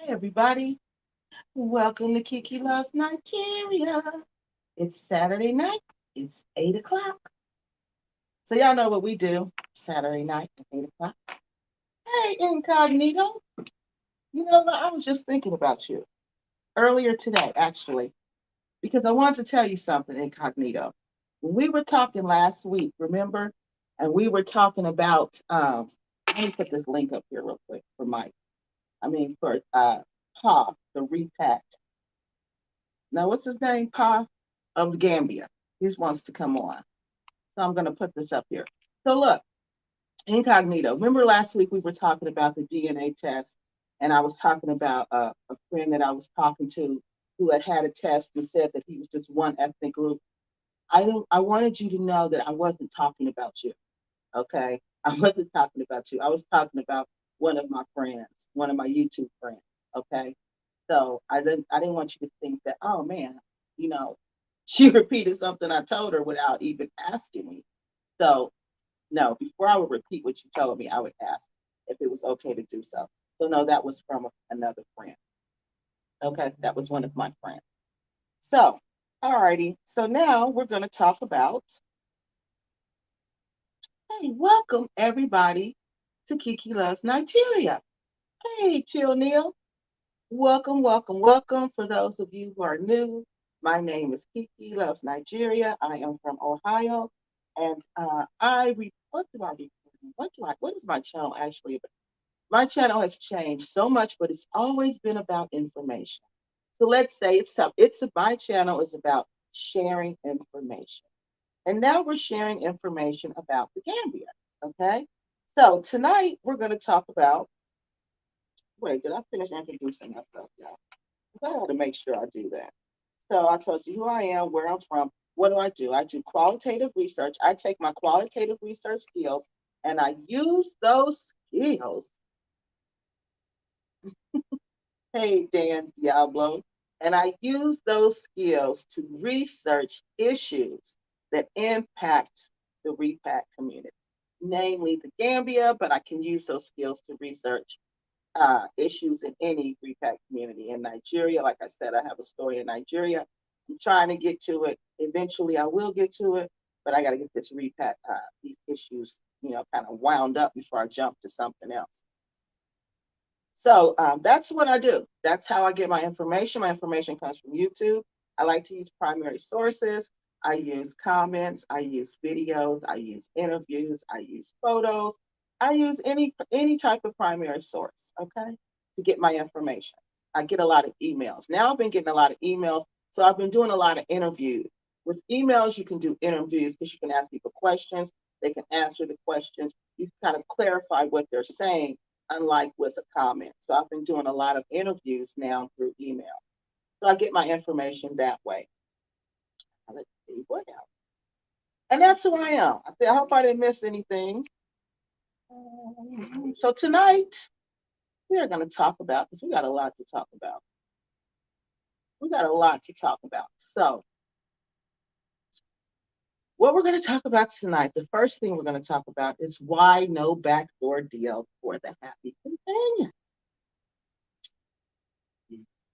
Hey everybody, welcome to Kiki Loves Nigeria. It's Saturday night, it's 8 o'clock. So y'all know what we do Saturday night at 8 o'clock. Hey Incognito, you know what? I was just thinking about you earlier today, actually, because I wanted to tell you something, Incognito. When we were talking last week, remember? And we were talking about, let me put this link up here real quick for Mike. For Pa, the repat. Now, what's his name? Pa of Gambia. He wants to come on. So I'm going to put this up here. So look, Incognito. Remember last week we were talking about the DNA test, and I was talking about a friend that I was talking to who had had a test and said that he was just one ethnic group. I wanted you to know that I wasn't talking about you. Okay, I wasn't talking about you. I was talking about one of my friends, one of my YouTube friends. Okay, so I didn't want you to think that, oh man, you know, she repeated something I told her without even asking me. So no, before I would repeat what you told me, I would ask if it was okay to do so. So no, that was from another friend. Okay, that was one of my friends. So, alrighty. So now we're gonna talk about. Hey, welcome everybody to Kiki Loves Nigeria. Hey, Chill Neil. Welcome, welcome, welcome. For those of you who are new, my name is Kiki Loves Nigeria. I am from Ohio, and what do I report? What is my channel actually about? My channel has changed so much, but it's always been about information. So let's say my channel is about sharing information, and now we're sharing information about the Gambia. Okay, so tonight we're going to talk about. Wait, did I finish introducing myself, y'all? I got to make sure I do that. So I told you who I am, where I'm from. What do? I do qualitative research. I take my qualitative research skills and I use those skills. Hey, Dan Diablo. And I use those skills to research issues that impact the repack community, namely the Gambia, but I can use those skills to research issues in any repack community in Nigeria. Like I said, I have a story in Nigeria. I'm trying to get to it. Eventually, I will get to it, but I got to get this repack, these issues, kind of wound up before I jump to something else. So that's what I do. That's how I get my information. My information comes from YouTube. I like to use primary sources. I use comments. I use videos. I use interviews. I use photos. I use any type of primary source, okay, to get my information. I get a lot of emails. Now I've been getting a lot of emails, so I've been doing a lot of interviews. With emails, you can do interviews because you can ask people questions. They can answer the questions. You can kind of clarify what they're saying, unlike with a comment. So I've been doing a lot of interviews now through email. So I get my information that way. Let's see what else. And that's who I am. I hope I didn't miss anything. So tonight we are going to talk about, because we got a lot to talk about. We got a lot to talk about. So what we're going to talk about tonight, the first thing we're going to talk about is why no backdoor deal for the happy companion.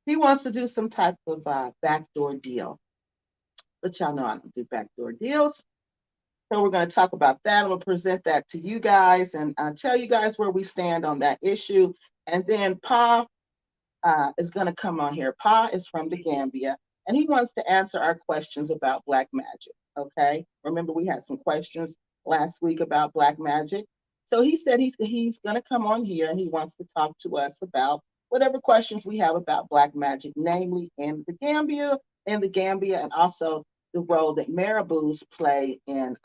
He wants to do some type of backdoor deal. But y'all know I don't do backdoor deals. So we're going to talk about that. I'm going to present that to you guys and tell you guys where we stand on that issue. And then Pa is going to come on here. Pa is from the Gambia, and he wants to answer our questions about black magic. Okay. Remember, we had some questions last week about black magic. So he said he's going to come on here and he wants to talk to us about whatever questions we have about black magic, namely in the Gambia, and also the role that marabous play in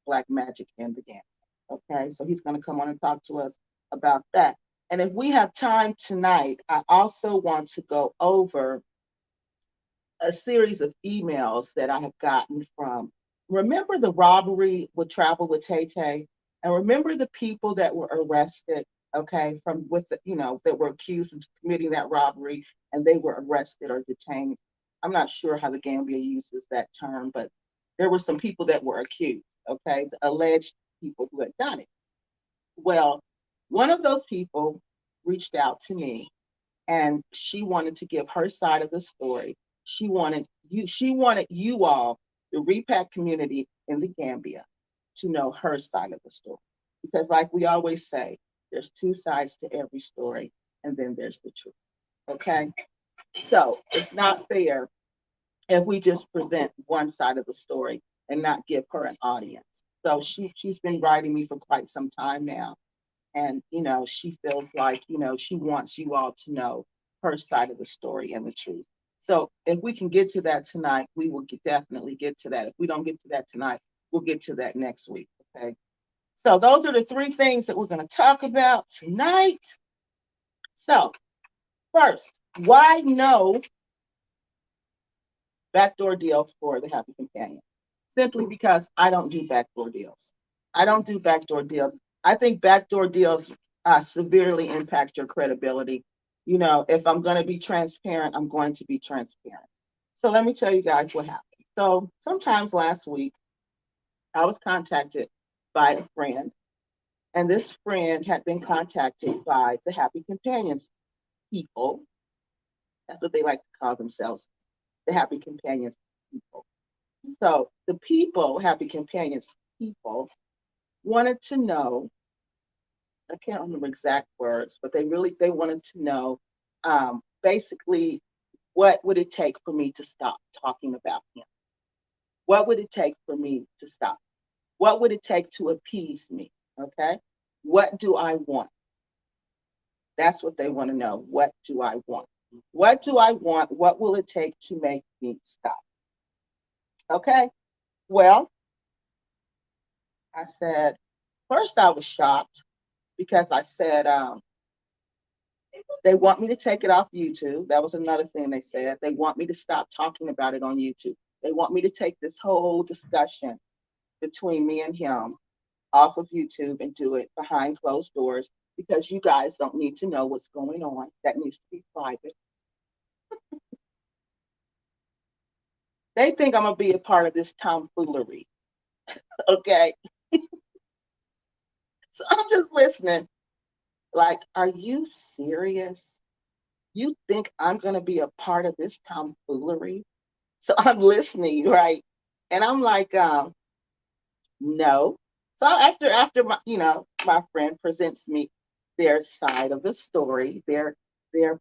black magic in the Gambia. Okay, so he's going to come on and talk to us about that. And if we have time tonight, I also want to go over a series of emails that I have gotten from. Remember the robbery with Travel with Tay Tay, and remember the people that were arrested. Okay, that were accused of committing that robbery, and they were arrested or detained. I'm not sure how the Gambia uses that term, but there were some people that were accused. Okay, the alleged people who had done it. Well, one of those people reached out to me and she wanted to give her side of the story. She wanted you all, the repat community in the Gambia, to know her side of the story. Because like we always say, there's two sides to every story, and then there's the truth. Okay? So it's not fair if we just present one side of the story and not give her an audience. So she's been writing me for quite some time now, and she feels like she wants you all to know her side of the story and the truth. So if we can get to that tonight, we will definitely get to that. If we don't get to that tonight, we'll get to that next week. Okay. So those are the three things that we're going to talk about tonight. So first, why no backdoor deals for the happy companion? Simply because I don't do backdoor deals. I don't do backdoor deals. I think backdoor deals severely impact your credibility. If I'm going to be transparent, I'm going to be transparent. So let me tell you guys what happened. So sometimes last week, I was contacted by a friend, and this friend had been contacted by the Happy Companions people. That's what they like to call themselves, the Happy Companions people. So the people, Happy Companions people, wanted to know, I can't remember exact words, but they wanted to know basically what would it take for me to stop talking about him? What would it take for me to stop? What would it take to appease me? Okay. What do I want? That's what they want to know. What do I want? What do I want? What will it take to make me stop? Okay. Well, I said, first I was shocked because I said, they want me to take it off YouTube. That was another thing they said. They want me to stop talking about it on YouTube. They want me to take this whole discussion between me and him off of YouTube and do it behind closed doors because you guys don't need to know what's going on. That needs to be private. They think I'm going to be a part of this tomfoolery. Okay. So I'm just listening. Like, are you serious? You think I'm going to be a part of this tomfoolery? So I'm listening, right? And I'm like, no. So after my friend presents me their side of the story, their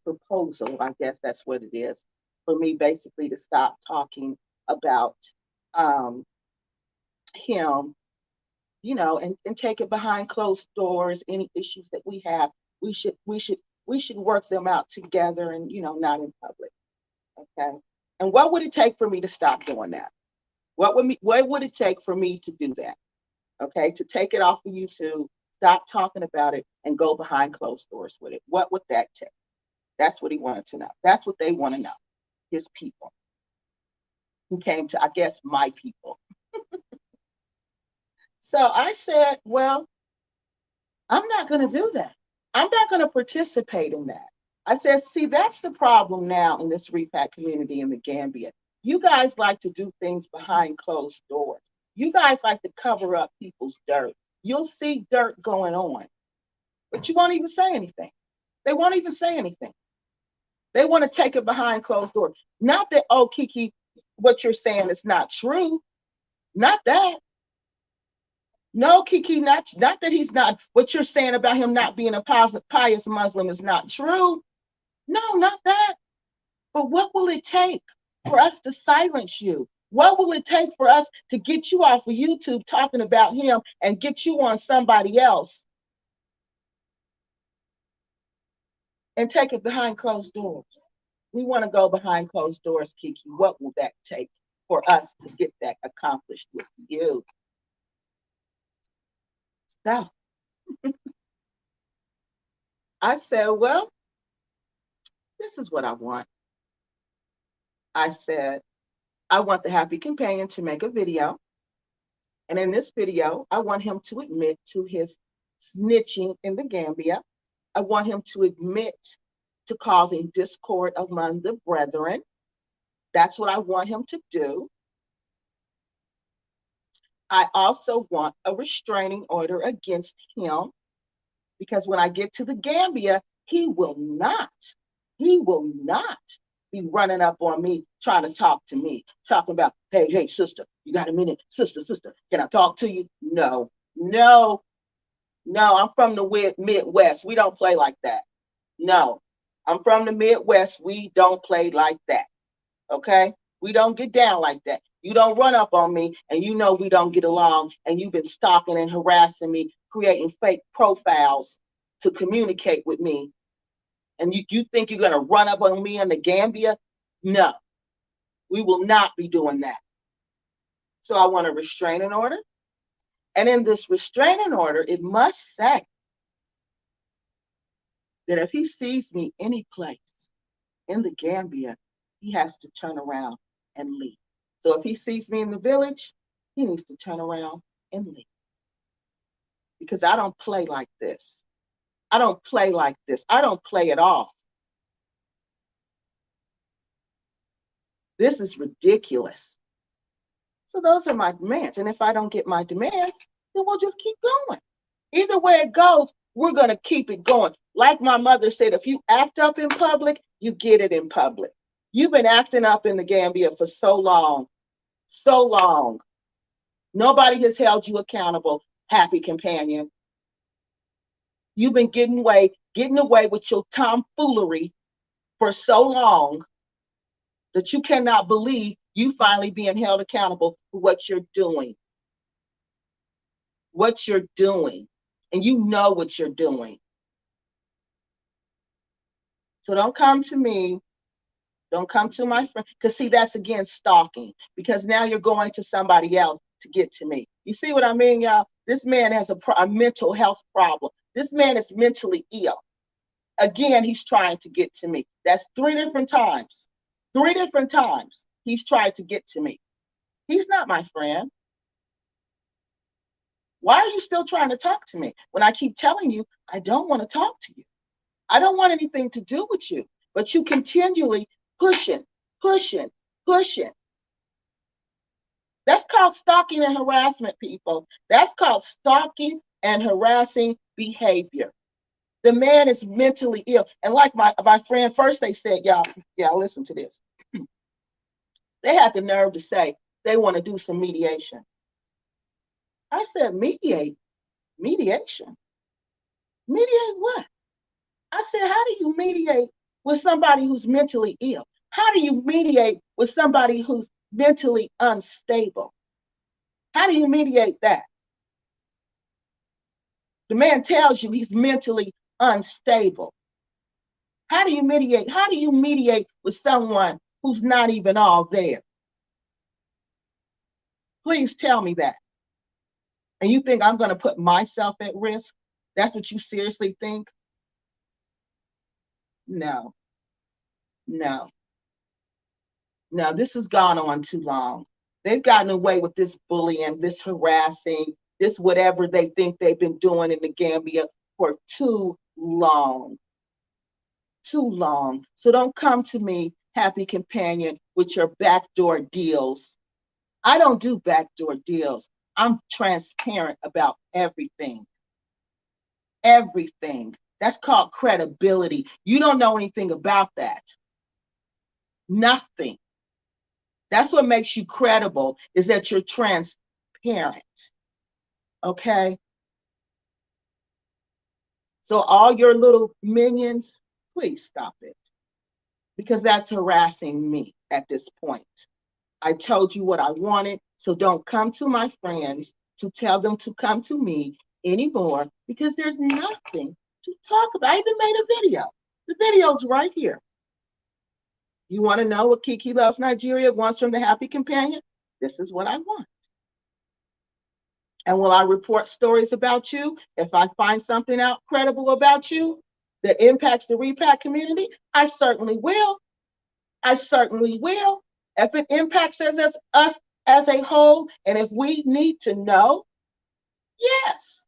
proposal, I guess that's what it is, for me basically to stop talking about um, him, and take it behind closed doors. Any issues that we have, we should work them out together, and not in public. Okay. And what would it take for me to stop doing that? What would it take for me to do that? Okay, to take it off of YouTube, stop talking about it, and go behind closed doors with it. What would that take? That's what he wanted to know. That's what they want to know. His people who came to, I guess, my people. So I said, well, I'm not going to do that. I'm not going to participate in that. I said, see, that's the problem now in this repat community in the Gambia. You guys like to do things behind closed doors. You guys like to cover up people's dirt. You'll see dirt going on, but you won't even say anything. They won't even say anything. They want to take it behind closed doors. Not that, oh, Kiki, what you're saying is not true. Not that. No, Kiki, not that he's not, what you're saying about him not being a pious Muslim is not true. No, not that. But what will it take for us to silence you? What will it take for us to get you off of YouTube talking about him and get you on somebody else and take it behind closed doors? We want to go behind closed doors, Kiki. What will that take for us to get that accomplished with you? So I said, well, this is what I want. I said, I want the happy companion to make a video. And in this video, I want him to admit to his snitching in the Gambia. I want him to admit to causing discord among the brethren. That's what I want him to do. I also want a restraining order against him because when I get to the Gambia, he will not He will not be running up on me, trying to talk to me, talking about, hey, sister, you got a minute? Sister, can I talk to you? No, no, no, I'm from the Midwest. We don't play like that. No, I'm from the Midwest. We don't play like that. Okay? We don't get down like that. You don't run up on me and you know we don't get along and you've been stalking and harassing me, creating fake profiles to communicate with me. And you think you're going to run up on me in the Gambia? No, we will not be doing that. So I want a restraining order. And in this restraining order, it must say that if he sees me any place in the Gambia, he has to turn around and leave. So if he sees me in the village, he needs to turn around and leave. Because I don't play like this. I don't play like this. I don't play at all. This is ridiculous. So those are my demands. And if I don't get my demands, then we'll just keep going. Either way it goes, we're going to keep it going. Like my mother said, if you act up in public, you get it in public. You've been acting up in the Gambia for so long. So long. Nobody has held you accountable, happy companion. You've been getting away with your tomfoolery for so long that you cannot believe you finally being held accountable for what you're doing. What you're doing. And you know what you're doing. So don't come to me. Don't come to my friend. Because see, that's again stalking. Because now you're going to somebody else to get to me. You see what I mean, y'all? This man has a mental health problem. This man is mentally ill. Again, he's trying to get to me. That's 3 different times. 3 different times he's tried to get to me. He's not my friend. Why are you still trying to talk to me when I keep telling you I don't want to talk to you? I don't want anything to do with you, but you continually pushing. That's called stalking and harassment, people. That's called stalking and harassing behavior. The man is mentally ill. And like my friend, first they said, y'all, listen to this. They had the nerve to say they want to do some mediation. I said, mediation? Mediate what? I said, how do you mediate with somebody who's mentally ill? How do you mediate with somebody who's mentally unstable? How do you mediate that? The man tells you he's mentally unstable. How do you mediate? How do you mediate with someone who's not even all there? Please tell me that. And you think I'm going to put myself at risk? That's what you seriously think? No. This has gone on too long. They've gotten away with this bullying, this harassing, this whatever they think they've been doing in the Gambia for too long. Too long. So don't come to me, happy companion, with your backdoor deals. I don't do backdoor deals. I'm transparent about everything. Everything. That's called credibility. You don't know anything about that. Nothing. That's what makes you credible, is that you're transparent. Okay? So all your little minions, please stop it. Because that's harassing me at this point. I told you what I wanted, so don't come to my friends to tell them to come to me anymore, because there's nothing to talk about. I even made a video. The video's right here. You want to know what Kiki Loves Nigeria wants from the Happy Companion? This is what I want. And will I report stories about you if I find something out credible about you that impacts the repack community? I certainly will. I certainly will. If it impacts us as a whole, and if we need to know, yes,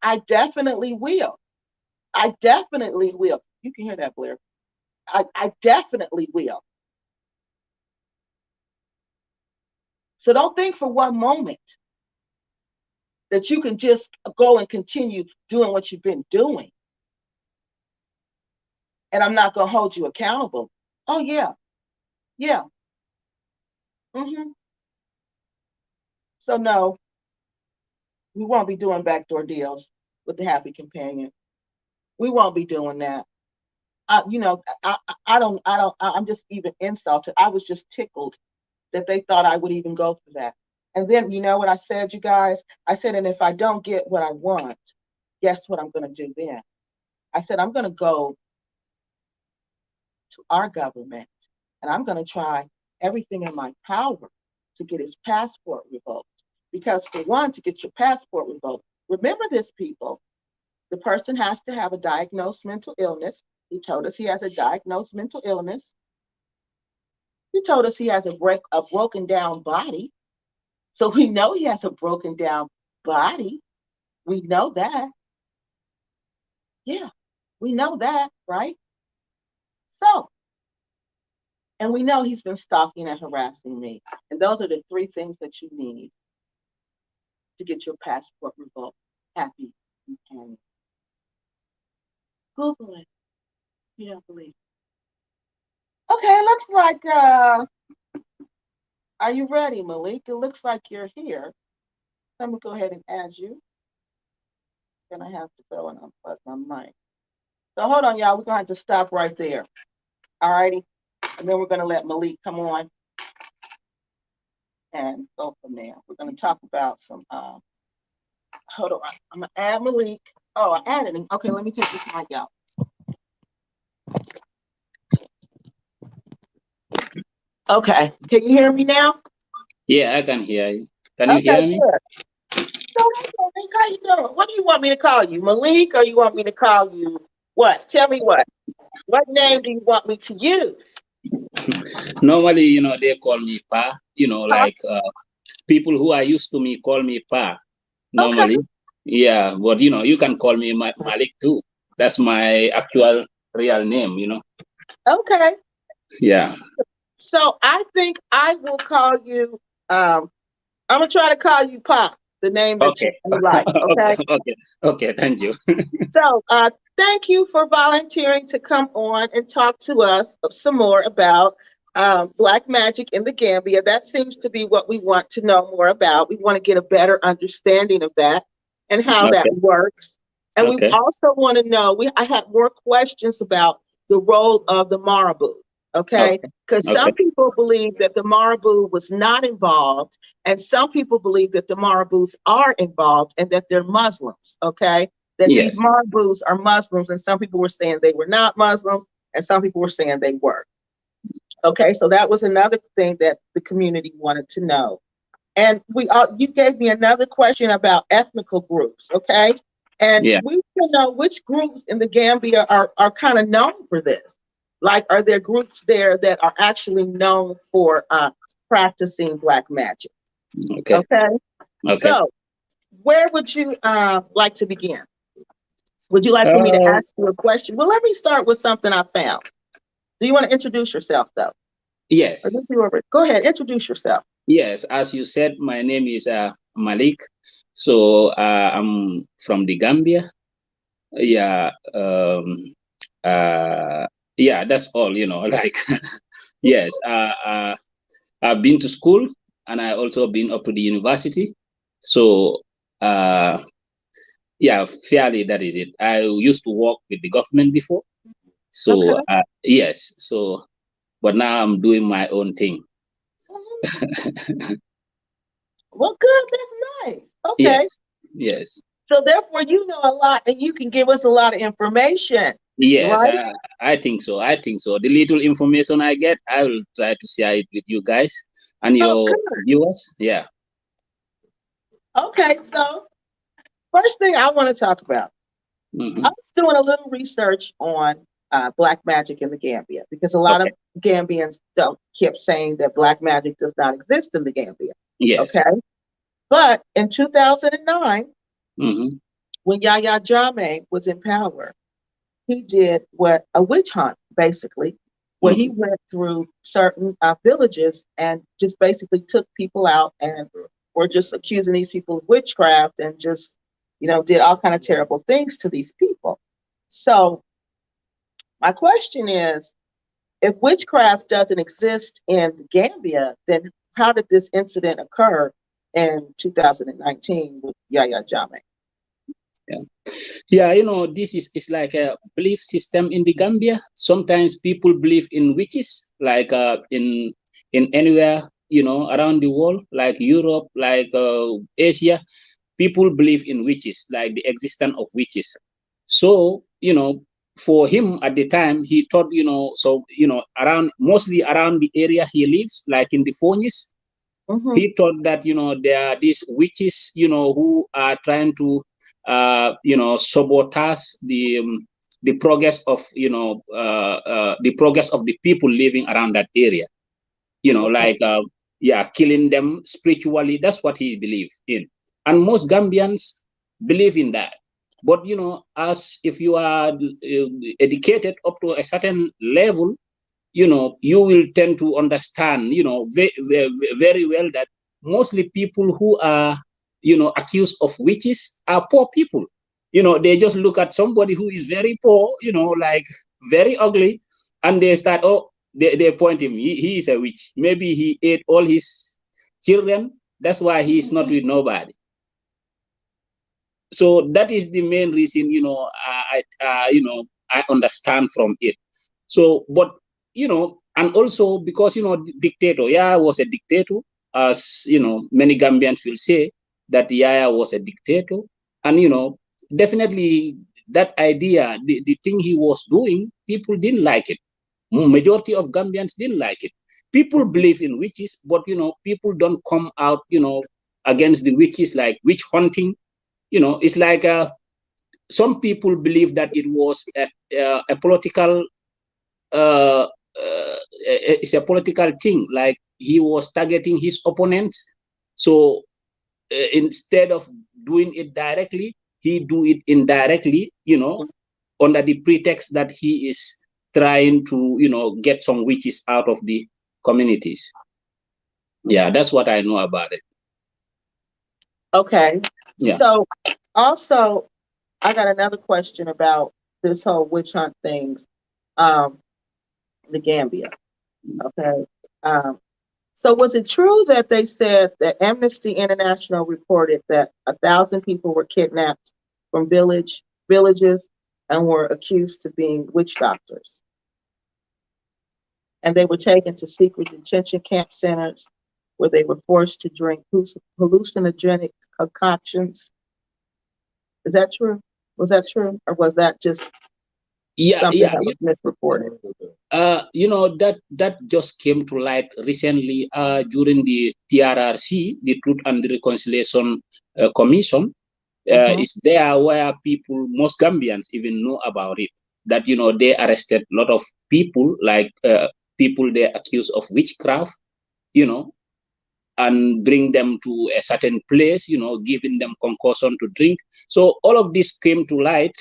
I definitely will. I definitely will. You can hear that, Blair. I definitely will. So don't think for one moment that you can just go and continue doing what you've been doing. and I'm not going to hold you accountable. Oh, yeah. Yeah. Hmm. So, no, we won't be doing backdoor deals with the happy companion. We won't be doing that. I'm just even insulted. I was just tickled that they thought I would even go for that. And then, you know what I said, you guys? I said, and if I don't get what I want, guess what I'm going to do then? I said, I'm going to go to our government and I'm going to try everything in my power to get his passport revoked. Because, for one, to get your passport revoked, remember this, people, the person has to have a diagnosed mental illness. He told us he has a diagnosed mental illness. He told us he has a broken down body. So we know he has a broken down body. We know that. Yeah, we know that, right? So, and we know he's been stalking and harassing me. And those are the three things that you need to get your passport revoked. Happy companion. Google it. You don't believe it. Okay, looks like are you ready, Malik? It looks like you're here. Let me go ahead and add you. Then I have to go and unplug my mic. So hold on, y'all. We're gonna have to stop right there. All righty. And then we're gonna let Malik come on and go from there. We're gonna talk about some hold on. I'm gonna add Malik. Oh, I added him. Okay, let me take this mic out. Okay. Can you hear me now? Yeah, I can hear you. Can you Okay, hear me? good. So, hey, Malik, how you doing? What do you want me to call you? Malik, or you want me to call you what? Tell me what. What name do you want me to use? Normally, they call me Pa. Huh? Like people who are used to me call me Pa. Okay. Normally, yeah. But you can call me Malik too. That's my actual real name. Okay. Yeah. So I think I will call you. I'm gonna try to call you Pop, the name that Okay. you like. Okay. Okay. Okay. Okay. Thank you. So thank you for volunteering to come on and talk to us some more about Black magic in the Gambia. That seems to be what we want to know more about. We want to get a better understanding of that and how that Okay. works. And we Okay. also want to know, I have more questions about the role of the marabou. Okay. Okay. Because Okay. some people believe that the marabou was not involved, and some people believe that the marabous are involved and that they're Muslims. Okay, that these Yes. marabous are Muslims, and some people were saying they were not Muslims, and some people were saying they were. Okay, so that was another thing that the community wanted to know. And you gave me another question about ethnical groups. Okay, and Yeah. we want to know which groups in the Gambia are kind of known for this. Like, are there groups there that are actually known for practicing black magic? Okay. Okay, Okay. so where would you like to begin? Would you like for me to Uh, ask you a question? Well, let me start with something I found. Do you want to introduce yourself, though? Or did yes. you ever? Go ahead, introduce yourself. Yes. As you said, my name is Malik. So I'm from the Gambia. Yeah. Uh, yeah, that's all, like, yes. I've been to school and I also been up to the university. So, uh, yeah, fairly, that is it. I used to work with the government before. Okay. So, yes. So, but now I'm doing my own thing. Mhm. Well, good. That's nice. Okay. Yes. Yes. So therefore, you know a lot, and you can give us a lot of information, Yes, right? I think so. I think so. The little information I get, I will try to share it with you guys and Oh, your good. viewers. Yeah. Okay. So first thing I want to talk about, I Hmm. was doing a little research on black magic in the Gambia because a lot Okay. of Gambians don't kept saying that black magic does not exist in the Gambia. Okay. Yes. But in 2009, Hmm. when Yahya Jammeh was in power, he did what a witch hunt, basically, where he Hmm. went through certain villages and just basically took people out and were just accusing these people of witchcraft and just, did all kind of terrible things to these people. So My question is, if witchcraft doesn't exist in Gambia, then how did this incident occur in 2019 with Yaya Jammeh? Yeah. Yeah, this is like a belief system in the Gambia. Sometimes people believe in witches, like in anywhere, around the world, like Europe, like Asia. People believe in witches, like the existence of witches. So, for him at the time, he thought, so, around, mostly around the area he lives, like in the Fonies, he thought that, there are these witches, who are trying to, sabotage the progress of, the progress of the people living around that area, Okay. like, yeah, killing them spiritually. That's what he believed in. And most Gambians believe in that. But, as if you are educated up to a certain level, you will tend to understand, very well that mostly people who are, accused of witches are poor people. They just look at somebody who is very poor, like very ugly, and they start, oh, they point him, he is a witch. Maybe he ate all his children. That's why he is not with nobody. So that is the main reason, I understand from it. So, but, and also because, dictator, Yaya was a dictator, as, many Gambians will say that Yaya was a dictator. And, definitely that idea, the thing he was doing, people didn't like it. Majority of Gambians didn't like it. People believe in witches, but, people don't come out, against the witches, like witch hunting. It's like, some people believe that it was a political, uh, it's a political thing, like he was targeting his opponents. So, instead of doing it directly, he do it indirectly, under the pretext that he is trying to, get some witches out of the communities. Yeah, that's what I know about it. Okay. Yeah. So also, I got another question about this whole witch hunt things, um, the Gambia. Okay. Um, so was it true that they said that Amnesty International reported that 1,000 people were kidnapped from villages and were accused of being witch doctors, and they were taken to secret detention camp centers where they were forced to drink hallucinogenic concoctions? Is that true? Was that true, or was that just Yeah, something yeah. that was misreported? That just came to light recently, during the TRRC, the Truth and Reconciliation Commission. Is there where people, most Gambians even know about it, that, they arrested a lot of people, like, people they accused of witchcraft, you know, and bring them to a certain place, giving them concoction to drink. So all of this came to light,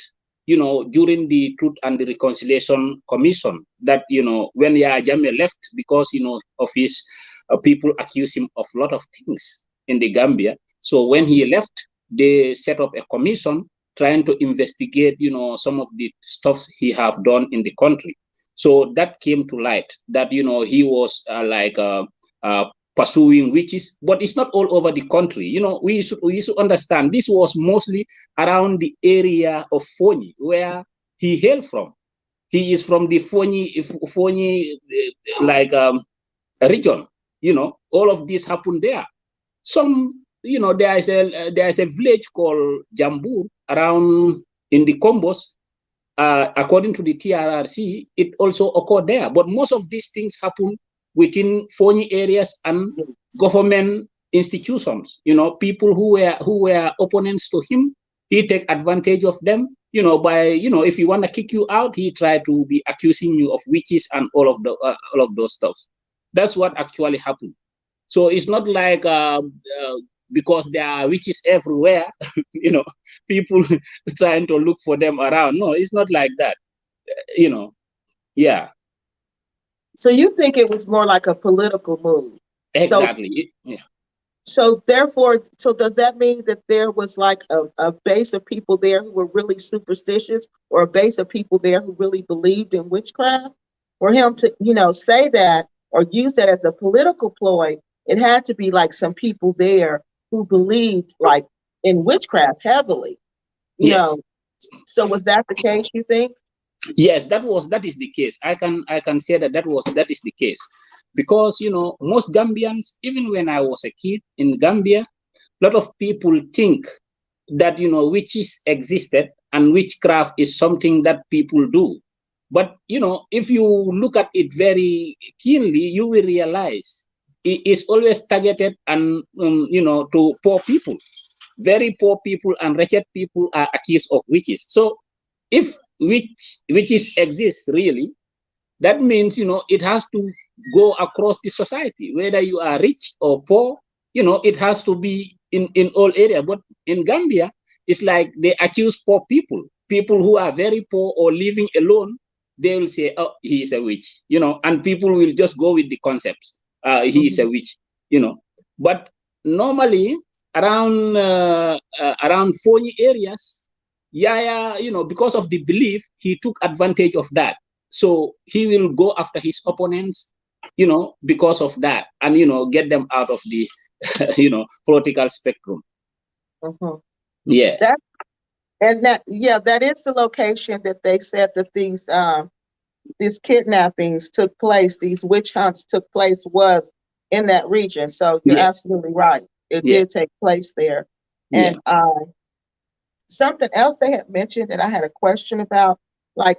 during the Truth and the Reconciliation Commission, that, when Yahya Jammeh left, because, of his, people accuse him of a lot of things in the Gambia. So when he left, they set up a commission trying to investigate, some of the stuffs he have done in the country. So that came to light that, he was, like, uh, pursuing witches, but it's not all over the country. We should understand this was mostly around the area of Foni, where he hailed from. He is from the Foni, like, region. All of this happened there. Some, there is a village called Jambur around in the Combos. According to the TRRC, it also occurred there. But most of these things happen within Foni areas and government institutions. People who were opponents to him, he take advantage of them. By, if he want to kick you out, he try to be accusing you of witches and all of those stuffs. That's what actually happened. So it's not like, because there are witches everywhere, people trying to look for them around. No, it's not like that. You know, yeah, So you think it was more like a political move? So exactly. Yeah. So therefore, so does that mean that there was like a base of people there who were really superstitious, or a base of people there who really believed in witchcraft? For him to, say that or use that as a political ploy, it had to be like some people there who believed like in witchcraft heavily, you know. Yes. So was that the case, you think? Yes, that is the case. I can say that is the case, because most Gambians, even when I was a kid in Gambia, a lot of people think that witches existed and witchcraft is something that people do. But if you look at it very keenly, you will realize it is always targeted and to poor people. Very poor people and wretched people are accused of witches. So if witches exist really, that means it has to go across the society, whether you are rich or poor. It has to be in all areas. But in Gambia, it's like they accuse poor people who are very poor or living alone. They will say, oh, he is a witch, and people will just go with the concepts. He is Mhm. a witch, but normally around Fonyi areas, Yaya, because of the belief, he took advantage of that. So he will go after his opponents, because of that, and get them out of the political spectrum. Mhm. Yeah. That and that yeah, that is the location that they said that these kidnappings took place, these witch hunts took place, was in that region. So you're Yes. absolutely right. It Yeah. did take place there. Yeah. And something else they had mentioned that I had a question about, like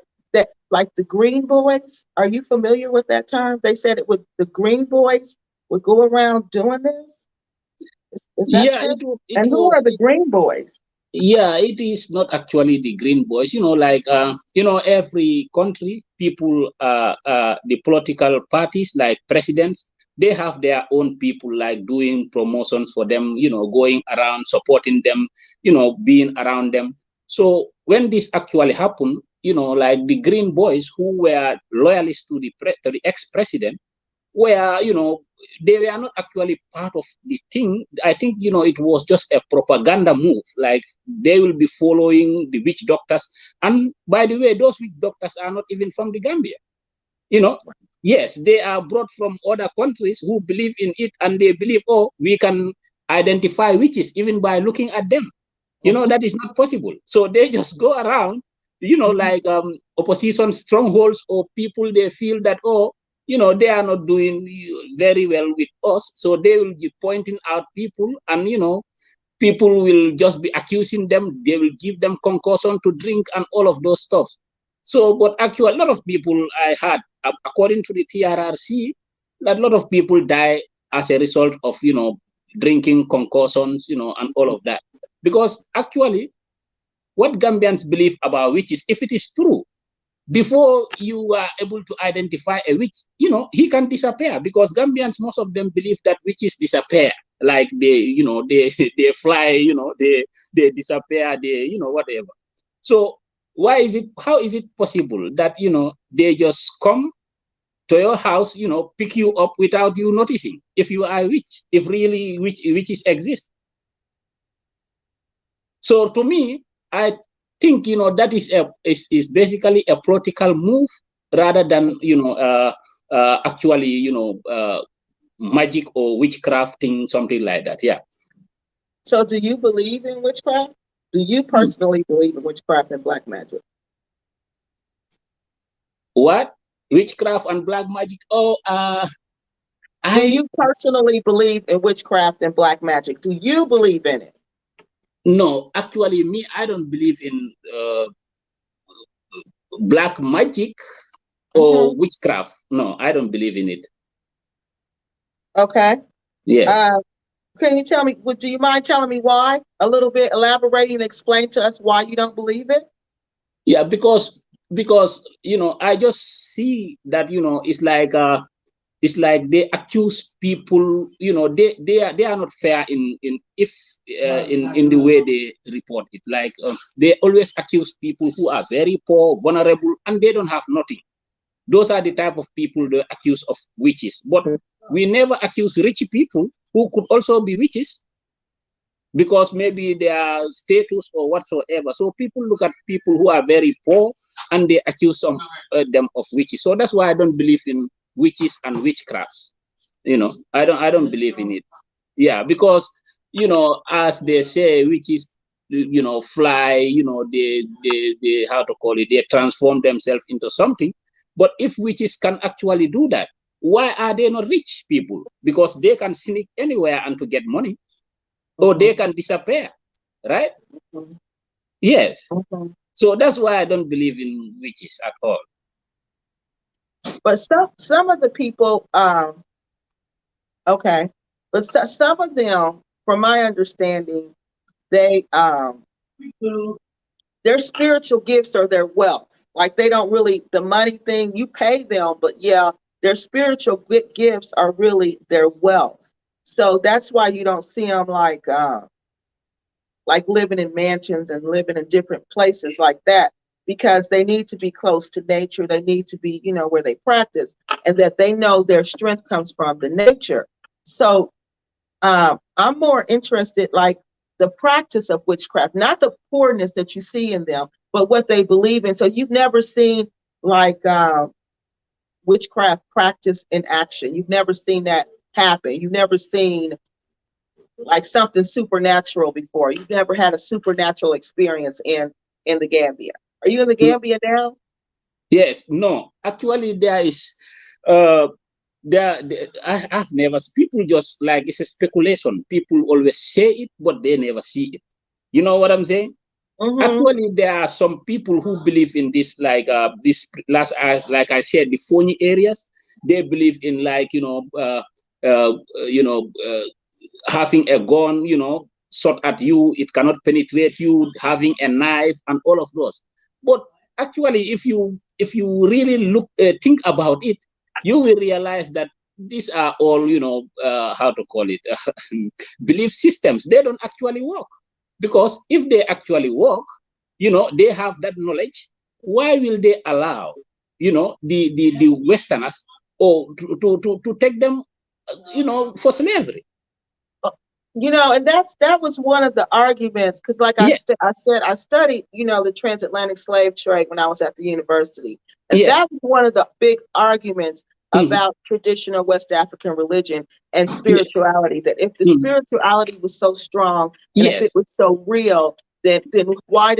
like the Green Boys. Are you familiar with that term? They said it would the Green Boys would go around doing this. Is that Yeah. true? It And who are was. the Green Boys? Yeah, it is not actually the green boys. Like every country, people, the political parties, like presidents, they have their own people, like doing promotions for them. Going around supporting them. Being around them. So when this actually happened, like the green boys who were loyalists to the ex-president, where they were not actually part of the thing. I think it was just a propaganda move. Like they will be following the witch doctors, and by the way, those witch doctors are not even from the Gambia. You know, yes, they are brought from other countries who believe in it, and they believe, oh, we can identify witches even by looking at them. Mhm, That is not possible. So they just go around, mhm, like opposition strongholds or people they feel that, oh, they are not doing very well with us. So they will be pointing out people, and, people will just be accusing them. They will give them concussion to drink and all of those stuff. So, but actually, a lot of people I had, according to the TRRC, that a lot of people die as a result of, drinking concussions, and all of that. Because actually, what Gambians believe about witches, if it is true, before you are able to identify a witch, he can disappear, because Gambians, most of them believe that witches disappear. Like they, they they fly, they disappear, they, whatever. So how is it possible that, they just come to your house, pick you up without you noticing, if you are a witch, if really witches exist? So to me, I think that is basically a political move, rather than actually magic or witchcrafting, something like that. Yeah. So do you believe in witchcraft? Do you personally believe in witchcraft and black magic? What? Witchcraft and black magic? Oh, Do I you personally believe in witchcraft and black magic? Do you believe in it? no, actually, me, I don't believe in black magic or Hmm. witchcraft. No, I don't believe in it. Okay. Uh, Yes. can you tell me, do you mind telling me why? A little bit, elaborating and explain to us why you don't believe it? Yeah, because I just see that it's like they accuse people. They are not fair in if in the way they report it. Like they always accuse people who are very poor, vulnerable, and they don't have nothing. Those are the type of people they accuse of witches. But we never accuse rich people. who could also be witches because maybe their status or whatsoever. So people look at people who are very poor and they accuse them of witches. So that's why I don't believe in witches and witchcrafts. I don't believe in it. Yeah, because as they say, witches fly. They how to call it? They transform themselves into something. But if witches can actually do that, why are they not rich people? Because they can sneak anywhere and to get money, or they can disappear, right? Yes. So that's why I don't believe in witches at all. But some of the people, okay, but some of them, from my understanding, they their spiritual gifts are their wealth. Like they don't really the money thing you pay them, but yeah, their spiritual gifts are really their wealth. So that's why you don't see them like living in mansions and living in different places like that, because they need to be close to nature. They need to be, where they practice, and that they know their strength comes from the nature. So I'm more interested, like the practice of witchcraft, not the poorness that you see in them, but what they believe in. So you've never seen like witchcraft practice in action. You've never seen that happen. You've never seen like something supernatural before. You've never had a supernatural experience in the Gambia. Are you in the Gambia now? Yes, no. Actually, there is uh I've never, people just like, it's a speculation. People always say it, but they never see it. You know what I'm saying? Mm-hmm. Actually, there are some people who believe in this, like this last, as like I said, the phony areas. They believe in, like, uh, you know, uh, having a gun, shot at you, it cannot penetrate you, having a knife and all of those. But actually, if you really think about it, you will realize that these are all, how to call it, belief systems. They don't actually work, because if they actually work, they have that knowledge. Why will they allow, the Westerners, or to take them, for slavery? And that was one of the arguments, because like Yeah. I said, I studied, the transatlantic slave trade when I was at the university, and Yes. that was one of the big arguments Mhm. about traditional West African religion and Yes. spirituality. That if the Mhm. spirituality was so strong and if it Yes. was so real, then why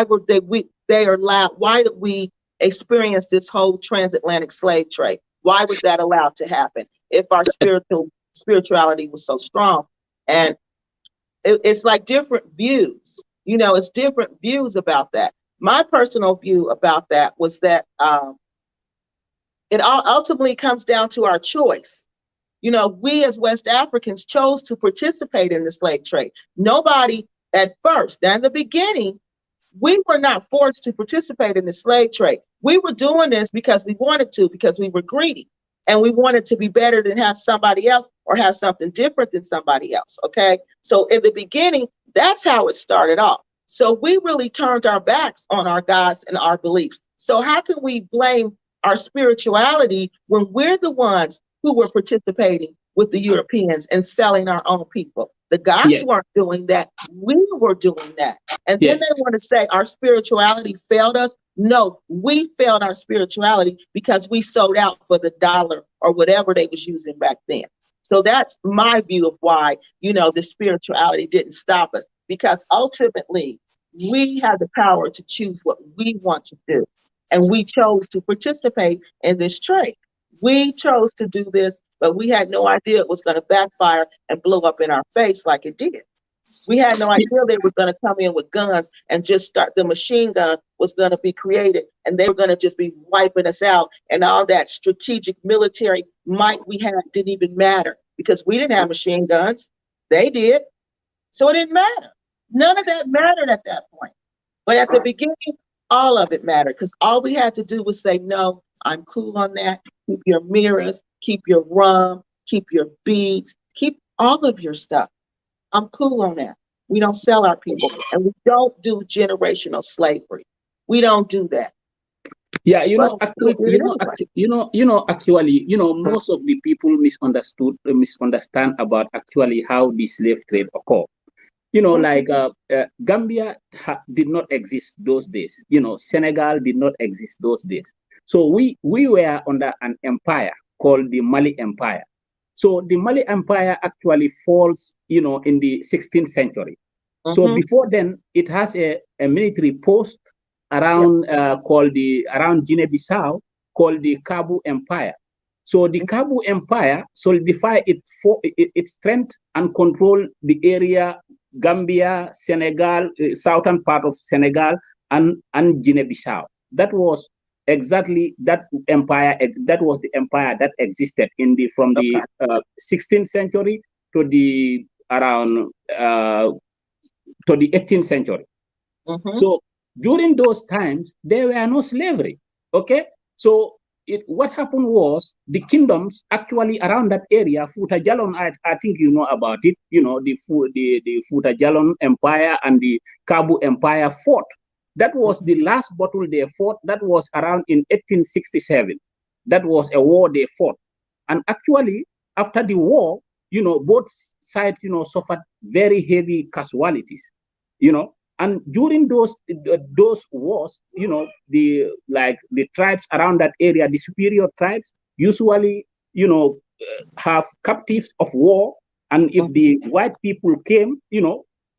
were they are allowed? Why did we experience this whole transatlantic slave trade? Why was that allowed to happen if our spirituality was so strong? And it's like different views. It's different views about that. My personal view about that was that it all ultimately comes down to our choice. We as West Africans chose to participate in the slave trade. Nobody at first, in the beginning, we were not forced to participate in the slave trade. We were doing this because we wanted to, because we were greedy and we wanted to be better than have somebody else or have something different than somebody else. Okay. So in the beginning, that's how it started off. So we really turned our backs on our gods and our beliefs. So how can we blame our spirituality when we're the ones who were participating with the Europeans and selling our own people? The gods Yes. weren't doing that. We were doing that. And then they Yes. want to say our spirituality failed us. No, we failed our spirituality because we sold out for the dollar or whatever they was using back then. So that's my view of why, the spirituality didn't stop us, because ultimately we have the power to choose what we want to do. And we chose to participate in this trade. We chose to do this, but we had no idea it was going to backfire and blow up in our face like it did. We had no idea they were going to come in with guns and just start. The machine gun was going to be created and they were going to just be wiping us out. And all that strategic military might we had didn't even matter because we didn't have machine guns. They did. So it didn't matter. None of that mattered at that point. But at the beginning, all of it mattered, because all we had to do was say, no, I'm cool on that. Keep your mirrors, keep your rum, keep your beads, keep all of your stuff. I'm cool on that. We don't sell our people, and we don't do generational slavery. We don't do that. Yeah, you know, Well, actually, actually, most of the people misunderstand about actually how the slave trade occurred. Like Gambia did not exist those days. Senegal did not exist those days. So we were under an empire called the Mali Empire. So the Mali Empire actually falls, in the 16th century. So before then, it has a military post Yep. around around Guinea-Bissau called the Kabu Empire. So the Kabu Empire solidified its strength and control the area Gambia, Senegal, southern part of Senegal, and Guinea-Bissau. That was exactly that empire. That was the empire that existed from Okay. the 16th century to the around to the 18th century. Mm-hmm. So during those times, there were no slavery. Okay, so what happened was the kingdoms actually around that area, Futa Jalon, I think you know about it. The Futa Jalon Empire and the Kabu Empire fought. That was the last battle they fought. That was around in 1867. That was a war they fought, and actually after the war, both sides, suffered very heavy casualties. You know, and during those wars, the tribes around that area, the superior tribes usually, have captives of war, and if the white people came,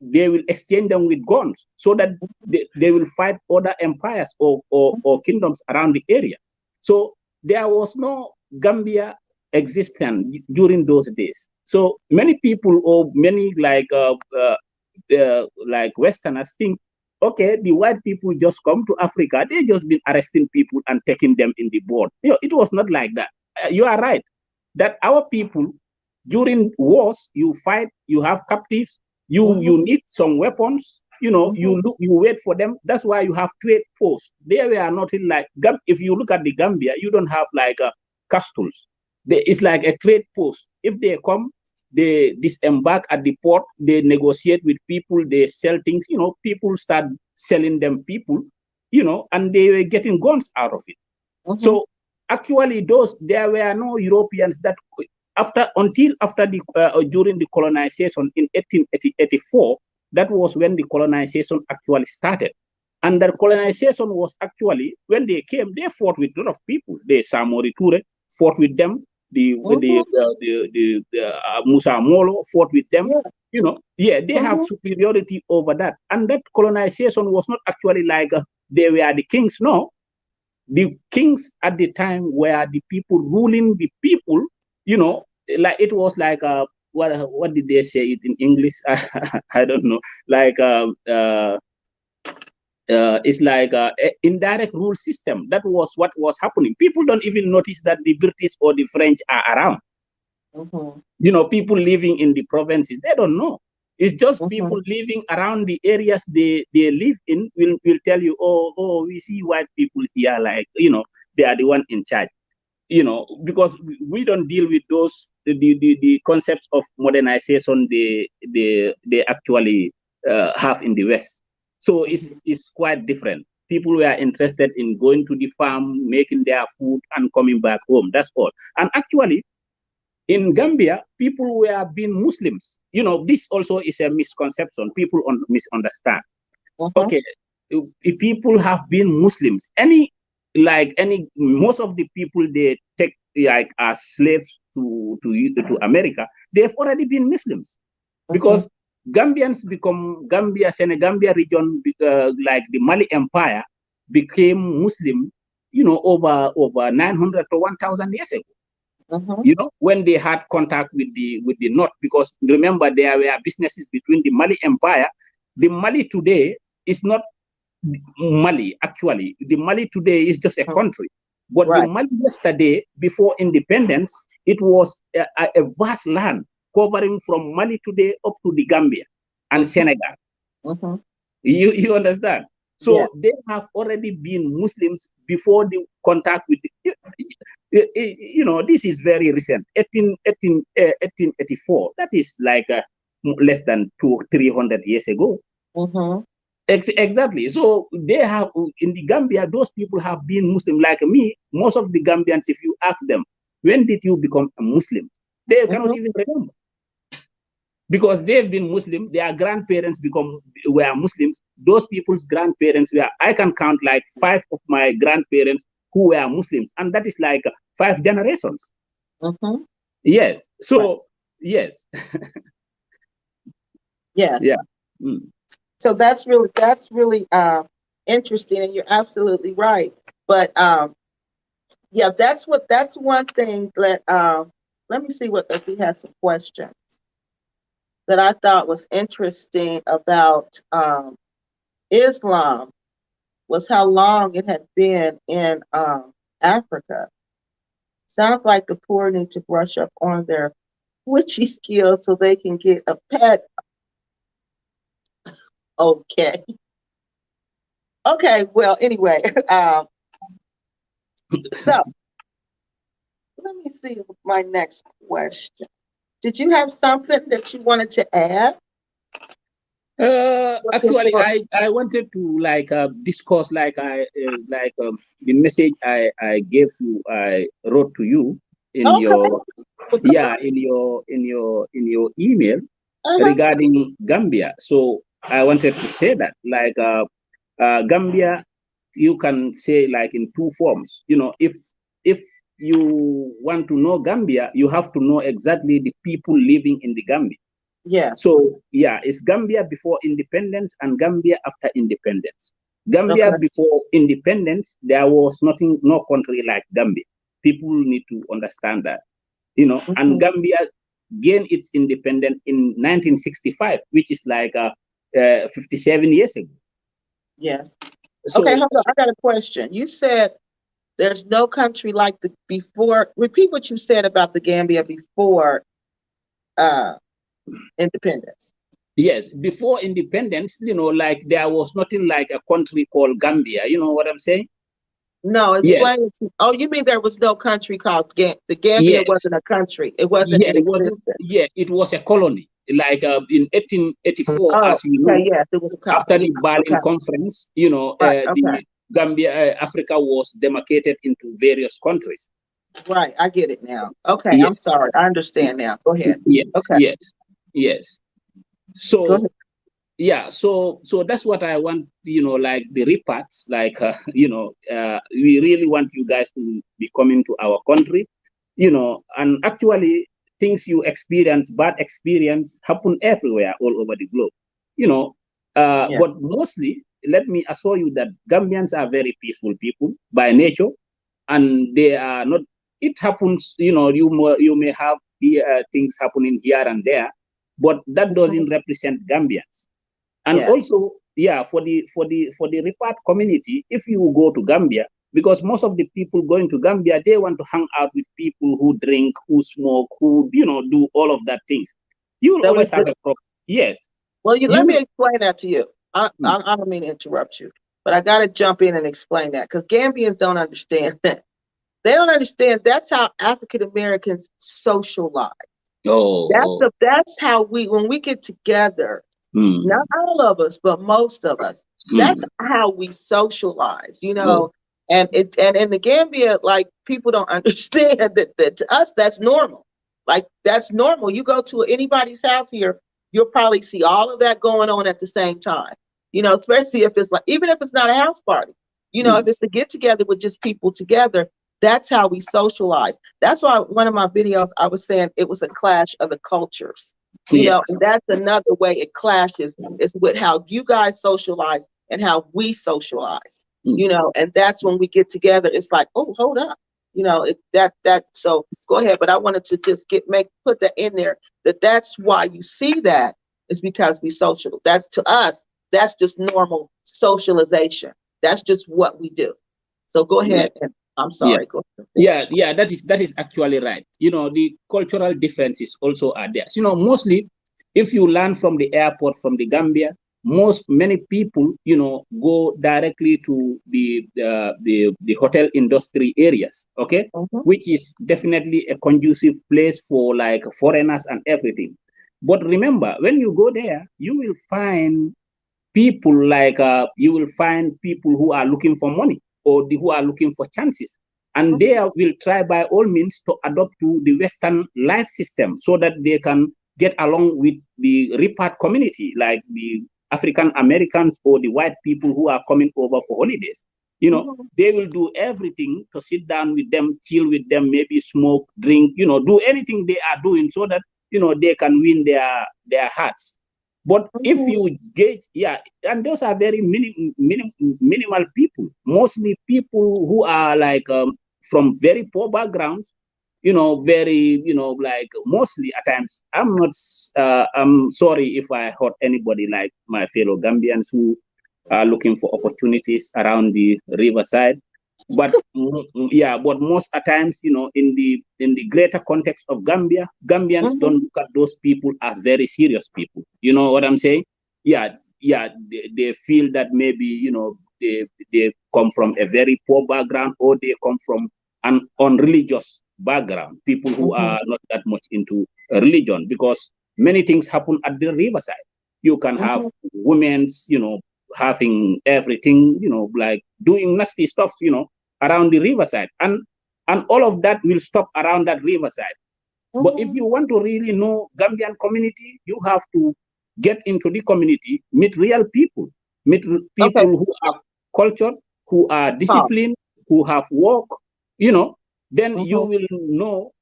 they will exchange them with guns so that they will fight other empires or kingdoms around the area. So there was no Gambia existence during those days. So many people, or many like Westerners, think, okay, the white people just come to Africa, they just been arresting people and taking them in the board. It was not like that. You are right that our people, during wars, you fight, you have captives, you need some weapons. You wait for them. That's why you have trade posts. There we are not in like if you look at the Gambia, you don't have like castles. It's like a trade post. If they come, they disembark at the port, they negotiate with people, they sell things, people start selling them people, and they were getting guns out of it. So actually there were no Europeans that until after the during the colonization in 1884. That was when the colonization actually started. And the colonization was actually, when they came, they fought with a lot of people. The Samori Ture fought with them. The Musa Molo fought with them. Yeah. Yeah, they have superiority over that. And that colonization was not actually like they were the kings. No, the kings at the time were the people ruling the people. Like it was like what did they say it in English? I don't know. Like it's like a indirect rule system. That was what was happening. People don't even notice that the British or the French are around. People living in the provinces, they don't know. It's just people living around the areas they live in will tell you, oh, we see white people here, like, they are the one in charge. Because we don't deal with those the concepts of modernization they actually have in the West. So it's quite different. People were interested in going to the farm, making their food, and coming back home. That's all. And actually, in Gambia, people were being Muslims. This also is a misconception. People misunderstand. Okay, if people have been Muslims, most of the people they take like as slaves to America, they've already been Muslims, because Gambians become Senegambia region, like the Mali Empire became Muslim, over 900 to 1,000 years ago. When they had contact with the North, because remember there were businesses between the Mali Empire. The Mali today is not Mali, actually. The Mali today is just a country. But the Mali yesterday, before independence, it was a vast land covering from Mali today up to the Gambia and Senegal. You understand? So they have already been Muslims before the contact with this is very recent, 1884. That is like less than 300 years ago. Exactly. So they have in the Gambia, those people have been Muslim like me. Most of the Gambians, if you ask them, when did you become a Muslim? They cannot even remember because they've been Muslim. Their grandparents were Muslims. Those people's grandparents were. I can count like 5 of my grandparents who were Muslims, and that is like 5 generations. Yes. So yes. Yes. Yeah. Mm. So that's really interesting, and you're absolutely right. But yeah, that's one thing that let me see if we have some questions that I thought was interesting about Islam was how long it had been in Africa. Sounds like the poor need to brush up on their witchy skills so they can get a pet. Okay. Okay, well, anyway, so let me see my next question. Did you have something that you wanted to add? Actually, I wanted to like discuss like the message I gave you, I wrote to you in your email regarding Gambia. So I wanted to say that like Gambia, you can say like in 2 forms. You know, if you want to know Gambia, you have to know exactly the people living in the Gambia. Yeah. So yeah, it's Gambia before independence and Gambia after independence. Gambia before independence, there was nothing, no country like Gambia. People need to understand that, you know. And Gambia gained its independence in 1965, which is like 57 years ago. Yes. So, okay, hold on. I got a question. You said there's no country like the before. Repeat what you said about the Gambia before independence. Yes, before independence, you know, like there was nothing like a country called Gambia. You know what I'm saying? No, Yes. explain. Oh, you mean there was no country called the Gambia Yes. wasn't a country. It wasn't Yeah, in it wasn't. existence. Yeah, it was a colony. Like in 1884, Oh, as you know, okay, yes, it was a after colony. the Berlin Conference, you know, Right, okay. the Gambia, Africa was demarcated into various countries. Right, I get it now. Okay, Yes. I'm sorry. I understand now. Go ahead. Yes, Okay. yes, yes. Go So ahead. yeah, so that's what I want, you know, like the reparts, like you know, we really want you guys to be coming to our country, you know, and actually things you experience, bad experience happen everywhere all over the globe, you know. But mostly, let me assure you that Gambians are very peaceful people by nature, and they are not. It happens, you know, you may have things happening here and there, but that doesn't represent Gambians. And also, yeah, for the Ripat community, if you go to Gambia, because most of the people going to Gambia, they want to hang out with people who drink, who smoke, who, you know, do all of that things. You will always have a problem. Yes. Well, let me explain that to you. I don't mean to interrupt you, but I got to jump in and explain that because Gambians don't understand that. They don't understand that's how African Americans socialize. That's how when we get together, not all of us, but most of us, that's how we socialize, you know. And in the Gambia, like people don't understand that to us that's normal. Like that's normal. You go to anybody's house here, you'll probably see all of that going on at the same time. You know, especially if it's like even if it's not a house party, you know, if it's a get together with just people together, that's how we socialize. That's why one of my videos I was saying it was a clash of the cultures. You know, and that's another way it clashes is with how you guys socialize and how we socialize. You know, and that's when we get together. It's like, oh, hold up. You know, so go ahead. But I wanted to just put that in there that's why you see that is because we social. That's to us, that's just normal socialization. That's just what we do. So go ahead and I'm sorry. Go ahead. Yeah, that is actually right. You know, the cultural differences also are there. You know, mostly if you land from the airport from the Gambia, many people, you know, go directly to the hotel industry areas, okay, which is definitely a conducive place for like foreigners and everything. But remember, when you go there, you will find people like you will find people who are looking for money or who are looking for chances, and they will try by all means to adopt to the Western life system so that they can get along with the repat community, like the African Americans or the white people who are coming over for holidays. They will do everything to sit down with them, chill with them, maybe smoke, drink, do anything they are doing so that they can win their hearts. But if you gauge, and those are very minimal people, mostly people who are like from very poor backgrounds, very, like mostly at times. I'm sorry if I hurt anybody, like my fellow Gambians who are looking for opportunities around the riverside. But but most at times, in the greater context of Gambia, Gambians don't look at those people as very serious people. You know what I'm saying? They feel that maybe they come from a very poor background, or they come from an unreligious background. People who are not that much into religion, because many things happen at the riverside. You can have women's, having everything, like doing nasty stuff, around the riverside, and all of that will stop around that riverside. But if you want to really know Gambian community, you have to get into the community, meet real people, meet people who are cultured, who are disciplined, who have work, then you will know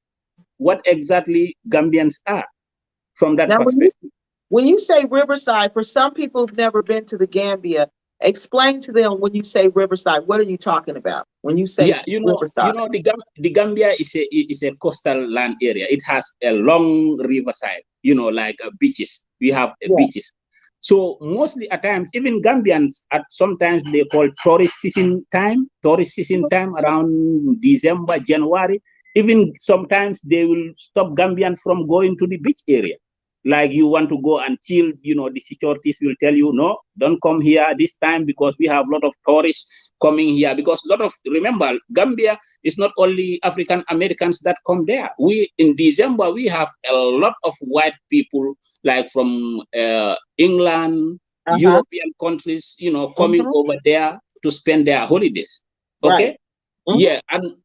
what exactly Gambians are from that perspective. When you say riverside, for some people who've never been to the Gambia, explain to them when you say riverside, what are you talking about? When you say riverside, the Gambia is a coastal land area. It has a long riverside, like beaches. We have beaches. So mostly at times, even Gambians, at sometimes they call tourist season time around December, January. Even sometimes they will stop Gambians from going to the beach area. Like you want to go and chill, the securities will tell you, no, don't come here this time, because we have a lot of tourists coming here. Because remember, Gambia is not only African Americans that come there. In December, we have a lot of white people, like from England, European countries, coming over there to spend their holidays. Okay. Yeah. And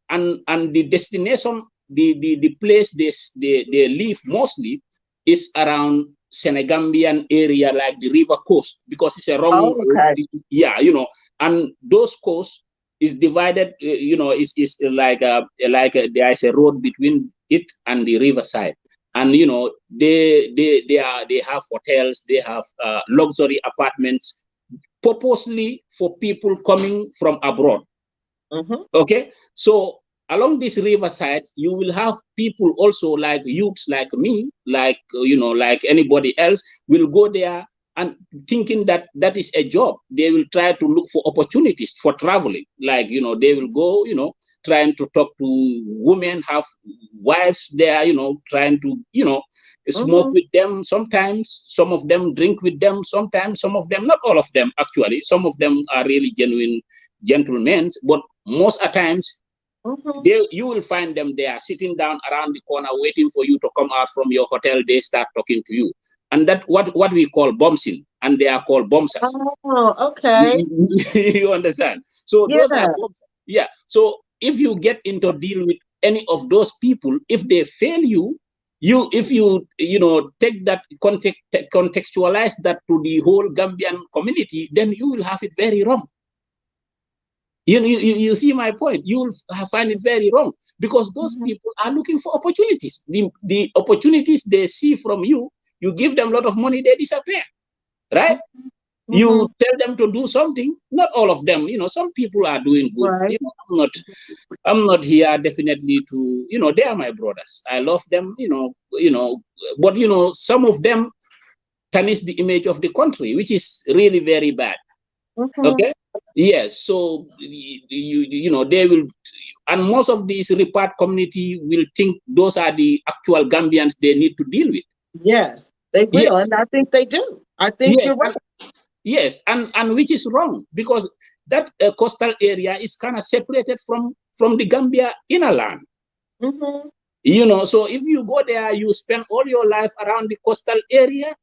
the destination, the place they live mostly is around Senegambian area, like the river coast, because it's a wrong, and those coasts is divided, is like there is a road between it and the riverside, and they have hotels, they have luxury apartments, purposely for people coming from abroad. Okay, so along this riverside, you will have people also, like youths like me, like like anybody else, will go there and thinking that that is a job. They will try to look for opportunities for traveling. Like they will go, trying to talk to women, have wives there, trying to smoke with them. Sometimes some of them drink with them. Sometimes some of them, not all of them actually. Some of them are really genuine gentlemen, but most at times you will find them there sitting down around the corner waiting for you to come out from your hotel. They start talking to you, and that what we call bumsing, and they are called bumsters. Oh, okay. You understand? So those are bumsters. Yeah. So if you get into deal with any of those people, if they fail you, if you take that contextualize that to the whole Gambian community, then you will have it very wrong. You see my point. You will find it very wrong, because those people are looking for opportunities. The opportunities they see from you, you give them a lot of money, they disappear, right? You tell them to do something. Not all of them. Some people are doing good. Right. I'm not here definitely to. They are my brothers. I love them. But some of them tarnish the image of the country, which is really very bad. Okay. Yes. So they will, and most of these repart community will think those are the actual Gambians they need to deal with. Yes, they will, Yes. and I think they do. I think you're right. Yes, and which is wrong, because that coastal area is kind of separated from the Gambia inner land. So if you go there, you spend all your life around the coastal area,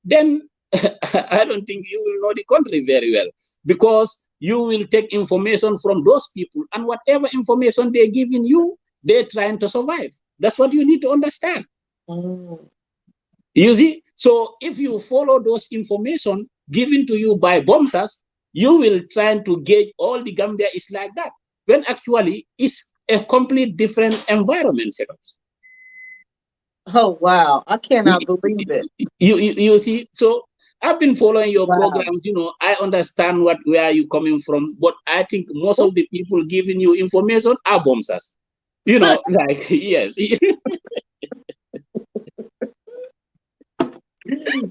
then I don't think you will know the country very well, because you will take information from those people, and whatever information they're giving you, they're trying to survive. That's what you need to understand. Mm. You see, so if you follow those information given to you by bombers, you will try to gauge all the Gambia is like that, when actually it's a complete different environment setups. Oh wow, I You, cannot believe it. you see, so I've been following your Wow. programs. I understand where you coming from, but I think most of the people giving you information are bombers. Like yes.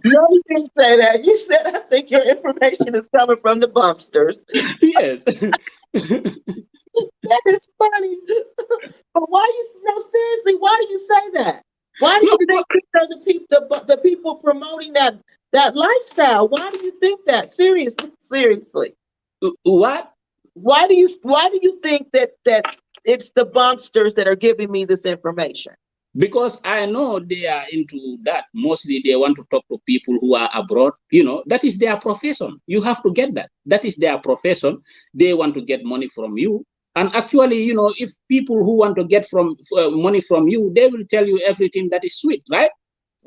No, you didn't say that. You said I think your information is coming from the bumpsters. Yes. That is funny. But why you no seriously? Why do you say that? Why do No, you think these are the people promoting that lifestyle? Why do you think that? Seriously, seriously. what? Why do you think that it's the bumpsters that are giving me this information? Because I know they are into that. Mostly they want to talk to people who are abroad. That is their profession. You have to get that. That is their profession. They want to get money from you. And actually, if people who want to get from money from you, they will tell you everything that is sweet, right?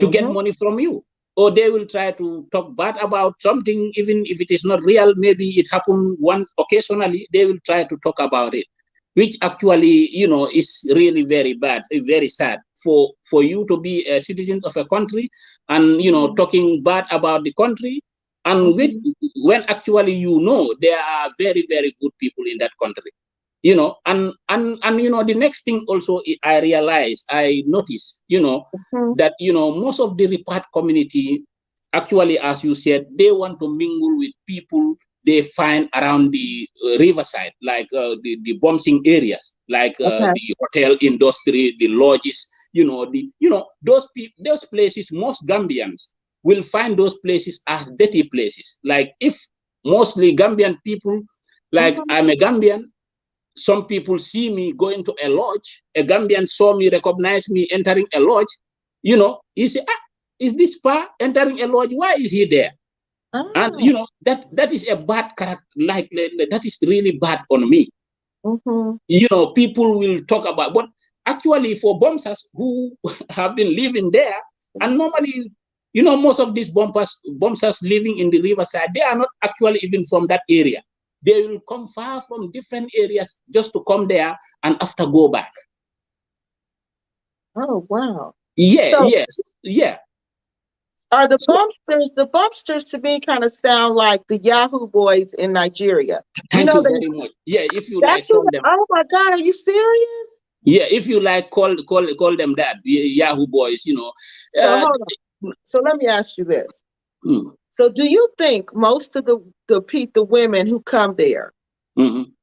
To get Mm-hmm. money from you. Or they will try to talk bad about something, even if it is not real. Maybe it happened once occasionally. They will try to talk about it, which actually, is really very bad, very sad for you to be a citizen of a country, and talking bad about the country, and Mm-hmm. when actually there are very very good people in that country. And the next thing also I notice, Mm-hmm. that most of the repat community, actually, as you said, they want to mingle with people they find around the riverside, like the bombing areas, like Okay. the hotel industry, the lodges, those places. Most Gambians will find those places as dirty places. Like, if mostly Gambian people, like Mm-hmm. I'm a Gambian, some people see me going to a lodge, a Gambian saw me, recognize me entering a lodge, he say, is this pa entering a lodge? Why is he there? And Oh. that is a bad character, like that is really bad on me. Mm-hmm. People will talk about, but actually for bombers who have been living there, and normally, most of these bombers living in the riverside, they are not actually even from that area. They will come far from different areas just to come there and after go back. Oh wow. Yeah, So yes, yeah. are So the bumpsters to me kind of sound like the Yahoo boys in Nigeria. You thank know you they very much. Yeah, if you like that's who call them. oh my God, are you serious? Yeah, if you like call them that, Yahoo boys. So Uh, hold on. So let me ask you this. mm, So do you think most of the women who come there, mhm,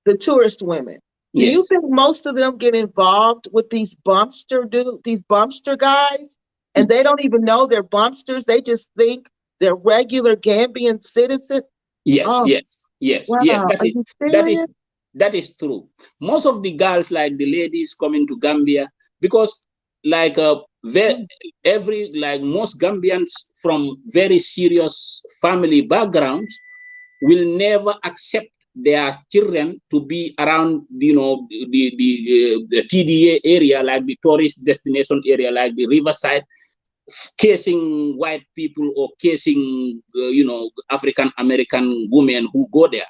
the tourist women, do you yes. think most of them get involved with these bumpster guys, and they don't even know they're bumpsters? They just think they're regular Gambian citizens. Yes, Oh yes, yes, yes. wow, That are is you that is serious? that is true. Most of the girls, like the ladies, coming to Gambia, because like Mm. every like most Gambians from very serious family backgrounds will never accept their children to be around, the TDA area, like the tourist destination area, like the riverside, casing white people or casing, African American women who go there.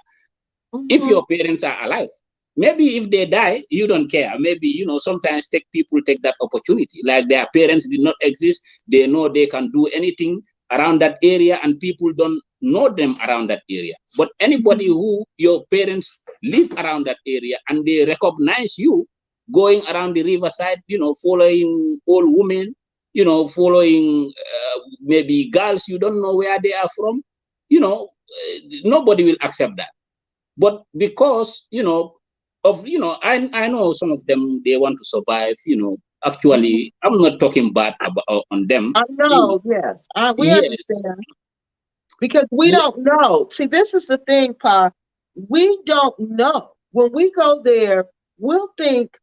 If Mhm. your parents are alive, maybe if they die, you don't care. Maybe, sometimes people take that opportunity, like their parents did not exist, they know they can do anything around that area, and people don't know them around that area. But anybody Mhm. who your parents live around that area and they recognize you going around the riverside, following old women, following maybe girls, you don't know where they are from, nobody will accept that. But because, I know some of them, they want to survive. Mhm. Actually, I'm not talking bad about on them. I know, yes. We Yes. understand because we Yeah. don't know. See, this is the thing, Pa. We don't know. When we go there, we'll think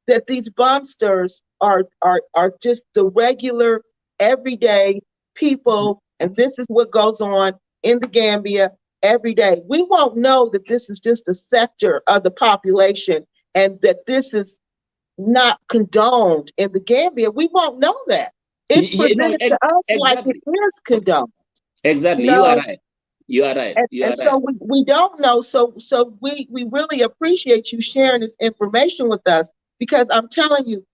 that these bumpsters are just the regular, everyday people and this is what goes on in the Gambia every day. We won't know that this is just a sector of the population and that this is not condoned in the Gambia. We won't know that. It's No, presented to us like it exactly. is condoned. You Exactly. You are know, right. You are right. You and are right. so we don't know. So we really appreciate you sharing this information with us, because I'm telling you,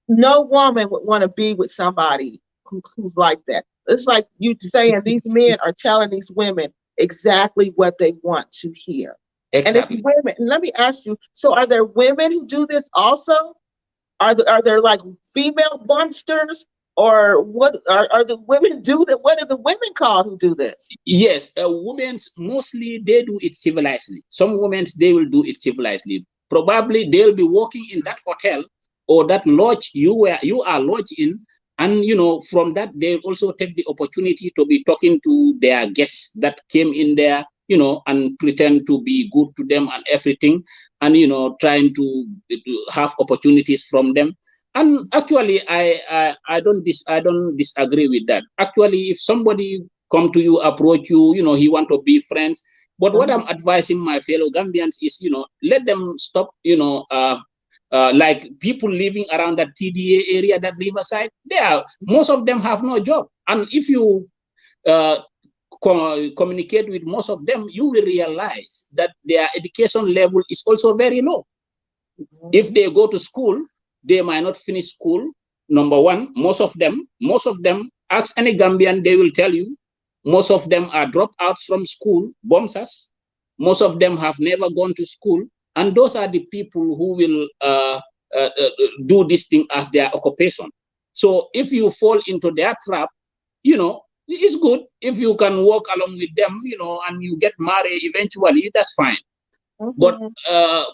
no woman would want to be with somebody who's like that. It's like you saying these men are telling these women exactly what they want to hear. And if Exactly. women, and let me ask you, so are there women who do this also? Are there like female bumsters, or what are the women do that? What are the women called who do this? Yes, women mostly they do it civilizedly. Some women they will do it civilizedly. Probably they'll be working in that hotel or that lodge you are lodged in, and from that they also take the opportunity to be talking to their guests that came in there, and pretend to be good to them and everything, and trying to have opportunities from them. And actually, I don't disagree with that. Actually, if somebody come to you, approach you, he want to be friends. But what I'm Mhm. advising my fellow Gambians is, let them stop, like people living around that TDA area, that riverside. Most of them have no job, and if you uh, communicate with most of them, you will realize that their education level is also very low. If they go to school, they might not finish school. Number one, most of them, ask any Gambian, they will tell you, most of them are dropouts from school, bombers. Most of them have never gone to school. And those are the people who will do this thing as their occupation. So if you fall into their trap, it's good if you can walk along with them, and you get married eventually, that's fine. but Mhm.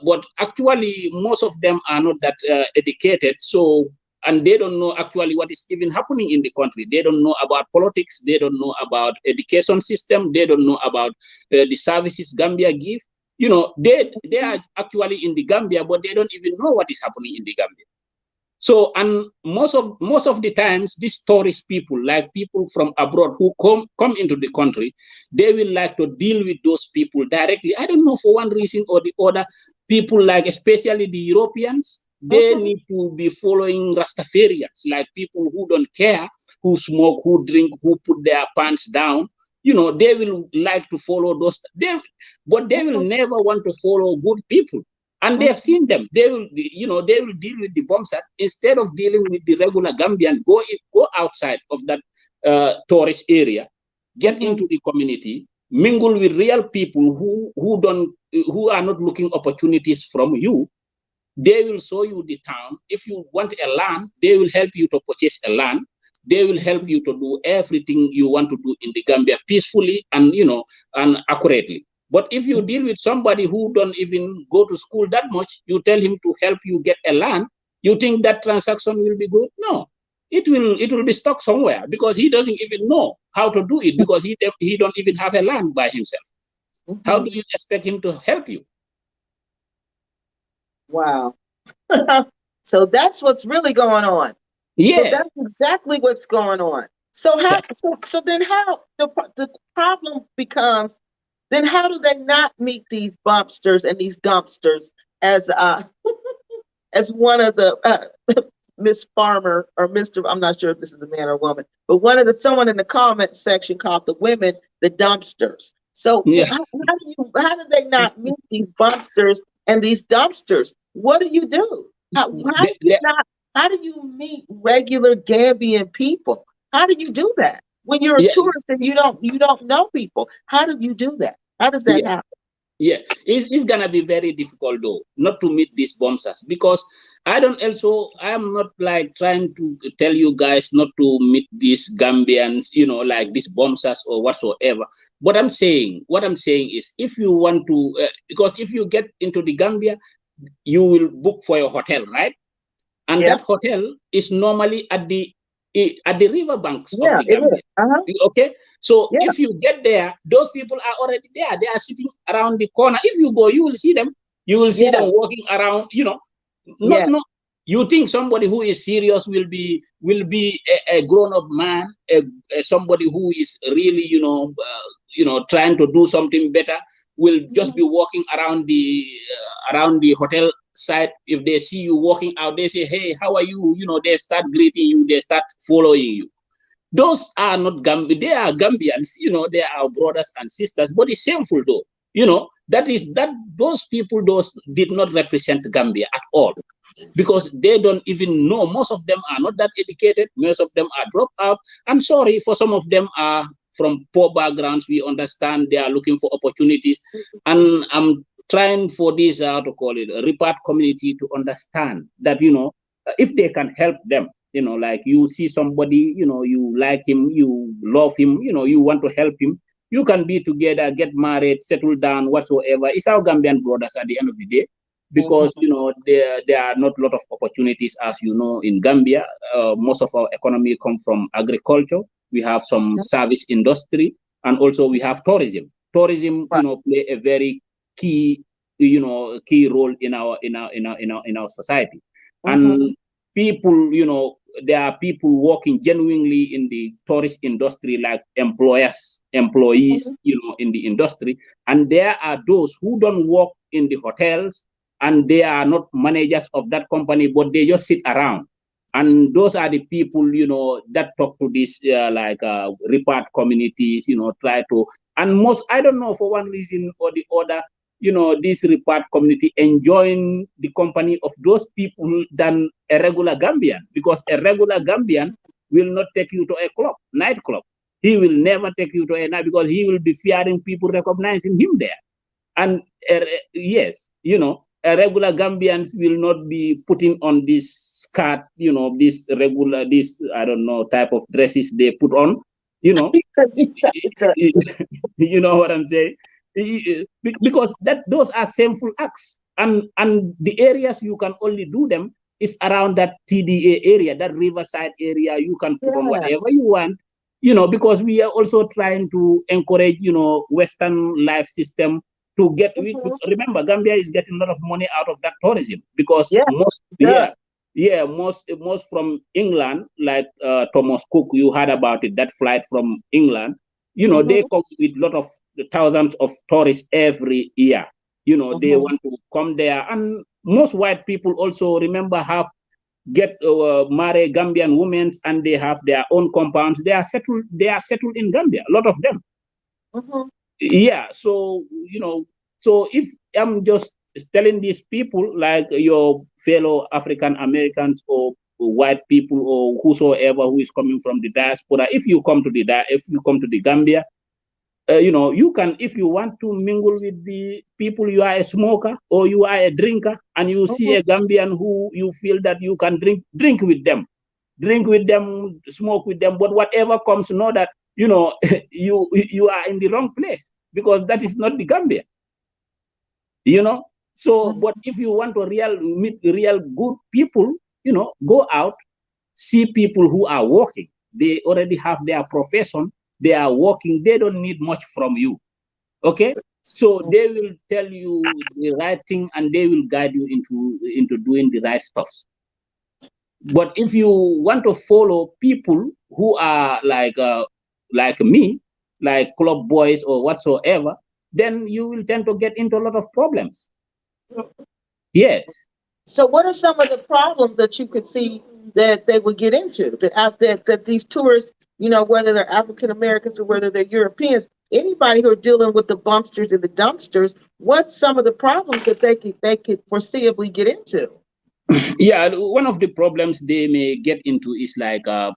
but actually most of them are not that educated, so, and they don't know actually what is even happening in the country. They don't know about politics, they don't know about education system, they don't know about the services Gambia give. They are actually in the Gambia, but they don't even know what is happening in the Gambia. So, and most of the times, these tourist people, like people from abroad who come into the country, they will like to deal with those people directly. I don't know, for one reason or the other. People, like especially the Europeans, they Mhm. need to be following Rastafarians, like people who don't care, who smoke, who drink, who put their pants down. They will like to follow those. But they will Mhm. never want to follow good people, and they have Mhm. seen them. They will deal with the bombsat instead of dealing with the regular Gambian. Go outside of that tourist area, get Mhm. into the community, mingle with real people who are not looking opportunities from you. They will show you the town. If you want a land, they will help you to purchase a land. They will help you to do everything you want to do in the Gambia peacefully and accurately. But if you deal with somebody who don't even go to school that much, you tell him to help you get a land, you think that transaction will be good? No. It will be stuck somewhere, because he doesn't even know how to do it, because he don't even have a land by himself. How do Mhm. you expect him to help you? Wow. So that's what's really going on. So Yeah. that's exactly what's going on. So how? So then how the problem becomes? Then how do they not meet these bumpsters and these dumpsters as as one of the Miss Farmer or Mr. I'm not sure if this is a man or a woman, but one of the someone in the comment section called the women the dumpsters. So Yeah. how do they not meet these bumpsters and these dumpsters? What do you do? How do They, you they, not? How do you meet regular Gambian people? How do you do that when you're a yeah. tourist and you don't know people? How do you do that? How does that Yeah. happen? Yeah, it's gonna be very difficult though not to meet these bombers, because I am not like trying to tell you guys not to meet these Gambians, like these bombers or whatsoever. What I'm saying is, if you want to, because if you get into the Gambia, you will book for your hotel, right? And Yeah, that hotel is normally at the river banks of yeah, the it is. Gambia. Uh-huh. Okay, so Yeah. if you get there, those people are already there. They are sitting around the corner. If you go, you will see them. You will see them Yeah. walking around. Not Yeah. not. You think somebody who is serious will be a grown-up man, somebody who is really, trying to do something better, will just be walking around the hotel side. If they see you walking out, they say, "Hey, how are you?" They start greeting you, they start following you. Those are not they are Gambians, they are our brothers and sisters, but it's shameful though. That those people, those did not represent Gambia at all, because they don't even know. Most of them are not that educated. Most of them are dropped out. I'm sorry, for some of them are from poor backgrounds. We understand they are looking for opportunities, and I'm trying for this, to call it, a repat community, to understand that, if they can help them, like you see somebody, you like him, you love him, you want to help him, you can be together, get married, settle down, whatsoever. It's our Gambian brothers at the end of the day, because there are not a lot of opportunities, as you know, in Gambia. Most of our economy come from agriculture. We have some service industry, and also we have tourism. Tourism, play a very key, key role in our society. And people, there are people working genuinely in the tourist industry, like employees, in the industry. And there are those who don't work in the hotels, and they are not managers of that company, but they just sit around. And those are the people, that talk to this, repat communities, try to, and most, I don't know, for one reason or the other, this repat community enjoying the company of those people than a regular Gambian, because a regular Gambian will not take you to a nightclub. He will never take you to a night, because he will be fearing people recognizing him there. And yes, a regular Gambians will not be putting on this skirt, this I don't know, type of dresses they put on, you know what I'm saying? Because those are shameful acts, and the areas you can only do them is around that TDA area, that riverside area. You can put on whatever you want, because we are also trying to encourage, Western life system to get. Remember, Gambia is getting a lot of money out of that tourism, because most from England, like Thomas Cook, you heard about it, that flight from England. They come with a lot of thousands of tourists every year. They want to come there, and most white people also, remember, marry Gambian women, and they have their own compounds. They are settled in Gambia, a lot of them. Yeah, so so if I'm just telling these people, like your fellow African Americans or white people or whosoever who is coming from the diaspora, if you come to the Gambia, you can, if you want to mingle with the people, you are a smoker or you are a drinker, and you see a Gambian who you feel that you can drink with them, smoke with them, but whatever comes, know that, you are in the wrong place, because that is not the Gambia. So, but if you want to meet real good people, go out, see people who are working. They already have their profession. They are working. They don't need much from you. Okay? So they will tell you the right thing, and they will guide you into doing the right stuff. But if you want to follow people who are like me, like club boys or whatsoever, then you will tend to get into a lot of problems. Yes. So what are some of the problems that you could see that they would get into, that these tourists, whether they're African Americans or whether they're Europeans, anybody who are dealing with the bumsters and the dumpsters, what's some of the problems that they could foreseeably get into? Yeah, one of the problems they may get into is like a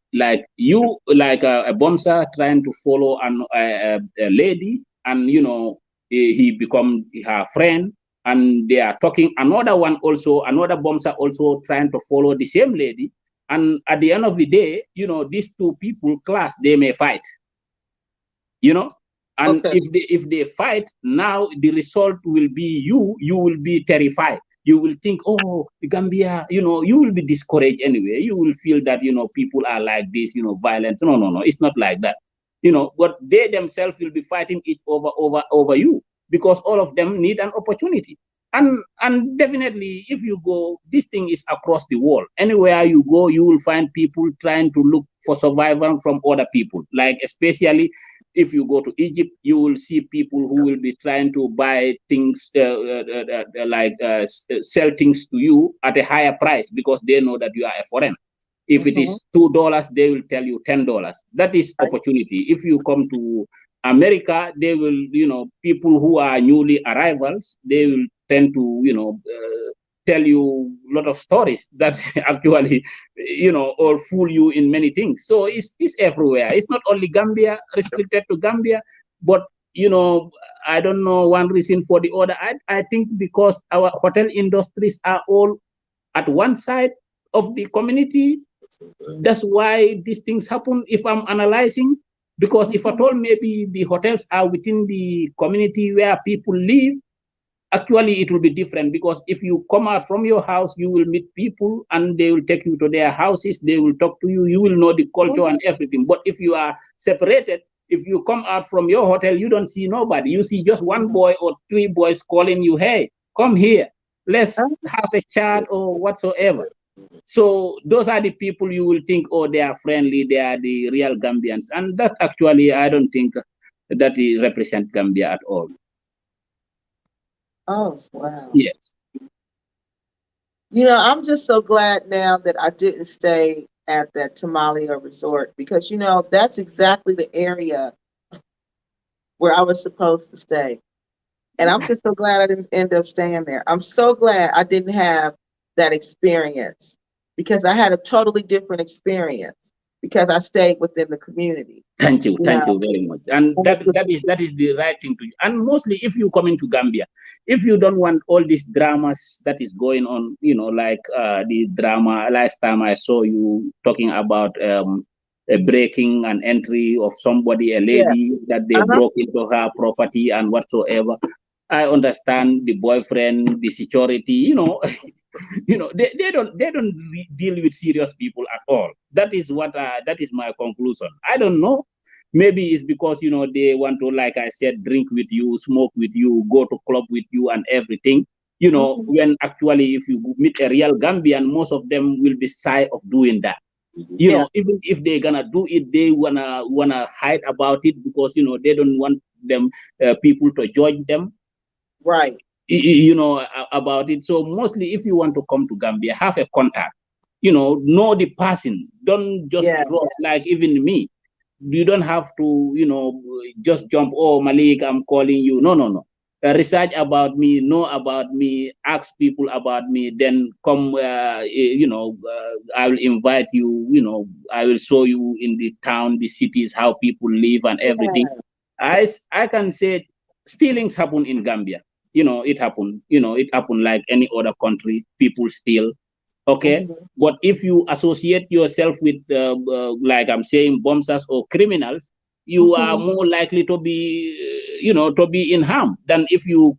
bumster trying to follow a lady, and he become her friend, and they are talking. Another bumster also trying to follow the same lady, and at the end of the day, these two people class, they may fight. And if they fight, now the result will be you will be terrified. You will think, oh, Gambia, you will be discouraged anyway. You will feel that, people are like this, violent. No, it's not like that. But they themselves will be fighting it over you, because all of them need an opportunity. and definitely, if you go, this thing is across the world. Anywhere you go, you will find people trying to look for survival from other people. Like especially if you go to Egypt, you will see people who will be trying to buy things, sell things to you at a higher price because they know that you are a foreigner. If it is $2, they will tell you $10. That is opportunity. If you come to America, they will, people who are newly arrivals, they will tend to, tell you a lot of stories that actually, or fool you in many things. So it's everywhere. It's not only Gambia, restricted to Gambia, but, I don't know one reason for the other. I think because our hotel industries are all at one side of the community. That's why these things happen if I'm analyzing. Because if at all maybe the hotels are within the community where people live, actually it will be different. Because if you come out from your house, you will meet people and they will take you to their houses, they will talk to you, you will know the culture and everything. But if you are separated, if you come out from your hotel, you don't see nobody. You see just one boy or three boys calling you, hey, come here, let's have a chat or whatsoever. So those are the people you will think, oh, they are friendly, they are the real Gambians. And that actually, I don't think that it represents Gambia at all. Oh, wow. Yes. I'm just so glad now that I didn't stay at that Tamalia resort because, that's exactly the area where I was supposed to stay. And I'm just so glad I didn't end up staying there. I'm so glad I didn't have that experience because I had a totally different experience because I stayed within the community. Thank you very much. And that is the right thing to do. And mostly if you come into Gambia, if you don't want all these dramas that is going on, like the drama last time I saw you talking about a breaking and entry of somebody, a lady, that they broke into her property and whatsoever. I understand the boyfriend, the security, they don't deal with serious people at all. That is my conclusion. I don't know. Maybe it's because they want to, like I said, drink with you, smoke with you, go to club with you, and everything. When actually, if you meet a real Gambian, most of them will be shy of doing that. Even if they're gonna do it, they wanna hide about it because they don't want them people to judge them. Right. About it. So mostly if you want to come to Gambia, have a contact, know the person. Don't just cross like even me. You don't have to, just jump, oh, Malik, I'm calling you. No. Research about me, know about me, ask people about me, then come, I will invite you, I will show you in the town, the cities, how people live and everything. I can say stealings happen in Gambia. It happened. It happened like any other country. People steal. Okay. But if you associate yourself with, like I'm saying, bombers or criminals, you are more likely to be, to be in harm than if you,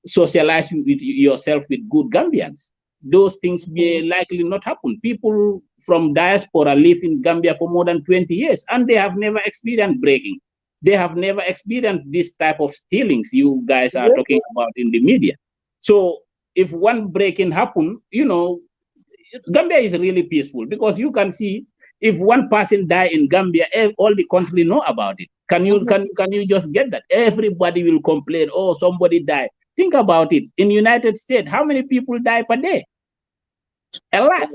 socialize with yourself with good Gambians. Those things may likely not happen. People from diaspora live in Gambia for more than 20 years and they have never experienced breaking. They have never experienced this type of stealings you guys are talking about in the media. So if one break-in happen, Gambia is really peaceful because you can see if one person die in Gambia, all the country know about it. Can you just get that? Everybody will complain, oh, somebody died. Think about it. In United States, how many people die per day? A lot.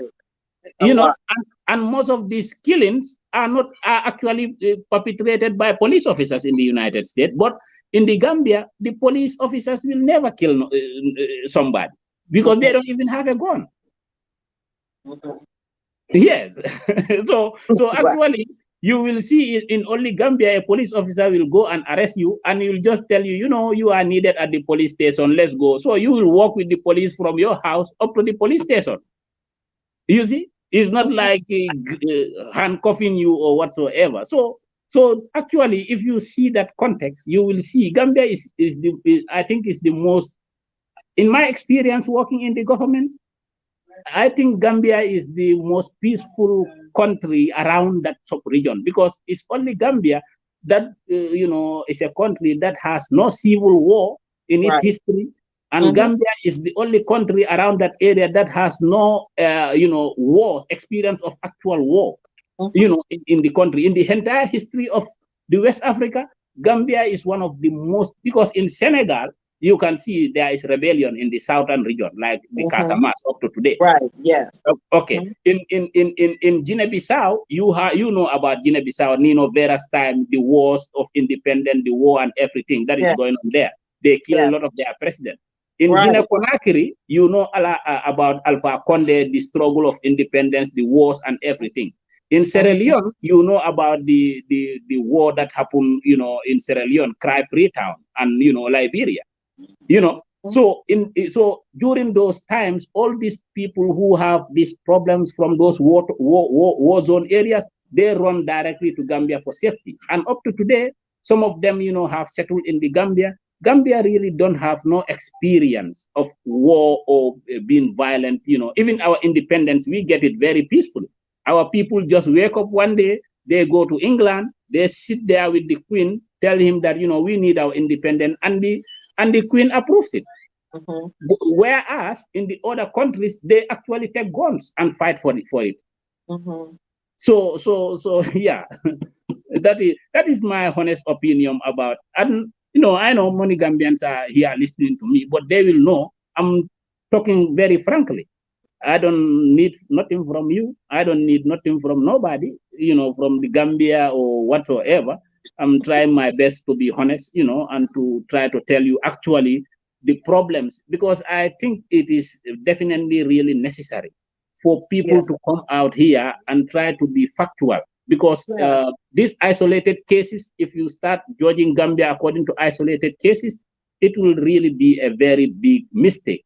And most of these killings are actually perpetrated by police officers in the United States. But in the Gambia, the police officers will never kill somebody because they don't even have a gun. Yes. so actually, you will see in only Gambia, a police officer will go and arrest you and he will just tell you, you are needed at the police station, let's go. So you will walk with the police from your house up to the police station. You see? It's not like handcuffing you or whatsoever. So actually, if you see that context, you will see Gambia I think is the most, in my experience working in the government, I think Gambia is the most peaceful country around that sub-region because it's only Gambia that, is a country that has no civil war, in its history. And Gambia is the only country around that area that has no, war, experience of actual war, in the country. In the entire history of the West Africa, Gambia is one of the most, because in Senegal, you can see there is rebellion in the southern region, like the Casamas up to today. Right, yes. Okay. In Guinea-Bissau, you know about Guinea-Bissau, Nino Vera's time, the wars of independence, the war and everything that is going on there. They kill a lot of their president. In Guinea-Conakry, you know about Alpha Condé, the struggle of independence, the wars and everything. In Sierra Leone, you know about the war that happened, in Sierra Leone, Cry Freetown, and Liberia. So during those times, all these people who have these problems from those war zone areas, they run directly to Gambia for safety. And up to today, some of them, have settled in the Gambia. Gambia really don't have no experience of war or being violent. Even our independence, we get it very peacefully. Our people just wake up one day, they go to England, they sit there with the Queen, tell him that, we need our independence, and the Queen approves it. Whereas in the other countries, they actually take guns and fight for it. So yeah, that is my honest opinion about. And I know many Gambians are here listening to me, but they will know I'm talking very frankly. I don't need nothing from you. I don't need nothing from nobody, from the Gambia or whatsoever. I'm trying my best to be honest, and to try to tell you actually the problems, because I think it is definitely really necessary for people to come out here and try to be factual, because these isolated cases, if you start judging Gambia according to isolated cases, it will really be a very big mistake.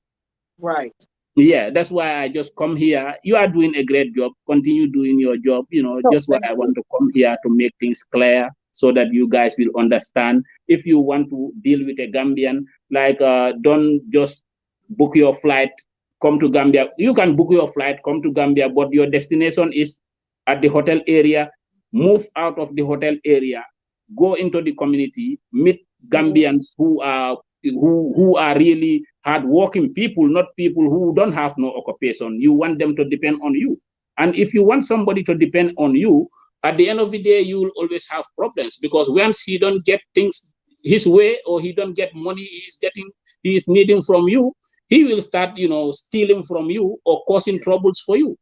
Right. Yeah, that's why I just come here. You are doing a great job. Continue doing your job. Just why I want to come here to make things clear so that you guys will understand. If you want to deal with a Gambian, like don't just book your flight, come to Gambia. You can book your flight, come to Gambia, but your destination is at the hotel area. Move out of the hotel area, go into the community, meet Gambians who are really hardworking people, not people who don't have no occupation. You want them to depend on you. And if you want somebody to depend on you, at the end of the day, you will always have problems, because once he don't get things his way, or he don't get money he is needing from you, he will start, stealing from you or causing troubles for you.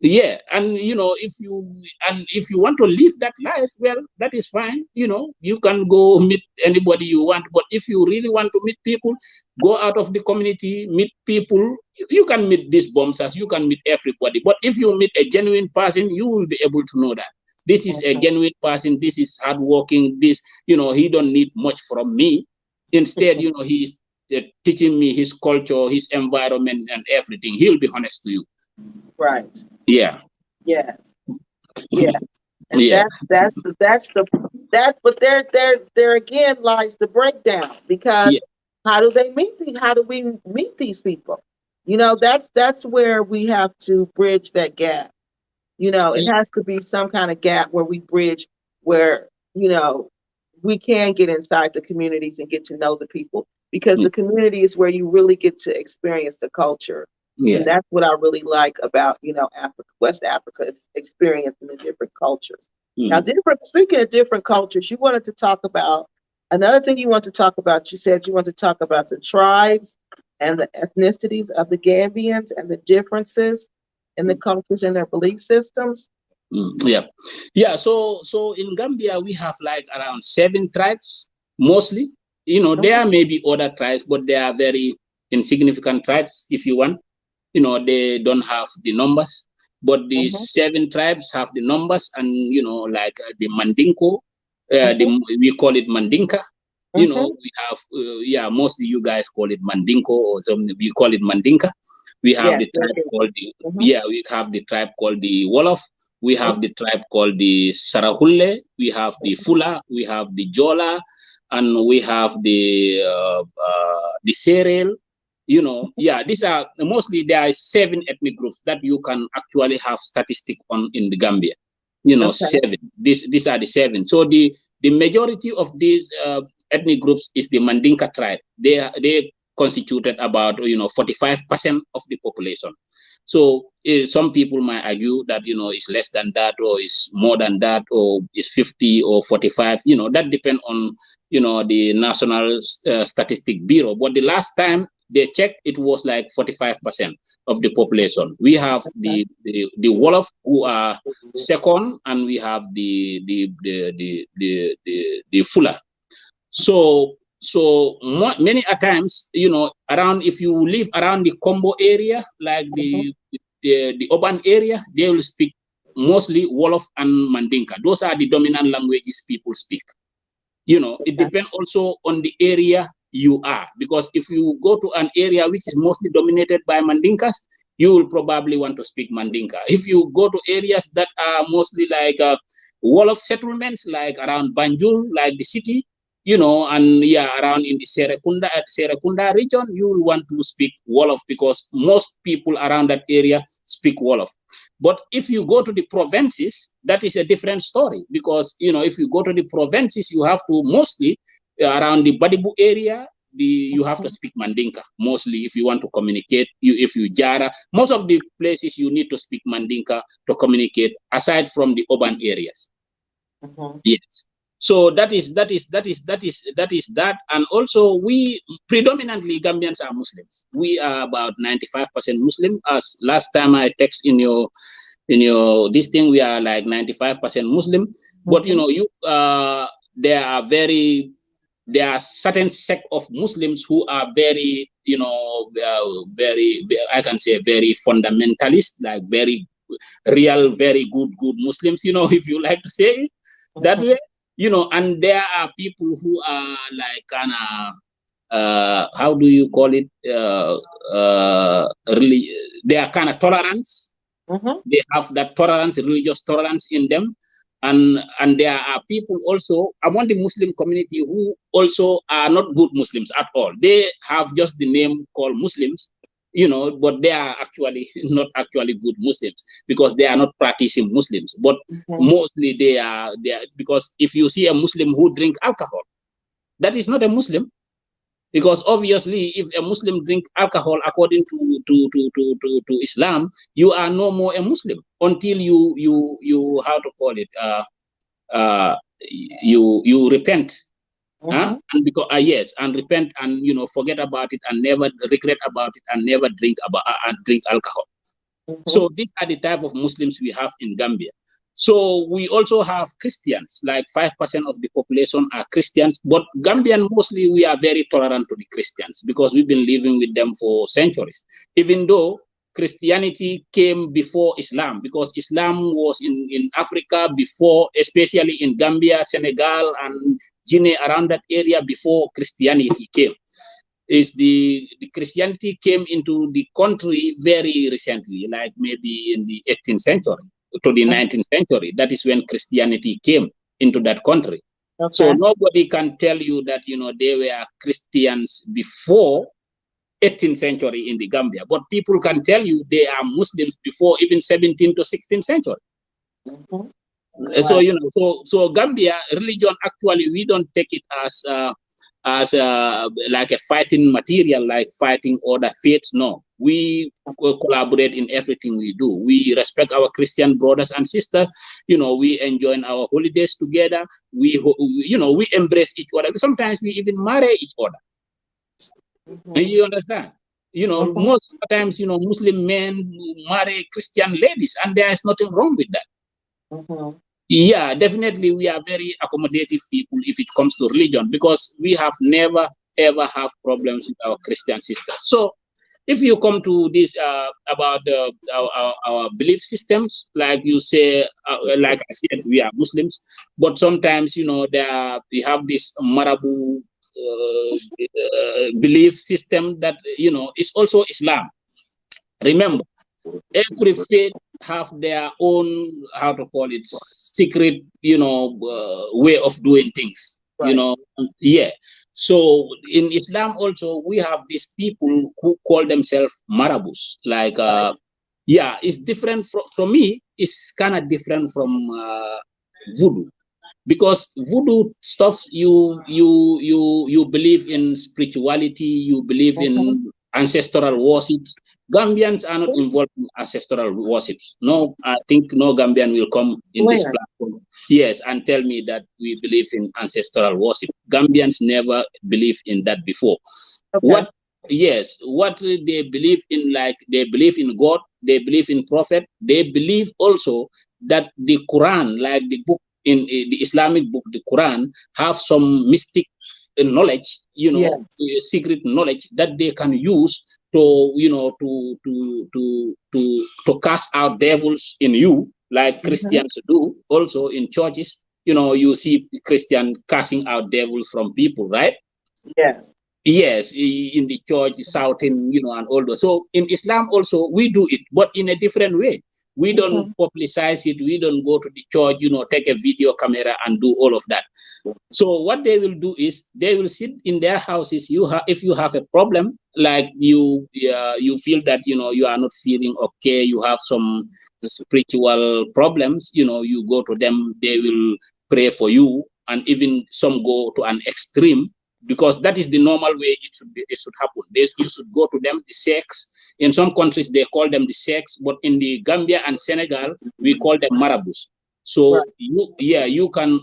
Yeah, and if you want to live that life, well, that is fine. You can go meet anybody you want, but if you really want to meet people, go out of the community, meet people. You can meet these bombers, you can meet everybody, but if you meet a genuine person, you will be able to know that this is a genuine person, this is hardworking, this, he don't need much from me. Instead, he is teaching me his culture, his environment and everything. He'll be honest to you. Right. Yeah. Yeah. Yeah. And but there again lies the breakdown, because how do we meet these people? That's where we have to bridge that gap. It has to be some kind of gap where we bridge, where, we can get inside the communities and get to know the people, because the community is where you really get to experience the culture. And that's what I really like about, Africa, West Africa, is experiencing the different cultures. Now, speaking of different cultures, you wanted to talk about another thing you want to talk about. You said you want to talk about the tribes and the ethnicities of the Gambians and the differences in the cultures and their belief systems. Yeah. So in Gambia, we have like around 7 tribes, mostly. There may be other tribes, but they are very insignificant tribes, if you want. They don't have the numbers, but the 7 tribes have the numbers, and like the Mandinko, we call it Mandinka. We have mostly you guys call it Mandinko, or some we call it Mandinka. We have the tribe called the we have the tribe called the Wolof. We have the tribe called the Sarahulle. We have the Fula. We have the Jola, and we have the Serel. These are mostly, there are 7 ethnic groups that you can actually have statistic on in the Gambia. 7. These are the 7. So the majority of these ethnic groups is the Mandinka tribe. They constituted about 45% of the population. So some people might argue that it's less than that, or it's more than that, or it's 50 or 45. That depends on the National Statistic Bureau. But the last time they checked, it was like 45% of the population. We have the Wolof, who are second, and we have the Fula. So many a times, around, if you live around the Combo area, like the urban area, they will speak mostly Wolof and Mandinka. Those are the dominant languages people speak. It depends also on the area you are, because if you go to an area which is mostly dominated by Mandinkas, you will probably want to speak Mandinka. If you go to areas that are mostly like Wolof settlements, like around Banjul, like the city, and around in the Serekunda region, you will want to speak Wolof, because most people around that area speak Wolof. But if you go to the provinces, that is a different story, because if you go to the provinces, you have to mostly around the Badibu area, you have to speak Mandinka mostly if you want to communicate. If you Jara, most of the places you need to speak Mandinka to communicate, aside from the urban areas. Yes. So that is that. And also, we predominantly Gambians are Muslims. We are about 95% Muslim. As last time I text in your this thing, we are like 95% Muslim. But there are certain sect of Muslims who are very, very, I can say, very fundamentalist, like very real, very good Muslims, if you like to say it that way. And there are people who are like kind of how do you call it? Really, they are kind of tolerance. They have that tolerance, religious tolerance in them. And there are people also among the Muslim community who also are not good Muslims at all. They have just the name called Muslims, but they are actually not actually good Muslims, because they are not practicing Muslims. But mostly they are, because if you see a Muslim who drink alcohol, that is not a Muslim. Because obviously, if a Muslim drink alcohol according to Islam, you are no more a Muslim until you how to call it, you repent. And because yes, and repent, and forget about it, and never regret about it, and never drink alcohol. So these are the type of Muslims we have in Gambia. So we also have Christians, like 5% of the population are Christians, but Gambian mostly we are very tolerant to the Christians, because we've been living with them for centuries, even though Christianity came before Islam, because Islam was in Africa before, especially in Gambia, Senegal, and Guinea, around that area, before Christianity came. Is the Christianity came into the country very recently, like maybe in the 18th century to the 19th century. That is when Christianity came into that country. So nobody can tell you that they were Christians before 18th century in the Gambia, but people can tell you they are Muslims before even 17th to 16th century. So so Gambia religion, actually we don't take it as like a fighting material, like fighting other faiths. No, we collaborate in everything we do. We respect our Christian brothers and sisters. We enjoy our holidays together. We embrace each other. Sometimes we even marry each other. You understand? Most times, Muslim men marry Christian ladies, and there is nothing wrong with that. Yeah, definitely we are very accommodative people if it comes to religion, because we have never ever have problems with our Christian sisters. So if you come to this about our belief systems, like you say, like I said, we are Muslims, but sometimes we have this marabou belief system that is also Islam. Remember, every faith have their own, how to call it, secret way of doing things. Yeah. So in Islam also we have these people who call themselves marabous, like yeah, it's different from me. It's kind of different from voodoo. because voodoo stuff, you believe in spirituality, you believe in ancestral worships. Gambians are not involved in ancestral worships. No, I think no Gambian will come in this platform, yes, and tell me that we believe in ancestral worship. Gambians never believe in that before. What, yes, what they believe in, like they believe in God, they believe in prophet, they believe also that the Quran, like the book in the Islamic book, the Quran, have some mystic knowledge, secret knowledge that they can use to, to cast out devils in you, like Christians do also in churches. You see Christian casting out devils from people, right? Yes. Yes, in the church, shouting, and all those. So in Islam also, we do it, but in a different way. We don't publicize it. We don't go to the church, take a video camera and do all of that. So what they will do is they will sit in their houses. If you have a problem, like you feel that, you are not feeling okay, you have some spiritual problems, you go to them, they will pray for you, and even some go to an extreme, because that is the normal way it should happen. You should go to them, the sects. In some countries they call them the sects, but in the Gambia and Senegal we call them marabous. So you can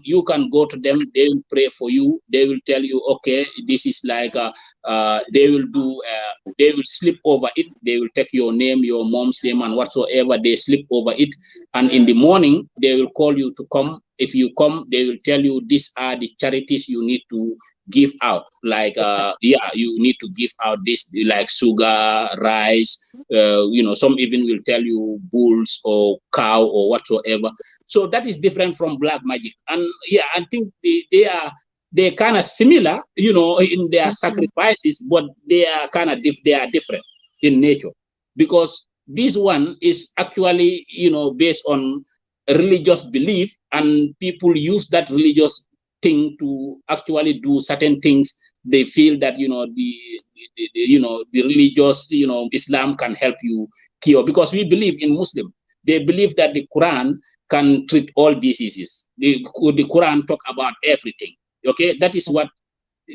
go to them, they will pray for you, they will tell you, okay, this is like they will slip over it, they will take your name, your mom's name and whatsoever, they slip over it, and in the morning they will call you to come. If you come, they will tell you these are the charities you need to give out, like you need to give out this, like sugar, rice, some even will tell you bulls or cow or whatsoever. So that is different from black magic. And I think they're kind of similar, in their sacrifices, but they are kind of they are different in nature, because this one is actually, based on religious belief, and people use that religious thing to actually do certain things. They feel that, the religious, Islam can help you cure, because we believe in Muslim. They believe that the Quran can treat all diseases. The Quran talk about everything. Okay, that is what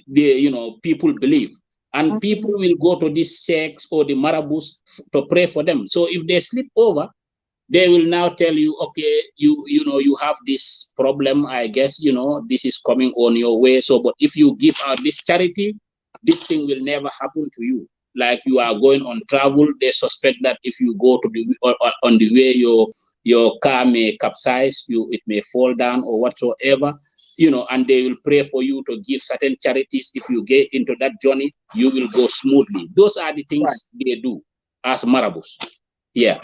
the people believe, and people will go to these sects or the marabous to pray for them. So if they sleep over, they will now tell you, okay, you have this problem, I guess, this is coming on your way. So, but if you give out this charity, this thing will never happen to you. Like you are going on travel, they suspect that if you go to the or on the way, your car may capsize, it may fall down or whatsoever, and they will pray for you to give certain charities. If you get into that journey, you will go smoothly. Those are the things they do as marabous. Yeah.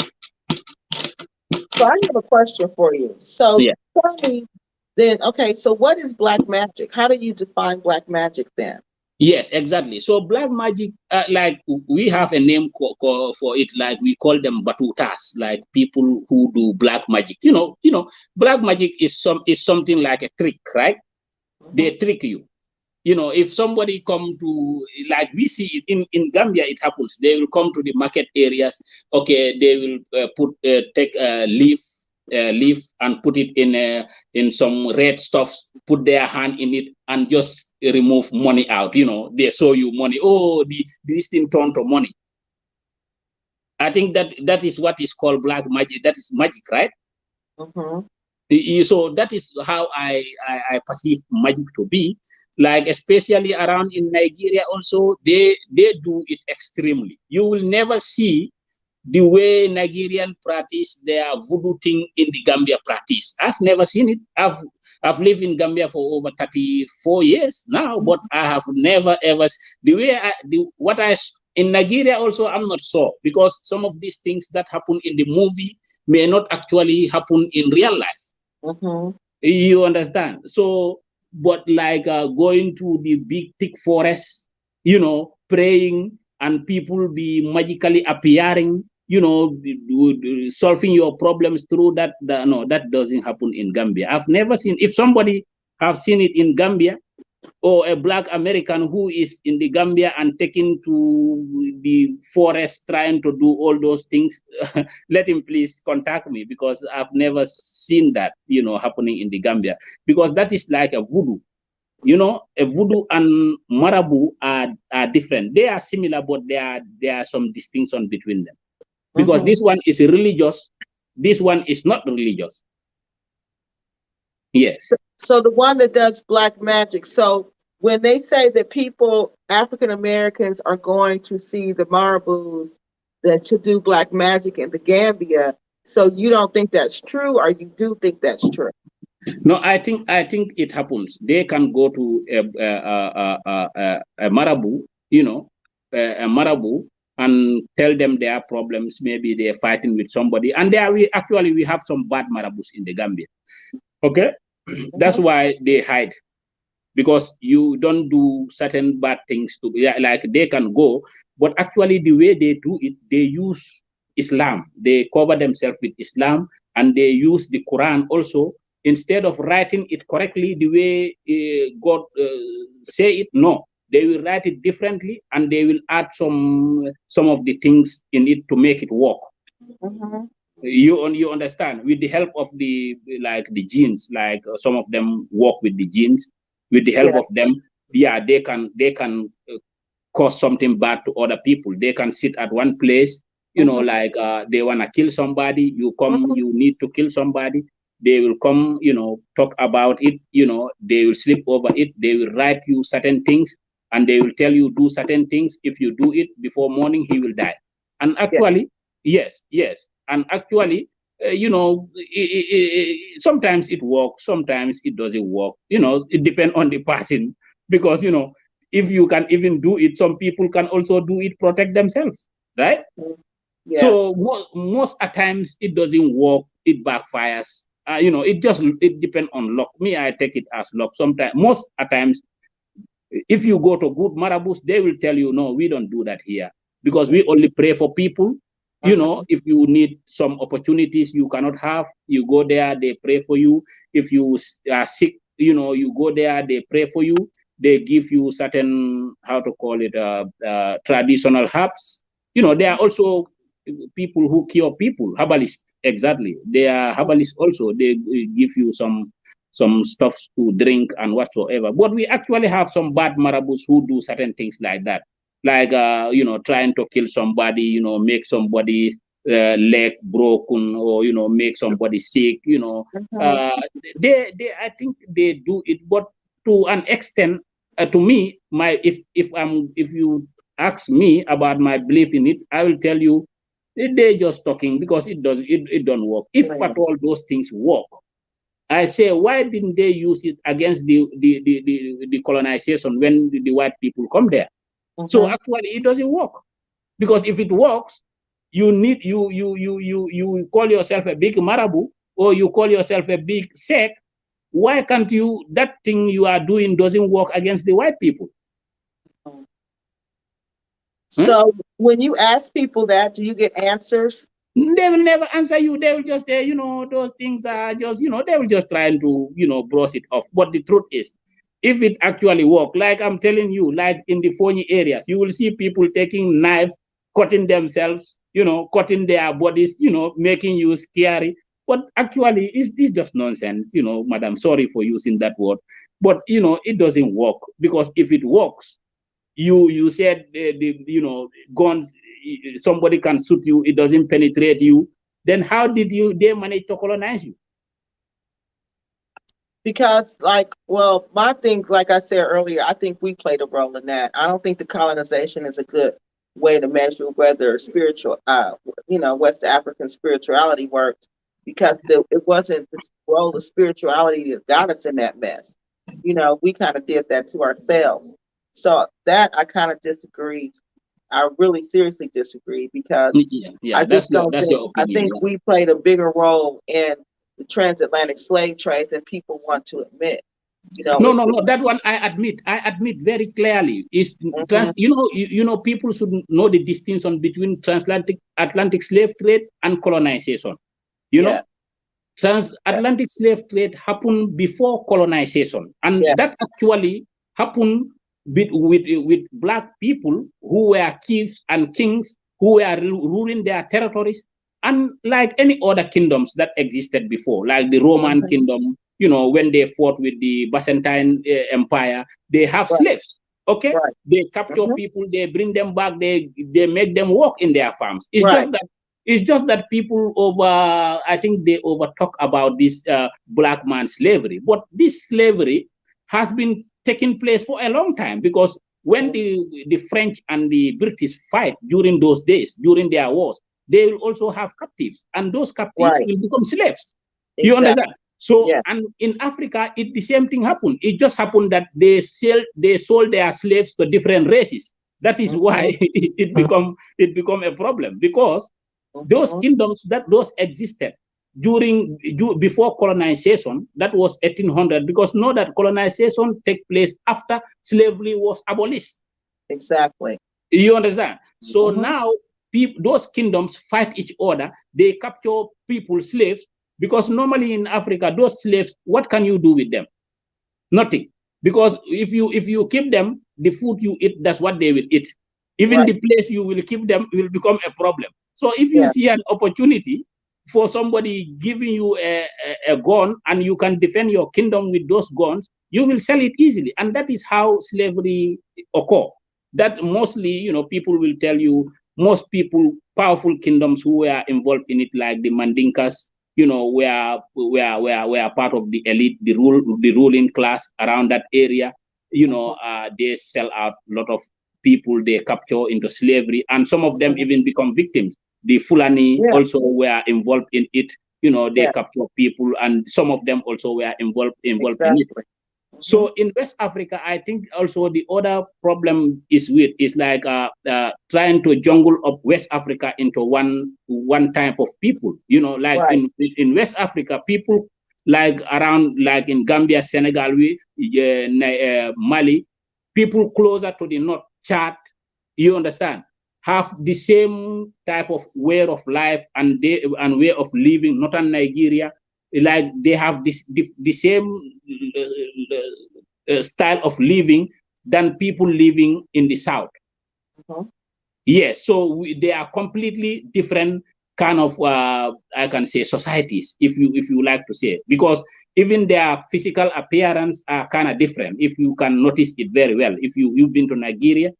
So I have a question for you. So tell me then, okay, so what is black magic? How do you define black magic then? Yes, exactly. So black magic, like we have a name for it, like we call them batutas, like people who do black magic. Black magic is something like a trick, right? They trick you. If somebody come to, like we see it in Gambia, it happens. They will come to the market areas. Okay, they will take a leaf and put it in some red stuffs, put their hand in it and just remove money out. They show you money. Oh, this thing turned to money. I think that is what is called black magic. That is magic, right? So that is how I perceive magic to be. Like especially around in Nigeria also, they do it extremely. You will never see the way Nigerian practice their voodoo thing in the Gambia practice. I've never seen it. I've lived in Gambia for over 34 years now, but I have never ever the way in Nigeria also. I'm not sure, because some of these things that happen in the movie may not actually happen in real life. You understand? So, but like going to the big thick forest, praying, and people be magically appearing, solving your problems through that. No, that doesn't happen in Gambia. I've never seen. If somebody have seen it in Gambia, or a black American who is in the Gambia and taken to the forest trying to do all those things, let him please contact me, because I've never seen that, happening in the Gambia, because that is like a voodoo. A voodoo and marabou are different. They are similar, but there are some distinction between them, because this one is religious, this one is not religious. Yes. So the one that does black magic. So when they say that people, African Americans, are going to see the marabous that to do black magic in the Gambia, so you don't think that's true, or you do think that's true? No, I think it happens. They can go to a marabou, a marabou, and tell them their problems. Maybe they're fighting with somebody, and we have some bad marabous in the Gambia. Okay, that's why they hide, because you don't do certain bad things to, like they can go, but actually the way they do it, they use Islam. They cover themselves with Islam, and they use the Quran also. Instead of writing it correctly the way God say it, no, they will write it differently, and they will add some of the things in it to make it work. You understand, with the help of the genes, like some of them work with the genes. With the help of them, they can cause something bad to other people. They can sit at one place, like they want to kill somebody. You come, you need to kill somebody. They will come, talk about it. They will sleep over it. They will write you certain things, and they will tell you do certain things. If you do it before morning, he will die. And actually, yes, and actually, sometimes it works, sometimes it doesn't work. It depends on the person, because if you can even do it, some people can also do it, protect themselves, right? So most at times it doesn't work, it backfires. It depends on luck. Me, I take it as luck. Sometimes, most at times, if you go to good marabous, they will tell you, no, we don't do that here, because we only pray for people. If you need some opportunities you cannot have, you go there, they pray for you. If you are sick, you go there, they pray for you. They give you certain, how to call it, traditional herbs. There are also people who cure people, herbalists. Exactly, they are herbalists also. They give you some stuff to drink and whatsoever. But we actually have some bad marabous who do certain things like that, like trying to kill somebody, make somebody leg broken, or make somebody sick. They I think they do it, but to an extent. To me, if you ask me about my belief in it, I will tell you they're just talking, because it don't work. If at all those things work, I say, why didn't they use it against the colonization when the white people come there? So actually, it doesn't work, because if it works, you call yourself a big marabou, or you call yourself a big sect. Why can't you? That thing you are doing doesn't work against the white people. So when you ask people that, do you get answers? They will never answer you. They will just say, those things are just, they will just try to, brush it off. But the truth is, if it actually works, like I'm telling you, like in the phony areas, you will see people taking knife, cutting themselves, cutting their bodies, making you scary. But actually, it's just nonsense, madam. Sorry for using that word. But, it doesn't work, because if it works, you said the guns, somebody can shoot you, it doesn't penetrate you, then how did they manage to colonize you? Because my thing, like I said earlier, I think we played a role in that. I don't think the colonization is a good way to measure whether spiritual West African spirituality worked, because it wasn't the role of spirituality that got us in that mess. We kind of did that to ourselves. So that I kind of disagree. I really seriously disagree, because I just don't think, I think we played a bigger role in the transatlantic slave trade than people want to admit. No, that one I admit very clearly. Is people should know the distinction between transatlantic slave trade and colonization. Transatlantic slave trade happened before colonization, and that actually happened with black people who were chiefs and kings who were ruling their territories, and like any other kingdoms that existed before, like the Roman kingdom, when they fought with the Byzantine Empire, they have Right. slaves. Okay, Right. they capture people, they bring them back, they make them work in their farms. It's Right. just that people I think they over talk about this black man slavery, but this slavery has been taking place for a long time, because when the French and the British fight during those days, during their wars, they will also have captives, and those captives Right. will become slaves. Exactly. You understand? So, Yes. and in Africa, the same thing happened. It just happened that they sold their slaves to different races. That is why it become a problem, because those kingdoms those existed before colonization, that was 1800, because know that colonization take place after slavery was abolished. Exactly. You understand? So now those kingdoms fight each other, they capture people, slaves, because normally in Africa, those slaves, what can you do with them? Nothing. Because if you keep them, the food you eat, that's what they will eat. Even Right. the place you will keep them will become a problem. So if you Yes. see an opportunity for somebody giving you a gun, and you can defend your kingdom with those guns, you will sell it easily. And that is how slavery occur. That mostly, people will tell you, most people, powerful kingdoms who were involved in it, like the Mandinkas, were part of the elite, the ruling class around that area. They sell out a lot of people, they capture into slavery, and some of them even become victims. The Fulani Yeah. also were involved in it. They Yeah. capture people, and some of them also were involved in it. Exactly. So in West Africa, I think also the other problem is like trying to jungle up West Africa into one type of people. Like Right. in West Africa, people like around, like in Gambia, Senegal, Mali, people closer to the north, Chad, you understand, have the same type of way of life and way of living. Northern Nigeria, like they have the same style of living than people living in the south. Yes, so they are completely different kind of I can say societies, if you like to say, because even their physical appearance are kind of different. If you can notice it very well, if you've been to Nigeria,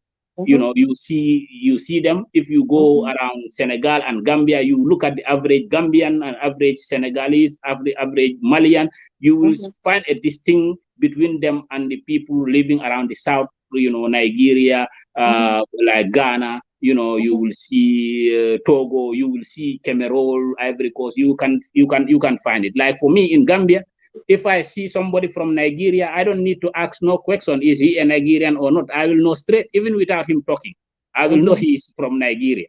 you see them. If you go around Senegal and Gambia, you look at the average Gambian and average Senegalese, average Malian, you will find a distinct between them and the people living around the south, Nigeria, like Ghana, you will see Togo, you will see Cameroon, Ivory Coast. You can find it. Like for me in Gambia, if I see somebody from Nigeria, I don't need to ask no question, is he a Nigerian or not? I will know straight, even without him talking. I will know he is from Nigeria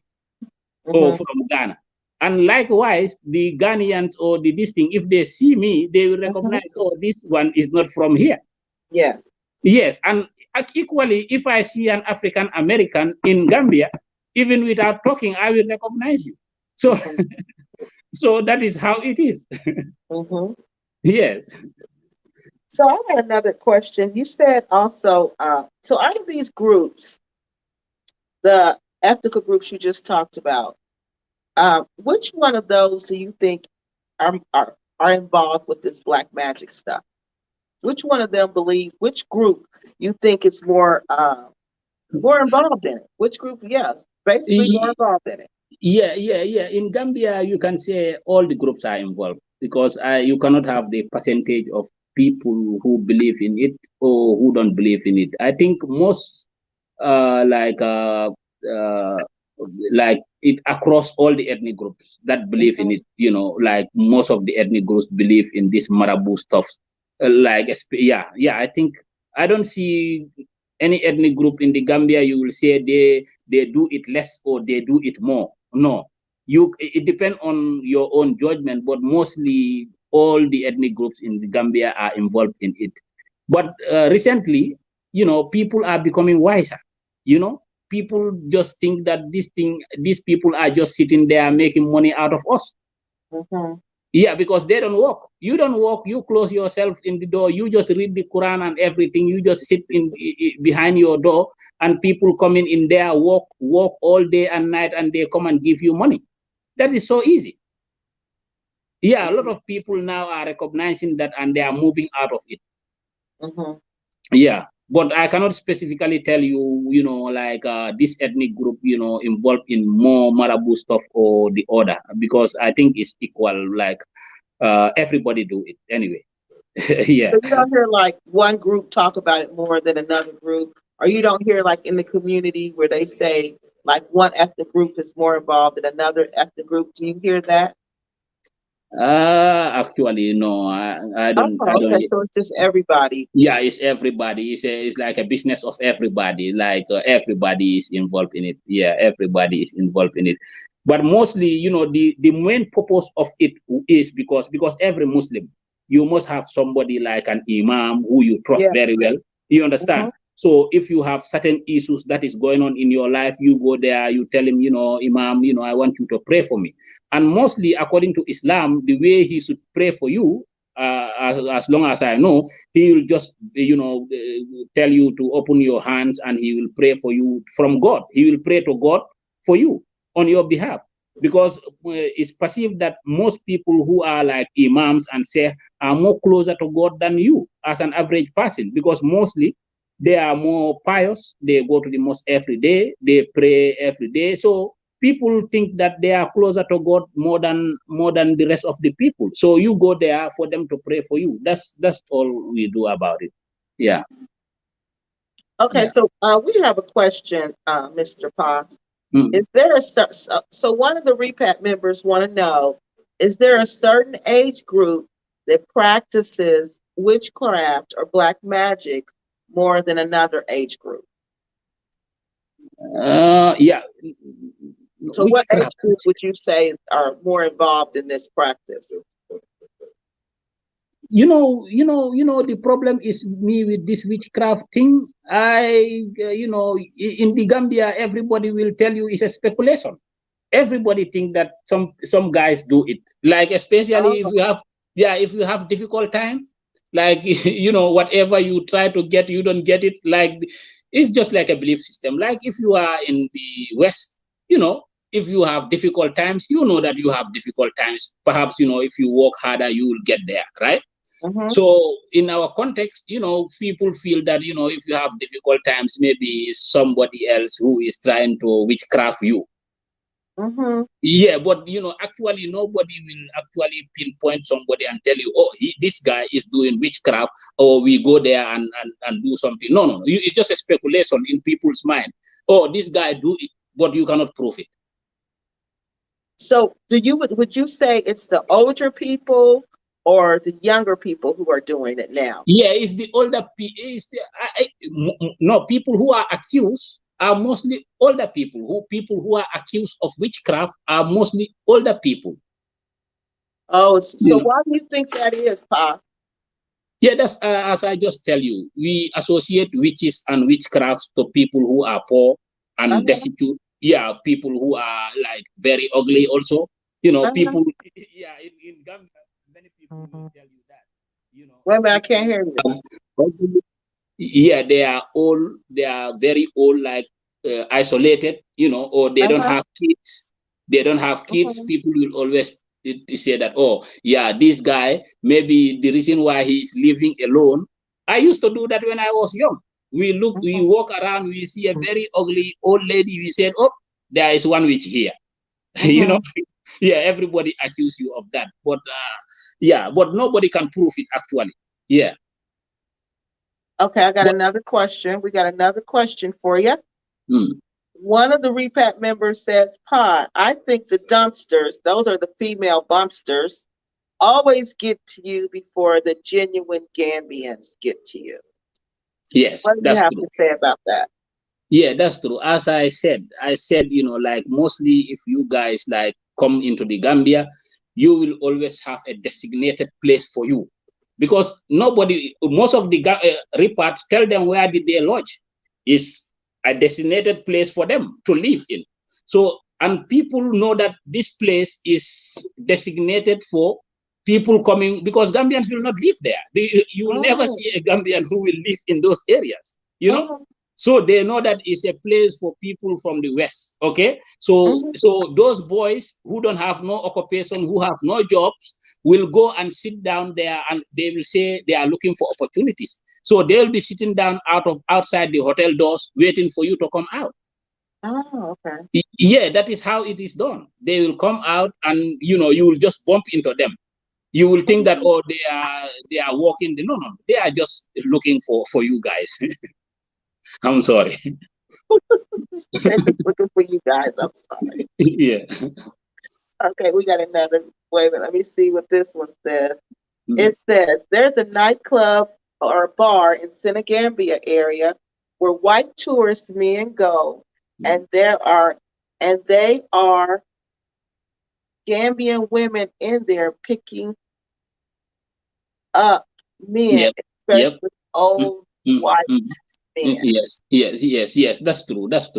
or from Ghana. And likewise, the Ghanaians or this thing, if they see me, they will recognize, oh, this one is not from here. Yeah. Yes, and equally, if I see an African American in Gambia, even without talking, I will recognize you. So, so that is how it is. Yes. So I got another question. You said also, so out of these groups, the ethnical groups you just talked about, which one of those do you think are involved with this black magic stuff? Which one of them which group you think is more involved in it? Which group, yes, basically more involved in it. Yeah. In Gambia, you can say all the groups are involved, because you cannot have the percentage of people who believe in it or who don't believe in it. I think most uh, like uh, uh, like it across all the ethnic groups that believe in it. Like most of the ethnic groups believe in this marabou stuff. Yeah. I think I don't see any ethnic group in the Gambia. You will say they do it less or they do it more. No, it depends on your own judgment, but mostly all the ethnic groups in the Gambia are involved in it. But recently, people are becoming wiser. People just think that these people are just sitting there making money out of us. Yeah, because they don't walk. You don't walk. You close yourself in the door. You just read the Quran and everything. You just sit in behind your door, and people coming in there, walk all day and night, and they come and give you money. That is so easy. Yeah, a lot of people now are recognizing that, and they are moving out of it. Yeah, but I cannot specifically tell you, like this ethnic group, involved in more marabou stuff or the other, because I think it's equal. Like everybody do it anyway. Yeah. So you don't hear like one group talk about it more than another group, or you don't hear like in the community where they say like one ethnic group is more involved than another ethnic group. Do you hear that? Actually, no, I don't. I Oh, don't. okay. So it's just everybody. Yeah, it's everybody. It's like a business of everybody. Like everybody is involved in it. Yeah, everybody is involved in it. But mostly, the main purpose of it is because every Muslim, you must have somebody like an imam who you trust Yeah. very well. You understand? Mhm. So if you have certain issues that is going on in your life, you go there, you tell him, Imam, I want you to pray for me. And mostly, according to Islam, the way he should pray for you, as long as I know, he will just, tell you to open your hands, and he will pray for you from God. He will pray to God for you on your behalf, because it's perceived that most people who are like imams and say are more closer to God than you as an average person, because mostly they are more pious. They go to the mosque every day. They pray every day. So people think that they are closer to God more than the rest of the people. So you go there for them to pray for you. That's all we do about it. Yeah. Okay, Yeah. so we have a question, Mr. Pa. Mm. Is there so one of the repat members want to know, is there a certain age group that practices witchcraft or black magic more than another age group? Yeah. So what Witchcraft. age group would you say are more involved in this practice? The problem is me with this witchcraft thing. In the Gambia, everybody will tell you it's a speculation. Everybody think that some guys do it, like especially if Oh, you have, yeah, if you have difficult time, like whatever you try to get, you don't get it. Like it's just like a belief system. Like if you are in the West, if you have difficult times, that you have difficult times. Perhaps if you work harder, you will get there, right? mm-hmm, So in our context, people feel that if you have difficult times, maybe somebody else who is trying to witchcraft you. mm-hmm. Yeah, but actually nobody will actually pinpoint somebody and tell you, oh, this guy is doing witchcraft, or we go there and do something. No, no, no. It's just a speculation in people's mind. Oh, this guy do it, but you cannot prove it. So would you say it's the older people or the younger people who are doing it now? Yeah, it's the older people. No, people who are accused are mostly older people. People who are accused of witchcraft are mostly older people. Oh, You so know. why do you think that is, Pa? Yeah, that's as I just tell you. We associate witches and witchcrafts to people who are poor and Uh-huh, destitute. Yeah, people who are like very ugly. Also, uh-huh. people. Yeah, in Gambia, many people will tell you that. Wait a minute, I People can't hear you. who are ugly. Yeah, they are all, they are very old, like isolated, or they don't Uh-huh, have kids. They don't have kids. uh-huh, People will always say that, oh yeah, this guy, maybe the reason why he's living alone. I used to do that when I was young. We uh-huh. walk around, we see a very ugly old lady, we said, oh, there is one witch here. you know Mhm. yeah, everybody accuse you of that, but yeah, but nobody can prove it actually. Yeah. Okay, I got But another question. We got another question for you. mm, One of the repat members says, "Pa, I think the dumpsters, those are the female bumpsters, always get to you before the genuine Gambians get to you." yes, What do you that's have true. to say about that? Yeah, that's true. As I said, like mostly if you guys like come into the Gambia, you will always have a designated place for you, because most of the reparts tell them where did they lodge. Is a designated place for them to live in. So, and people know that this place is designated for people coming, because Gambians will not live there. You will never see a Gambian who will live in those areas, you know. So they know that it's a place for people from the West. Okay. So those boys who don't have no occupation, who have no jobs, will go and sit down there, and they will say they are looking for opportunities. So they'll be sitting down outside the hotel doors, waiting for you to come out. Oh, okay. Yeah, that is how it is done. They will come out, and you will just bump into them. You will think that, oh, they are walking. No, they are just looking for you guys. I'm sorry. They're just looking for you guys. I'm sorry. Yeah. Okay, we got another. Wait a minute. Let me see what this one says. It says there's a nightclub or a bar in Senegambia area where white tourist men go, and they are Gambian women in there picking up men, Yep. Yep. especially old white men. Yes. That's true. That's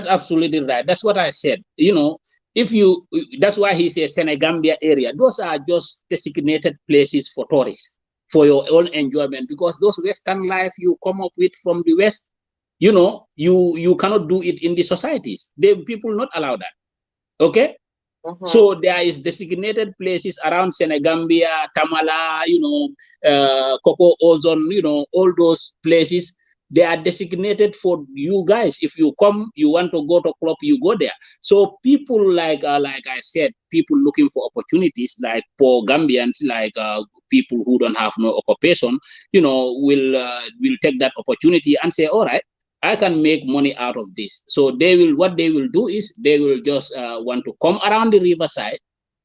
absolutely right. That's what I said. That's why he says Senegambia area. Those are just designated places for tourists, for your own enjoyment, because those Western life you come up with from the West, you cannot do it in the societies. People not allow that. Okay. So there is designated places around Senegambia, Tamala, Coco Ozone, all those places. They are designated for you guys. If you come, you want to go to club, you go there. So people like I said, people looking for opportunities, like poor Gambians, like people who don't have no occupation, will take that opportunity and say, all right, I can make money out of this. So what they will do is they will just want to come around the riverside,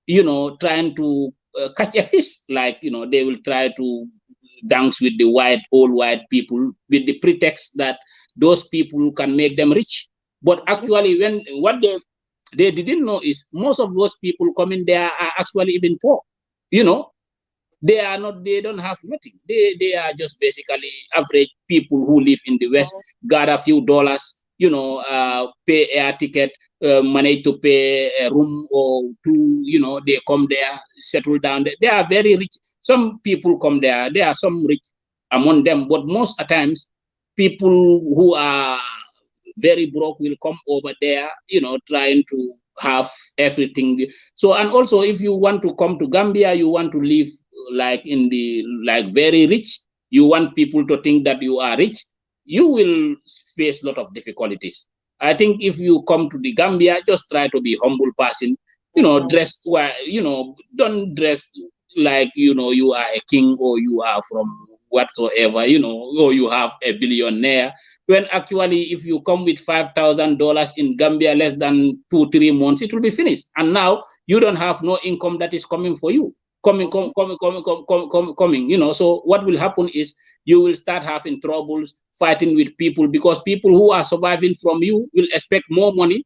trying to catch a fish. Like, they will try to dance with the old white people with the pretext that those people can make them rich. But actually, what they didn't know is most of those people coming there are actually even poor. They don't have nothing. They are just basically average people who live in the West, got a few dollars, pay air ticket, manage to pay a room or two, they come there, settle down there. They are very rich. Some people come there, there are some rich among them, but most of the times people who are very broke will come over there, trying to have everything. So, and also if you want to come to Gambia, you want to live like very rich, you want people to think that you are rich, you will face a lot of difficulties. I think if you come to the Gambia, just try to be humble person, dress well, don't dress like you are a king or you are from whatsoever, or you have a billionaire, when actually if you come with $5,000 in Gambia less than 2-3 months, it will be finished. And now you don't have no income that is coming for you. Coming. So what will happen is you will start having troubles fighting with people, because people who are surviving from you will expect more money,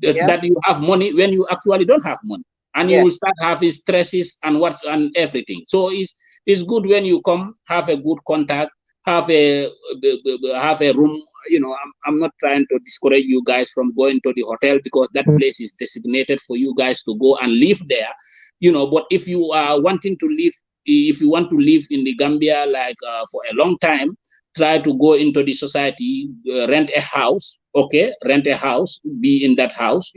that you have money when you actually don't have money. And you will start having stresses and everything. So it's good when you come, have a good contact, have a room. I'm not trying to discourage you guys from going to the hotel, because that place is designated for you guys to go and live there. But if you are wanting to live, if you want to live in the Gambia for a long time, try to go into the society, rent a house. Okay, rent a house, be in that house.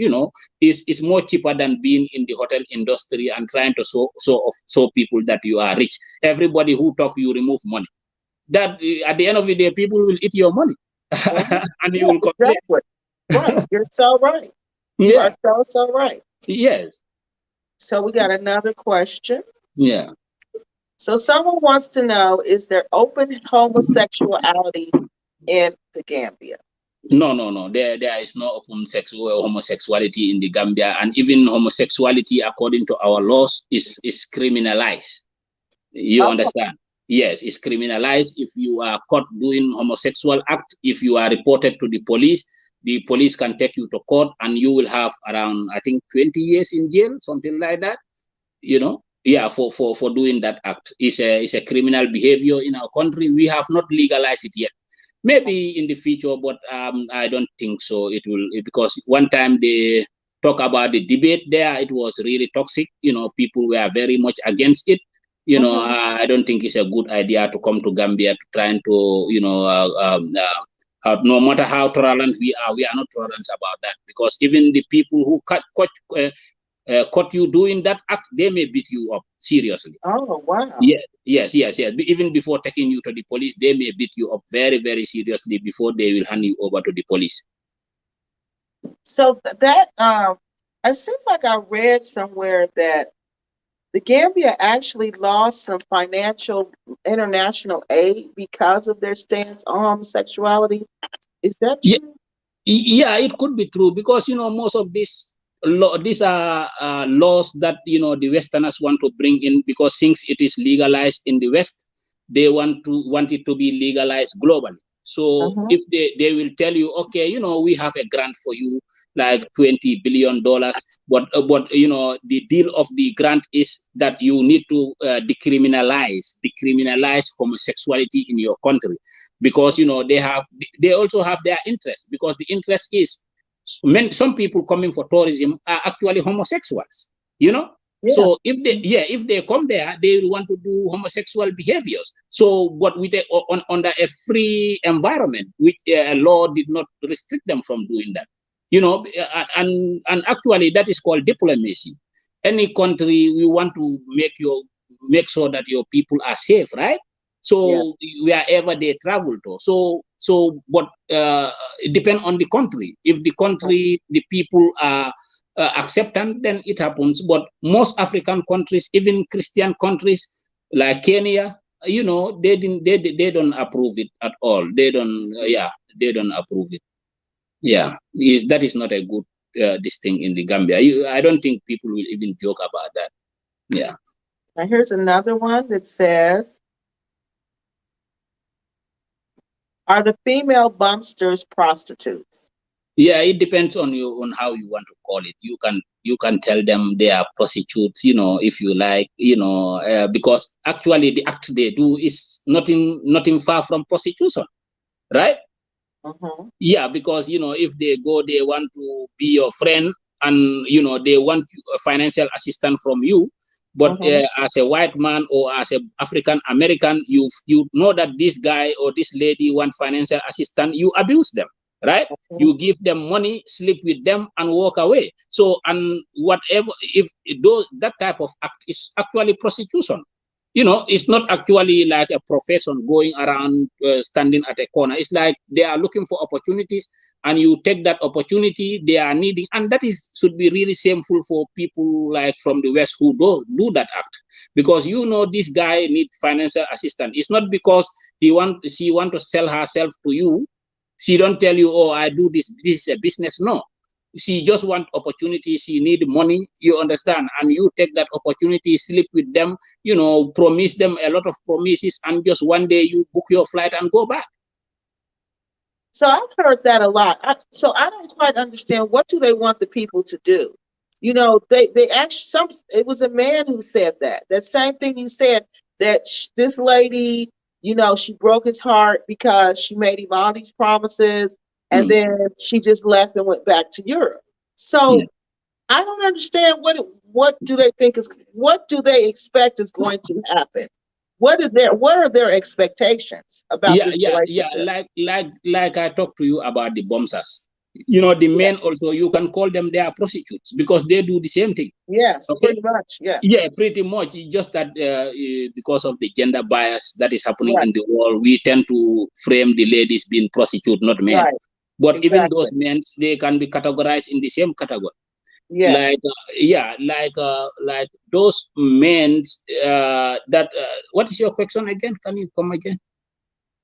Is more cheaper than being in the hotel industry and trying to show people that you are rich. Everybody who talk, you remove money. That at the end of the day, people will eat your money, and you will complain. Exactly. Right, you're so right. You are so right. Yes. So we got another question. Yeah. So someone wants to know, is there open homosexuality in the Gambia? No. There is no open homosexuality in the Gambia, and even homosexuality, according to our laws, is criminalized. You understand? Yes, it's criminalized. If you are caught doing homosexual act, if you are reported to the police can take you to court, and you will have around, I think, 20 years in jail, something like that. For doing that act. It's a criminal behavior in our country. We have not legalized it yet. Maybe in the future, but I don't think so. It will, because one time talk about the debate there, it was really toxic. People were very much against it. I don't think it's a good idea to come to Gambia to trying to, no matter how tolerant we are not tolerant about that, because even the people who caught you doing that act, they may beat you up seriously. Oh, wow. Yeah, yes. Even before taking you to the police, they may beat you up very, very seriously before they will hand you over to the police. So that it seems like I read somewhere that the Gambia actually lost some financial international aid because of their stance on homosexuality. Is that Yeah, true? yeah, it could be true, because most of these are laws that the Westerners want to bring in, because since it is legalized in the West, they want it to be legalized globally. So if they will tell you, okay, we have a grant for you, like $20 billion, but the deal of the grant is that you need to decriminalize homosexuality in your country, because they also have their interest, because the interest is some people coming for tourism are actually homosexuals, Yeah. so if they come there, they will want to do homosexual behaviors. So but under a free environment, which a law did not restrict them from doing that, and actually that is called diplomacy. Any country, you want to make sure that your people are safe, right? So wherever they travel to, but it depends on the country. If the country, the people are acceptant, then it happens. But most African countries, even Christian countries like Kenya, they don't approve it at all. They don't, they don't approve it. Yeah, that is not a good this thing in the Gambia. I don't think people will even joke about that. Yeah. Now here's another one that says, are the female bumpsters prostitutes? Yeah, it depends on you, on how you want to call it. You can tell them they are prostitutes, if you like, because actually the act they do is nothing far from prostitution, right? Yeah, because if they go, they want to be your friend, and they want a financial assistance from you. But as a white man or as a African American, you know that this guy or this lady want financial assistance, you abuse them, right? You give them money, sleep with them, and walk away. So, and whatever, if that type of act is actually prostitution. It's not actually like a profession going around standing at a corner. It's like they are looking for opportunities, and you take that opportunity they are needing, and that is should be really shameful for people like from the West who do that act, because this guy needs financial assistance. It's not because she want to sell herself to you. She don't tell you, oh, I do this. This is a business. No, she just want opportunity. She need money, you understand, and you take that opportunity, sleep with them, promise them a lot of promises, and just one day you book your flight and go back. So I've heard that a lot. So I don't quite understand, what do they want the people to do? They actually, it was a man who said that. That same thing you said, that this lady, she broke his heart because she made him all these promises, and then she just left and went back to Europe. So I don't understand, what do they think is, what do they expect is going to happen? What are their expectations about this Yeah, relationship? like I talked to you about the bombers. The men also, you can call them, they are prostitutes, because they do the same thing. Yes, Okay. pretty much. Yeah. Yeah, pretty much. It's just that because of the gender bias that is happening Right. in the world, we tend to frame the ladies being prostitute, not men. Right. But even Exactly. those men, they can be categorized in the same category. Yeah. Like those men that. What is your question again? Can you come again?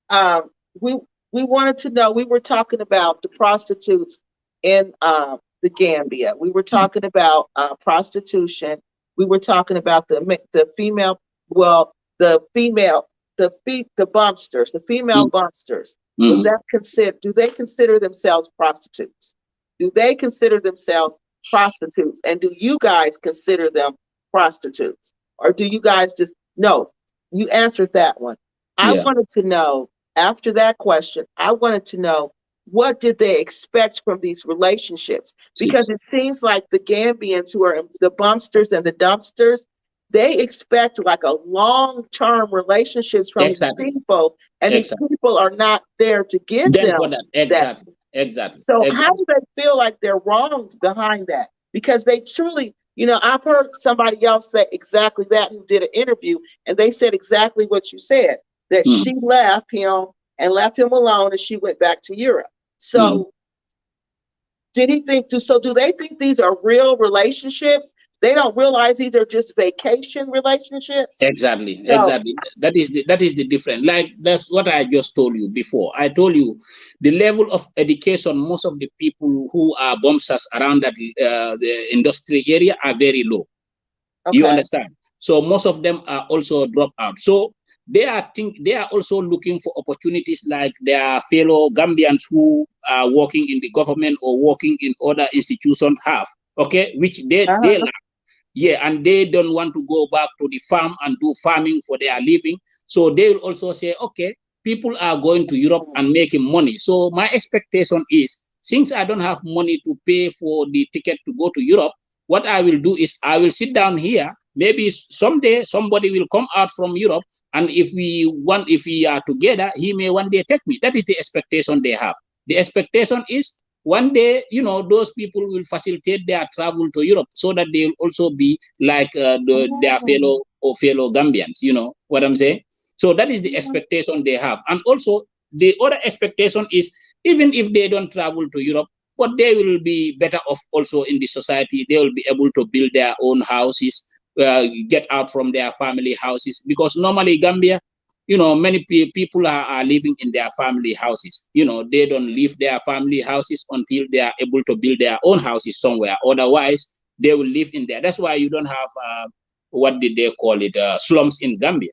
Um, we we wanted to know. We were talking about the prostitutes in the Gambia. We were talking about prostitution. We were talking about the female. Well, the female, the bumpsters, the female bumpsters. Was Mm. that considered? Do they consider themselves prostitutes? Do they consider themselves prostitutes? And do you guys consider them prostitutes? Or do you guys just no? You answered that one. I Yeah. wanted to know, after that question, I wanted to know, what did they expect from these relationships? Because it seems like the Gambians, who are the bumsters and the dumpsters, they expect like a long-term relationships from these Exactly. people, and these Exactly. people are not there to give Then them for that, that. exactly. Exactly. So how Exactly. do they feel like they're wronged behind that? Because they truly, I've heard somebody else say exactly that, who did an interview, and they said exactly what you said, that Mhm. she left him and left him alone, and she went back to Europe. Mhm. So do they think these are real relationships? They don't realize these are just vacation relationships. Exactly, So, exactly. That is the difference. Like that's what I just told you before. I told you the level of education most of the people who are bombers around that the industry area are very low. You okay. understand? So most of them are also drop out. So they are also looking for opportunities like their fellow Gambians who are working in the government or working in other institutions have. Okay, which they Uh-huh. yeah, and they don't want to go back to the farm and do farming for their living. So they will also say, okay, people are going to Europe and making money. So my expectation is, since I don't have money to pay for the ticket to go to Europe, what I will do is I will sit down here. Maybe someday somebody will come out from Europe, and if we are together, he may one day take me. That is the expectation they have. The expectation is one day, those people will facilitate their travel to Europe so that they will also be like their Mhm. fellow Gambians. You know what I'm saying? So that is the expectation they have. And also the other expectation is, even if they don't travel to Europe, but they will be better off also in the society. They will be able to build their own houses, get out from their family houses, because normally Gambia, many people are living in their family houses. They don't leave their family houses until they are able to build their own houses somewhere. Otherwise, they will live in there. That's why you don't have, what did they call it, slums in Gambia.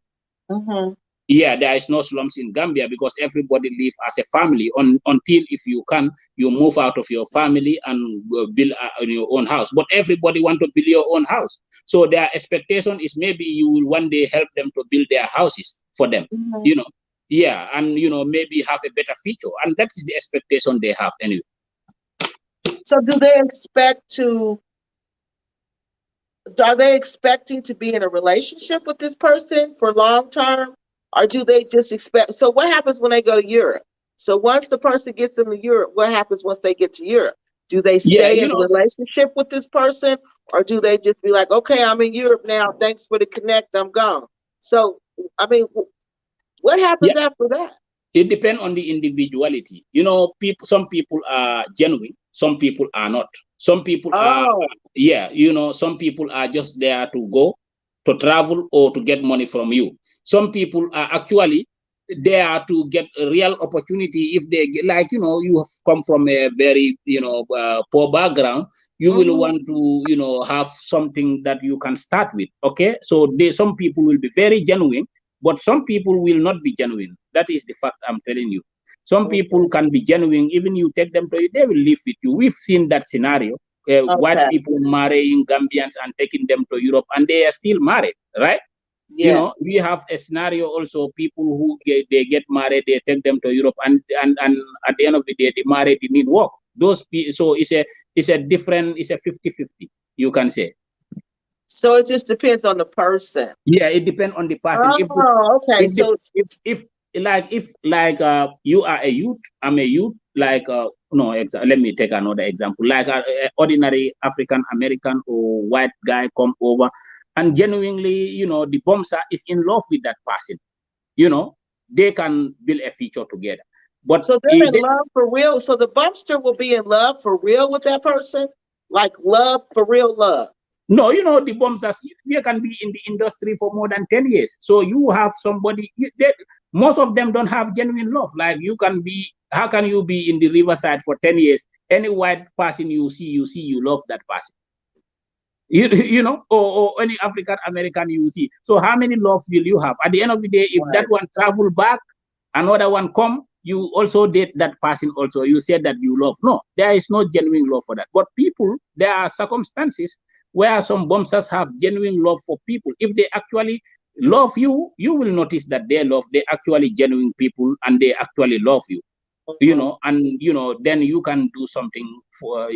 Mhm. Yeah, there is no slums in Gambia because everybody live as a family until, if you can, you move out of your family and build your own house. But everybody want to build your own house. So their expectation is maybe you will one day help them to build their houses for them. Mhm. You know, yeah, and maybe have a better future, and that is the expectation they have anyway. So are they expecting to be in a relationship with this person for long term, or do they just expect? So what happens when they go to Europe? So once the person gets them to Europe, what happens once they get to Europe? Do they Yeah, stay in a relationship with this person, or do they just be like, okay, I'm in Europe now, thanks for the connect, I'm gone? So I mean, what yeah. happens after that? It depends on the individuality. Some people are genuine, some people are not. Some people are, Oh, yeah, some people are just there to go, to travel, or to get money from you. Some people are actually there to get a real opportunity. If they get, like, you have come from a very, poor background, you will mhm. want to, have something that you can start with. Okay. So some people will be very genuine, but some people will not be genuine. That is the fact I'm telling you. Some people Okay. can be genuine, even you take them to, they will live with you. We've seen that scenario. White Okay. people marrying Gambians and taking them to Europe, and they are still married, right? Yeah. We have a scenario also. People who they get married, they take them to Europe, and at the end of the day, the marriage didn't work. So it's a 50-50, you can say. So it just depends on the person. Yeah, it depends on the person. Oh, okay. If the So if you are a youth, I'm a youth, like no, let me take another example. Like a ordinary African American or white guy come over, and genuinely, the bombser is in love with that person. You know, they can build a future together. But So they're in love for real. So the bumpster will be in love for real with that person, like love for real love. no, the bombers, they can be in the industry for more than 10 years. So you have somebody, most of them don't have genuine love. Like how can you be in the riverside for 10 years? Any white person you love that person. Or any African American you see. So how many loves will you have? At the end of the day, if that Right. one travel back, another one come, you also date that person also. You said that you love. No, there is no genuine love for that. But people, there are circumstances where some bombsters have genuine love for people. If they actually love you, you will notice that they actually genuine people and they actually love you. and then you can do something for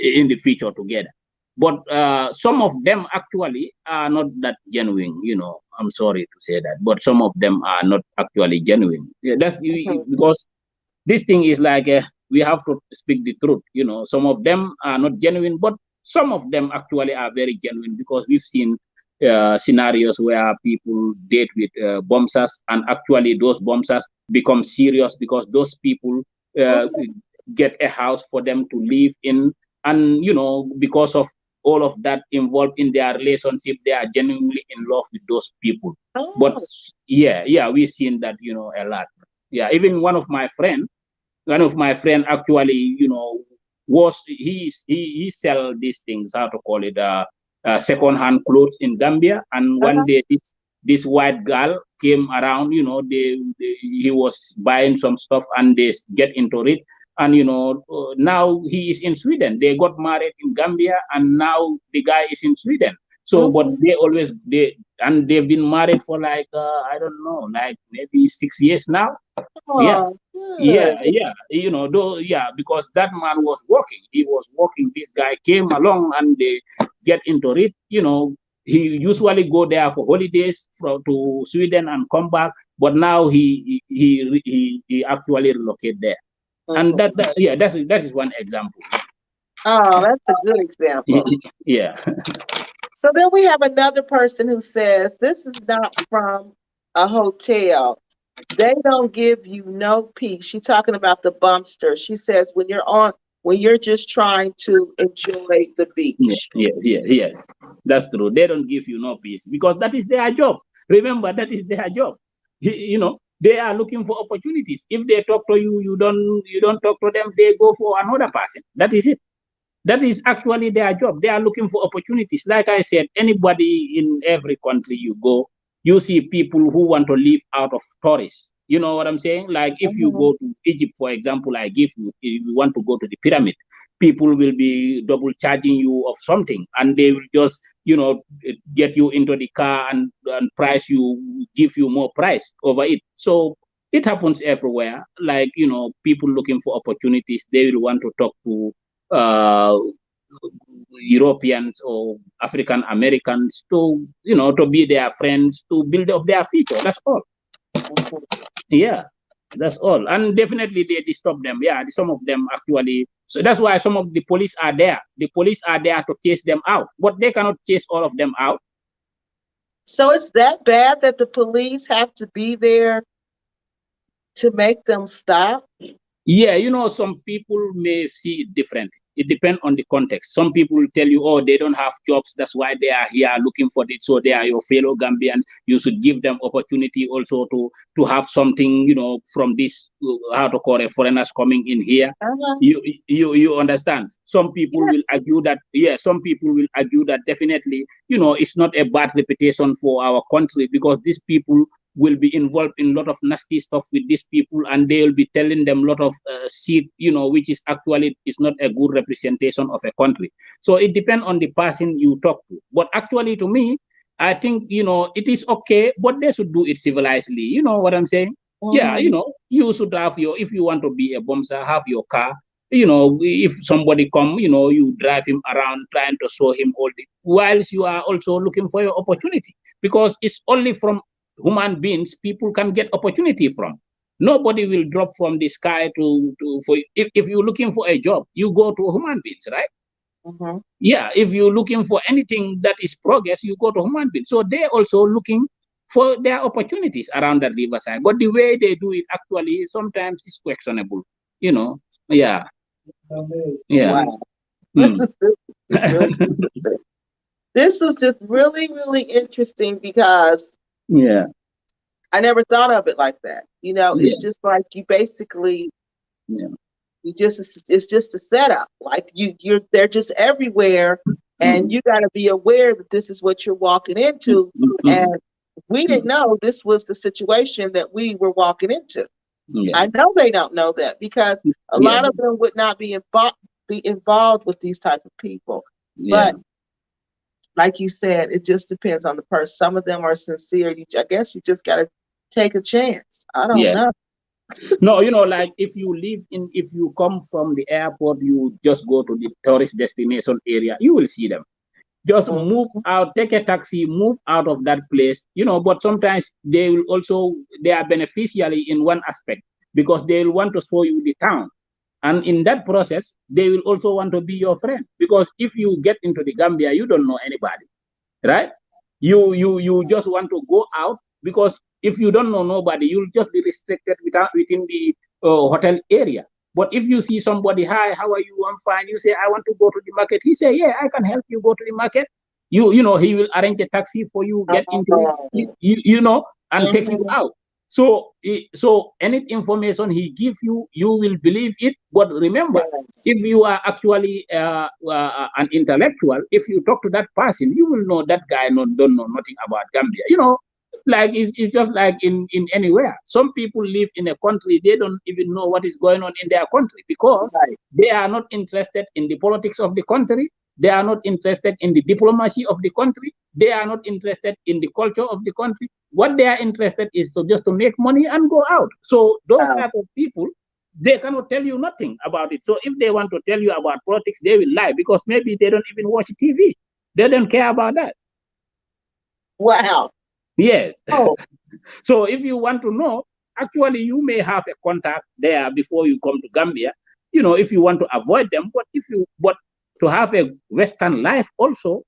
in the future together. But some of them actually are not that genuine. I'm sorry to say that, but some of them are not actually genuine. Yeah, because this thing is like we have to speak the truth. Some of them are not genuine, but some of them actually are very genuine, because we've seen scenarios where people date with bombers, and actually those bombers become serious because those people uh, get a house for them to live in, and because of all of that involved in their relationship, they are genuinely in love with those people. But Oh. yeah, we've seen that a lot. Yeah, even one of my friend actually was he sell these things, how to call it, second hand clothes in Gambia. And one day this white girl came around. He was buying some stuff, and they get into it. And now he is in Sweden. They got married in Gambia, and now the guy is in Sweden. So but they've been married for like I don't know, like maybe 6 years now. Yeah, Oh, yeah, good. yeah. Though, yeah, because that man was working. He was working. This guy came along, and they get into it. He usually go there for holidays to Sweden and come back. But now he actually relocate there. And yeah, that is one example. Oh, that's a good example. Yeah. So then we have another person who says this is not from a hotel. They don't give you no peace. She's talking about the bumster. She says when you're just trying to enjoy the Yeah, beach. yeah, yeah, yes. That's true. They don't give you no peace, because that is their job. Remember, that is their job. They are looking for opportunities. If they talk to you, you don't talk to them, they go for another person. That is it. That is actually their job. They are looking for opportunities. Like I said, anybody in every country you go, you see people who want to live out of tourists. You know what I'm saying? Like if you Mhm. go to Egypt, for example, if you want to go to the pyramid, people will be double charging you of something, and they will just get you into the car, and price you, give you more price over it. So it happens everywhere. Like people looking for opportunities, they will want to talk to uh, Europeans or African Americans to be their friends, to build up their future. That's all. Mhm. Yeah, that's all. And definitely they disturb them. Yeah, some of them actually. So that's why some of the police are there. The police are there to chase them out, but they cannot chase all of them out. So it's that bad that the police have to be there to make them stop? Yeah, some people may see it different. It depends on the context. Some people will tell you, oh, they don't have jobs, that's why they are here looking for it. So they are your fellow Gambians. You should give them opportunity also to have something, from this, how to call it, foreigners coming in here. Uh-huh. You understand? Some people Yeah. will argue that, yeah, some people will argue that definitely, it's not a bad reputation for our country, because these people will be involved in a lot of nasty stuff with these people, and they will be telling them a lot of shit, which is actually is not a good representation of a country. So it depends on the person you talk to. But actually, to me, I think it is okay, but they should do it civilizedly. You know what I'm saying? Yeah, Mhm. you should have if you want to be a bouncer, have your car. If somebody come, you drive him around, trying to show him all the, whilst you are also looking for your opportunity, because it's only from human beings people can get opportunity from. Nobody will drop from the sky to for if you're looking for a job, you go to human beings, right? Mhm. Yeah, if you're looking for anything that is progress, you go to human beings. So they're also looking for their opportunities around the riverside, but the way they do it actually sometimes is questionable. you know yeah, yeah. Wow. Hmm. This is really interesting. This was just really, really interesting because Yeah, I never thought of it like that. It's yeah, just like you basically yeah. it's just a setup. Like they're just everywhere, and Mhm. you got to be aware that this is what you're walking into. Mhm. And Mhm. we didn't know this was the situation that we were walking into. Yeah, I know they don't know that because a yeah, lot of them would not be involved with these type of people. yeah, But like you said, it just depends on the person. Some of them are sincere. I guess you just got to take a chance. I don't yeah. know. No, like if you come from the airport, you just go to the tourist destination area, you will see them. Just move out, take a taxi, move out of that place, but sometimes they are beneficiary in one aspect because they will want to show you the town. And in that process, they will also want to be your friend because if you get into the Gambia, you don't know anybody, right? You just want to go out because if you don't know nobody, you'll just be restricted within the hotel area. But if you see somebody, hi, how are you? I'm fine. You say, I want to go to the market. He say, yeah, I can help you go to the market. He will arrange a taxi for you, get into it, and take you out. So any information he give you, you will believe it. But remember, if you are actually an intellectual, if you talk to that person, you will know that guy don't know nothing about Gambia. Like it's just like in anywhere. Some people live in a country, they don't even know what is going on in their country because they are not interested in the politics of the country. They are not interested in the diplomacy of the country. They are not interested in the culture of the country. What they are interested is just to make money and go out. So those type of people, they cannot tell you nothing about it. So if they want to tell you about politics, they will lie because maybe they don't even watch TV. They don't care about that. Wow. Yes. Oh. So if you want to know, actually, you may have a contact there before you come to Gambia. If you want to avoid them, but to have a Western life also,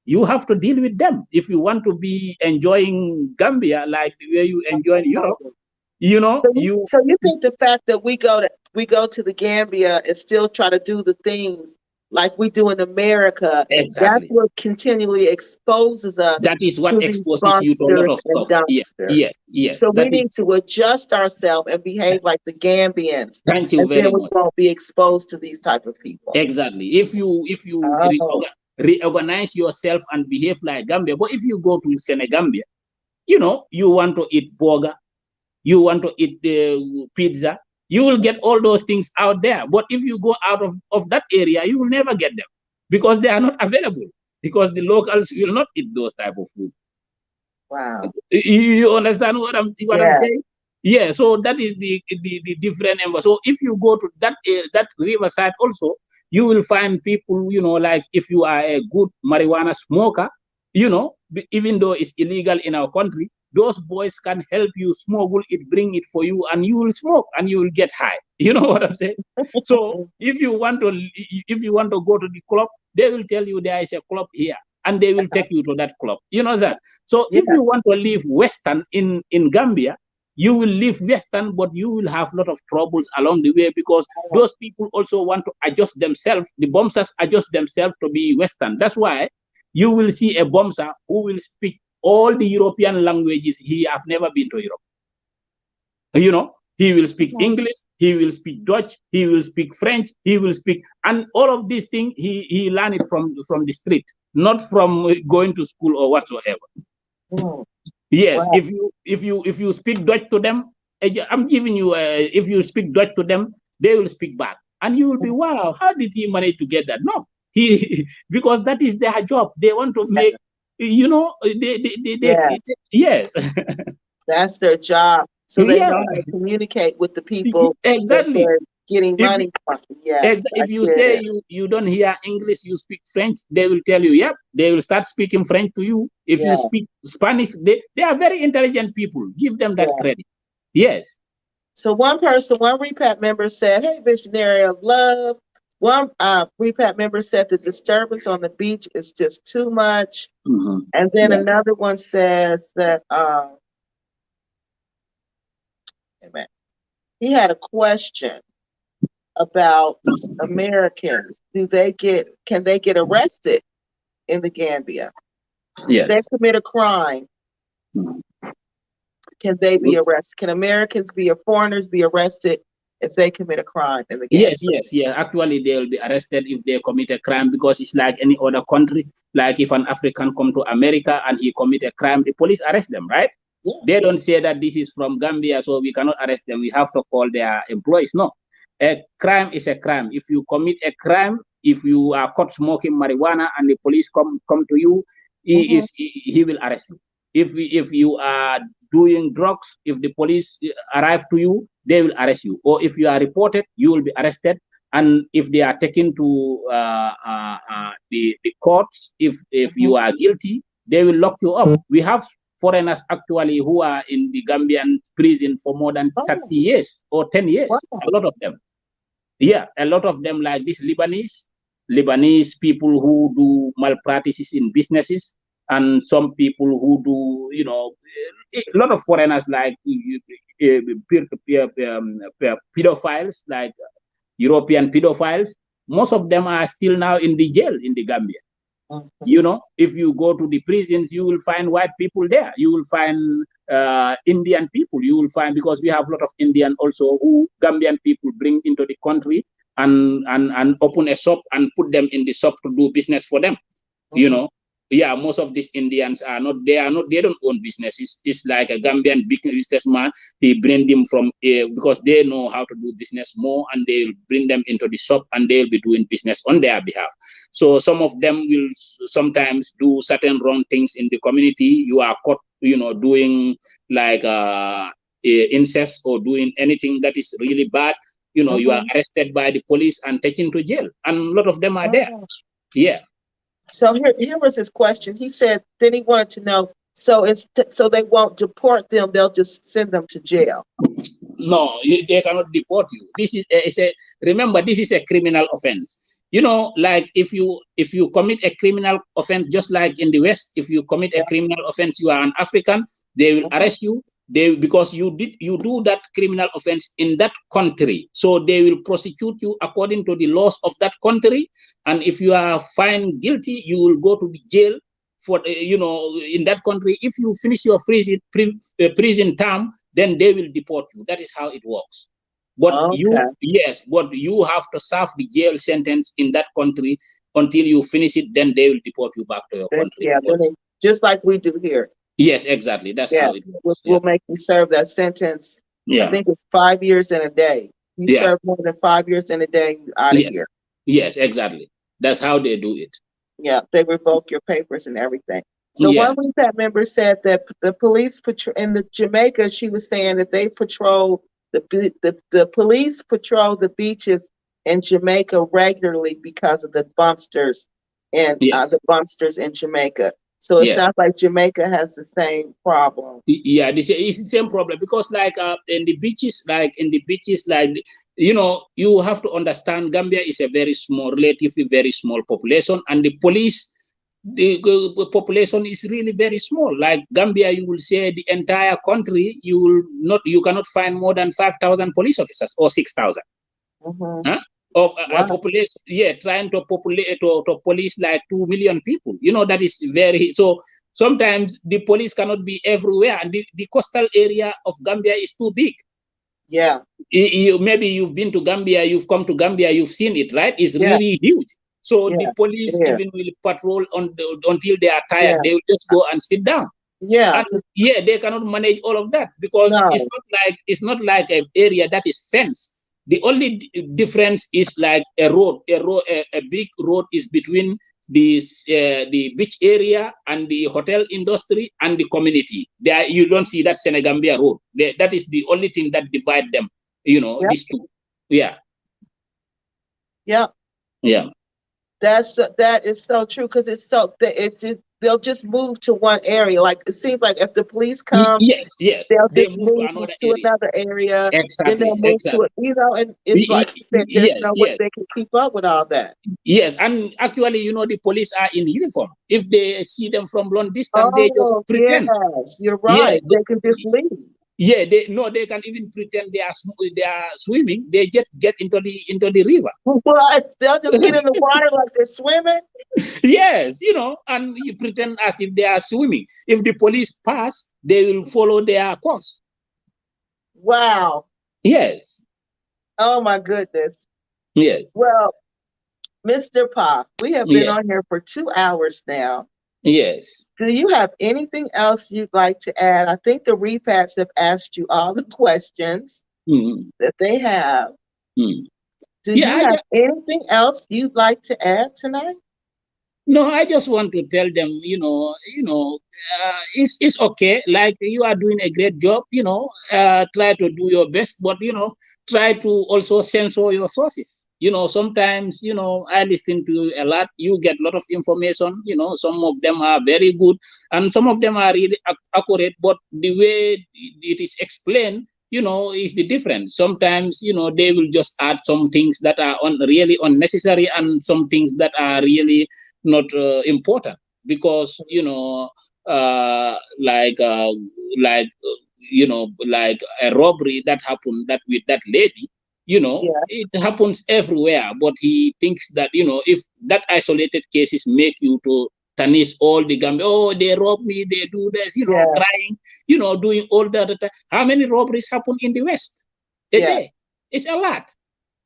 you have to deal with them. If you want to be enjoying Gambia like the way you enjoy Europe, So you think the fact that we go to the Gambia and still try to do the things like we do in America, exactly, that's what continually exposes us. That is what exposes you to a lot of stuff. Yes. So we need to adjust ourselves and behave like the Gambians. Thank you very much. We won't be exposed to these type of people. Exactly. If you reorganize yourself and behave like Gambia, but if you go to Senegambia, you want to eat burger, you want to eat pizza, you will get all those things out there. But if you go out of that area, you will never get them because they are not available, because the locals will not eat those type of food. Wow. You understand what I'm saying? Yeah, so that is the different number. So if you go to that riverside also, you will find people, like if you are a good marijuana smoker, even though it's illegal in our country, those boys can help you smuggle it, bring it for you, and you will smoke and you will get high. You know what I'm saying? So if you want to go to the club, they will tell you there is a club here, and they will take you to that club. You know that? So if you want to live Western in Gambia, you will live Western, but you will have a lot of troubles along the way because those people also want to adjust themselves. The bombers adjust themselves to be Western. That's why you will see a bomber who will speak all the European languages. He have never been to Europe. He will speak English, he will speak Dutch, he will speak French, he will speak, and all of these things he learned it from the street, not from going to school or whatsoever. Yes, wow. If you speak Dutch to them, I'm giving you if you speak Dutch to them, they will speak back, and you will be, wow, how did he manage to get that? No, because that is their job. They want to make, yes. That's their job. So they know how to communicate with the people. Exactly. Getting money from. If you say you don't hear English, you speak French, they will tell you, yep, they will start speaking French to you. If you speak Spanish, they are very intelligent people. Give them that credit. Yes. So one repat member said, hey, visionary of love. One repat member said the disturbance on the beach is just too much. And then another one says that he had a question about Americans. Can they get arrested in the Gambia? Yes. If they commit a crime, can they be arrested? Can Americans foreigners be arrested if they commit a crime in the Gambia? Yes. Actually, they will be arrested if they commit a crime because it's like any other country. Like if an African come to America and he commit a crime, the police arrest them, right? Yeah. They don't say that this is from Gambia, so we cannot arrest them. We have to call their employees. No, a crime is a crime. If you commit a crime, if you are caught smoking marijuana and the police come to you, he will arrest you. If you are doing drugs, if the police arrive to you, they will arrest you. Or if you are reported, you will be arrested. And if they are taken to the courts, if you are guilty, they will lock you up. We have foreigners actually who are in the Gambian prison for more than 30 years or 10 years. Wow. A lot of them. Yeah, a lot of them, like these Lebanese people who do malpractices in businesses, and some people who do, a lot of foreigners like pedophiles, like European pedophiles. Most of them are still now in the jail in the Gambia. If you go to the prisons, you will find white people there. You will find Indian people. You will find, because we have a lot of Indian also who Gambian people bring into the country and open a shop and put them in the shop to do business for them. Yeah, most of these Indians they don't own businesses. It's like a Gambian businessman. He bring them from because they know how to do business more, and they'll bring them into the shop and they'll be doing business on their behalf. So some of them will sometimes do certain wrong things in the community. You are caught, doing like incest or doing anything that is really bad. You are arrested by the police and taken to jail, and a lot of them are there. Yeah. So here was his question. He said, then he wanted to know, so they won't deport them, they'll just send them to jail. No, they cannot deport you. This is remember, this is a criminal offense. Like if you commit a criminal offense, just like in the West, if you commit a criminal offense, you are an African, they will arrest you. Because you do that criminal offense in that country, so they will prosecute you according to the laws of that country. And if you are found guilty, you will go to the jail for in that country. If you finish your prison term, then they will deport you. That is how it works. But you have to serve the jail sentence in that country until you finish it. Then they will deport you back to your country. Yeah, just like we do here. Yes, exactly. That's how it works. We'll make you serve that sentence. I think it's 5 years and a day. You serve more than 5 years and a day, you're out of here. Yes, exactly. That's how they do it. Yeah, they revoke your papers and everything. So one WePat member said that the police in the Jamaica, she was saying that they patrol the police patrol the beaches in Jamaica regularly because of the bumpsters and the bumpsters in Jamaica. So it sounds like Jamaica has the same problem. Yeah, it's the same problem, because like in the beaches, you have to understand Gambia is a very small, relatively very small population, and the population is really very small. Like Gambia, you will say the entire country, you cannot find more than 5,000 police officers or 6,000. Of a population, trying to populate to police like 2 million people. That is very, so sometimes the police cannot be everywhere, and the coastal area of Gambia is too big. Yeah. Maybe you've been to Gambia, you've come to Gambia, you've seen it, right? It's really huge. So the police even will patrol until they are tired. They will just go and sit down. Yeah. And they cannot manage all of that, because it's not like an area that is fenced. The only difference is like a big road is between the beach area and the hotel industry and the community. There you don't see that Senegambia road. That is the only thing that divide them. These two. Yeah. Yeah. Yeah. That is so true, because they'll just move to one area. Like it seems like if the police come, they'll just move to another area. Exactly. Then they'll move to it, and it's like you said, there's no way they can keep up with all that. Yes, and actually, the police are in uniform. If they see them from long distance, they just pretend. Yes, you're right. They can just leave. Yeah, they can even pretend they are swimming. They just get into the river. What? They'll just get in the water like they're swimming? Yes, and you pretend as if they are swimming. If the police pass, they will follow their course. Wow. Yes. Oh my goodness. Yes. Well, Mr. Pop, we have been on here for 2 hours now. Yes. Do you have anything else you'd like to add? I think the repats have asked you all the questions that they have. Do you have anything else you'd like to add tonight? No, I just want to tell them, it's okay. Like you are doing a great job, try to do your best, but try to also censor your sources. Sometimes, I listen to a lot. You get a lot of information. Some of them are very good, and some of them are really accurate. But the way it is explained, is the difference. Sometimes, they will just add some things that are really unnecessary, and some things that are really not important, because like like a robbery that happened that with that lady, Yeah, it happens everywhere, but he thinks that if that isolated cases make you to tarnish all the Gambia. Oh, they rob me, they do this, yeah, crying, doing all that. How many robberies happen in the West a yeah, day? It's a lot,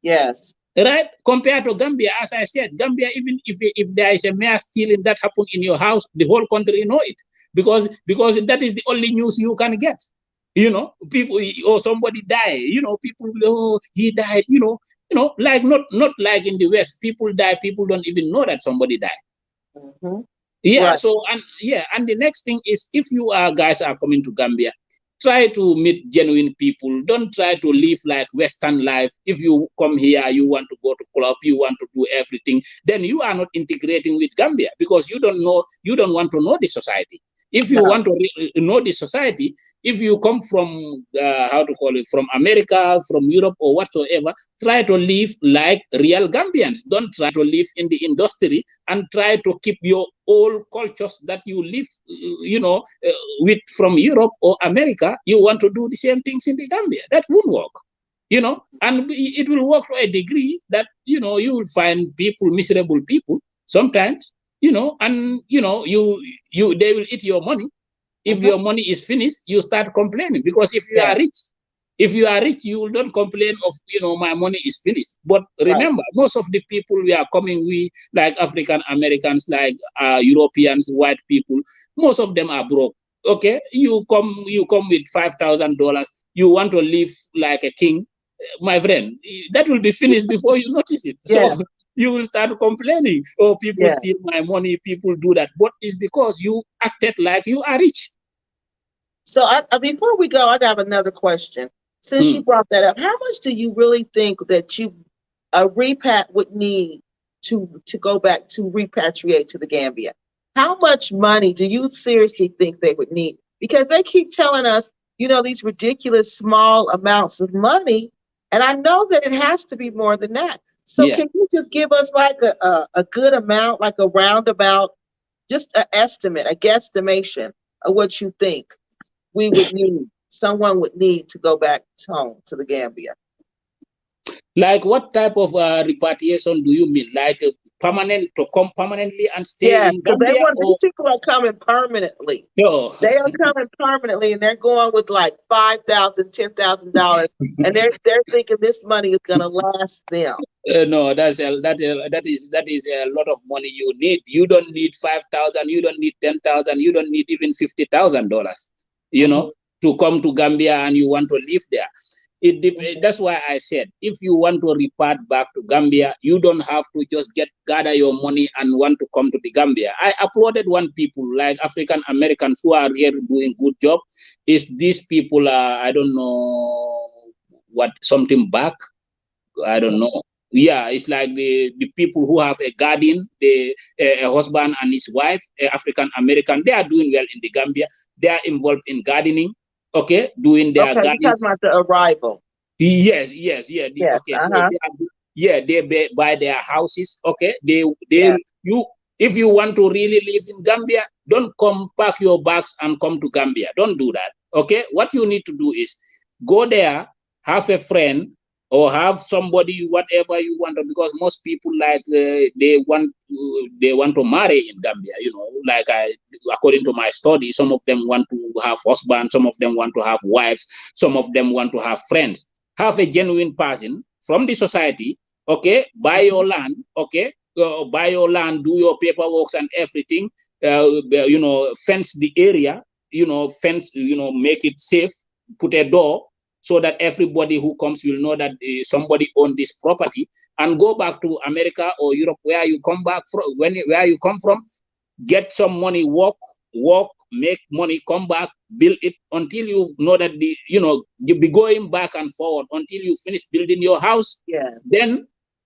yes. right? Compared to Gambia, as I said, Gambia, even if there is a mass stealing that happened in your house, the whole country know it, because that is the only news you can get. People, or somebody die. People, oh, he died. Like not like in the West, people die, people don't even know that somebody died. Hmm. Yeah, Right. so and the next thing is, if you guys are coming to Gambia, try to meet genuine people. Don't try to live like Western life. If you come here, you want to go to club, you want to do everything, then you are not integrating with Gambia, because you don't want to know the society. If you No. want to know the society, if you come from how to call it, from America, from Europe, or whatsoever, try to live like real Gambians. Don't try to live in the industry, and try to keep your old cultures that you live, with from Europe or America. You want to do the same things in the Gambia. That won't work. And it will work to a degree that, you will find people, miserable people sometimes, and, they will eat your money. If Hmm. your money is finished, you start complaining, because Yeah, if you are rich, you will not complain of, my money is finished. But right. remember, most of the people we are coming, we like African Americans, like Europeans, white people, most of them are broke. Okay, you come with $5,000. You want to live like a king, my friend. That will be finished before you notice it. So Yeah, you will start complaining. Oh, people yeah. steal my money. People do that, but it's because you acted like you are rich. So before we go, I have another question. Since you Hmm. brought that up, how much do you really think that a repat would need to go back to repatriate to the Gambia? How much money do you seriously think they would need? Because they keep telling us, these ridiculous small amounts of money, and I know that it has to be more than that. So Yeah. can you just give us like a good amount, like a roundabout, just an estimate, a guesstimation of what you think someone would need to go back home to the Gambia? Like, what type of repatriation do you mean? Like, permanent, to come permanently and stay Yes, in because Gambia, or these people are coming permanently. no? They are coming permanently, and they're going with like $5,000, $10,000, and they're thinking this money is going to last them. No, that is a lot of money you need. You don't need 5,000. You don't need 10,000. You don't need even $50,000. You know, Hmm. to come to Gambia and you want to live there. That's why I said, if you want to repart back to Gambia, you don't have to just gather your money and want to come to the Gambia. I applauded one people like African Americans who are here doing good job. Is these people I don't know what something back. I don't know. Yeah, it's like the people who have a guardian, a husband and his wife, African American. They are doing well in the Gambia. They are involved in gardening. Okay, doing their Okay, you're gardening. talking about the arrival. Yes, yes, yeah. Yes, Okay, so uh-huh. they buy their houses. Okay, they Yes. you if you want to really live in Gambia, don't come pack your bags and come to Gambia. Don't do that. Okay, what you need to do is go there, have a friend, or have somebody, whatever you want, because most people like they want to marry in Gambia. Like according to my study, some of them want to have husbands, some of them want to have wives, some of them want to have friends. Have a genuine person from the society. Okay, buy Hmm. your land. Okay, buy your land, do your paperwork and everything. Fence the area. Fence. Make it safe. Put a door so that everybody who comes will know that somebody owned this property, and go back to America or Europe where you come back from, where you come from, get some money, work, make money, come back, build it until you know that you be going back and forward until you finish building your house. Yeah.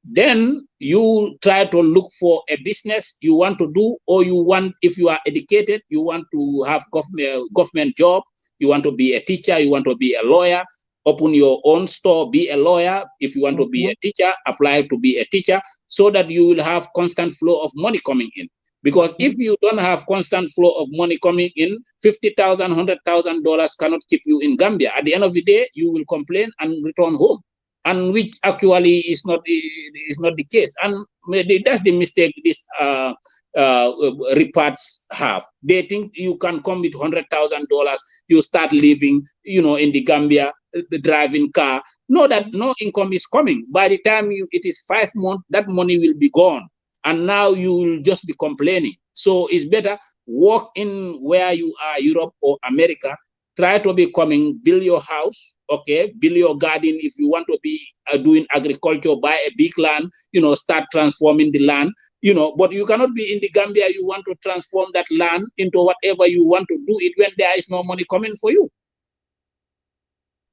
Then you try to look for a business you want to do, or you want, if you are educated, you want to have government job, you want to be a teacher, you want to be a lawyer, open your own store, be a lawyer. If you want to be a teacher, apply to be a teacher, so that you will have constant flow of money coming in. Because if you don't have constant flow of money coming in, $50,000, $100,000 cannot keep you in Gambia. At the end of the day, you will complain and return home, and which actually is not the case. And that's the mistake these reparts have. They think you can come with $100,000, you start living, in the Gambia, driving car. No, that no income is coming. By the time it is 5 months, that money will be gone. And now you will just be complaining. So it's better work in where you are, Europe or America. Try to be coming, build your house, okay, build your garden. If you want to be doing agriculture, buy a big land, start transforming the land, but you cannot be in the Gambia, you want to transform that land into whatever you want to do it when there is no money coming for you.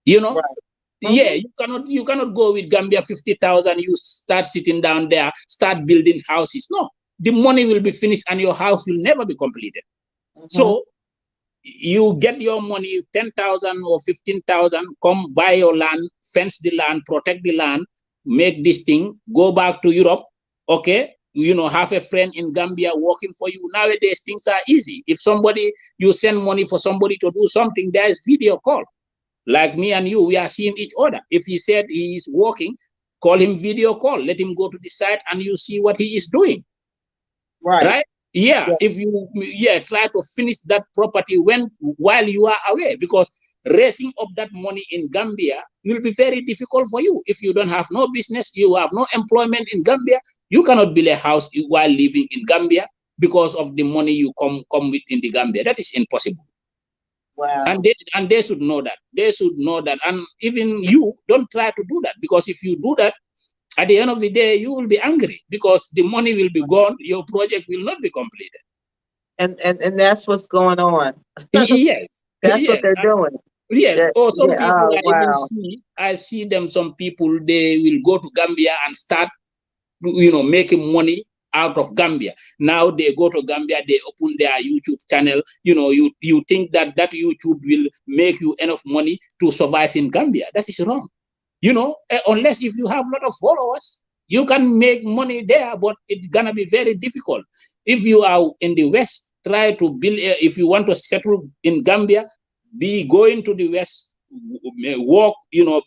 Right. Yeah, you cannot go with Gambia 50,000. You start sitting down there, start building houses. No, the money will be finished and your house will never be completed. So you get your money, 10,000 or 15,000. Come buy your land, fence the land, protect the land, make this thing. Go back to Europe. Okay, have a friend in Gambia working for you. Nowadays things are easy. If you send money for somebody to do something, there is video call. Like me and you, we are seeing each other. If he said he is working, call him video call. Let him go to the site and you see what he is doing. Right? Yeah. If you try to finish that property while you are away, because raising up that money in Gambia will be very difficult for you. If you don't have no business, you have no employment in Gambia, you cannot build a house while living in Gambia because of the money you come with in the Gambia. That is impossible. Wow. And they should know that. They should know that. And even you don't try to do that, because if you do that, at the end of the day, you will be angry because the money will be gone. Your project will not be completed. And that's what's going on. Yes. That's what they're doing. Yes. Or some people I see them, some people, they will go to Gambia and start, making money out of Gambia. Now they go to Gambia, they open their YouTube channel. You think that YouTube will make you enough money to survive in Gambia. That is wrong. Unless if you have a lot of followers, you can make money there, but it's gonna be very difficult. If you are in the West, try to build. If you want to settle in Gambia, be going to the West, work,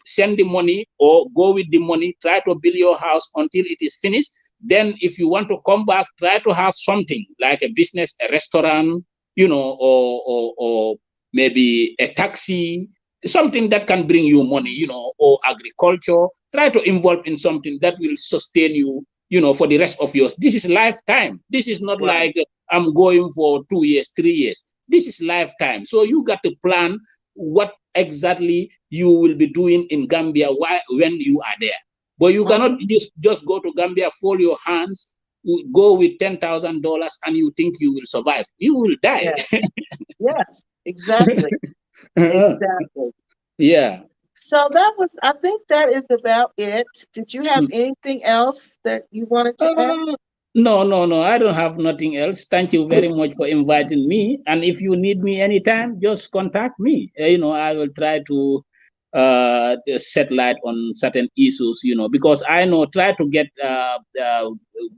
send the money or go with the money, try to build your house until it is finished. Then if you want to come back, try to have something like a business, a restaurant, or maybe a taxi, something that can bring you money, or agriculture. Try to involve in something that will sustain you, for the rest of yours. This is lifetime. This is not like I'm going for 2 years, 3 years. This is lifetime. So you got to plan what exactly you will be doing in Gambia when you are there. But you cannot just go to Gambia, fold your hands, go with $10,000 and you think you will survive. You will die. Yes, exactly. Exactly. Yeah. So I think that is about it. Did you have anything else that you wanted to add? No. I don't have nothing else. Thank you very much for inviting me. And if you need me anytime, just contact me. I will try to set light on certain issues, because I try to get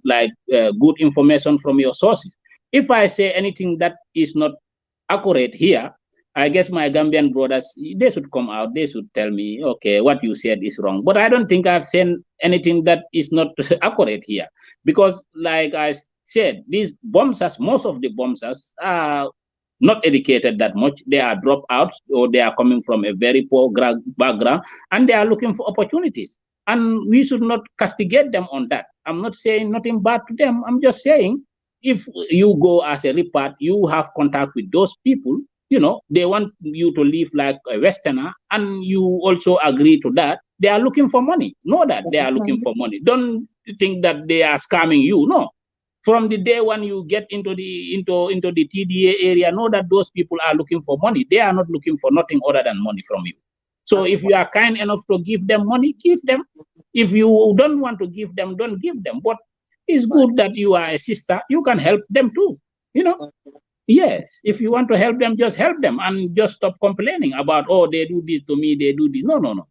good information from your sources. If I say anything that is not accurate here, I guess my Gambian brothers, they should come out. They should tell me, okay, what you said is wrong. But I don't think I've said anything that is not accurate here. Because like I said, these bombers, most of the bombers are not educated that much. They are dropouts, or they are coming from a very poor background, and they are looking for opportunities. And we should not castigate them on that. I'm not saying nothing bad to them. I'm just saying, if you go as a repart, you have contact with those people, they want you to live like a Westerner, and you also agree to that. They are looking for money. Know that they are looking for money. Don't think that they are scamming you. No. From the day when you get into the TDA area, know that those people are looking for money. They are not looking for nothing other than money from you. So if you are kind enough to give them money, give them. If you don't want to give them, don't give them. But it's good that you are a sister. You can help them too. Yes. If you want to help them, just help them, and just stop complaining about, oh, they do this to me, they do this. No, no, no.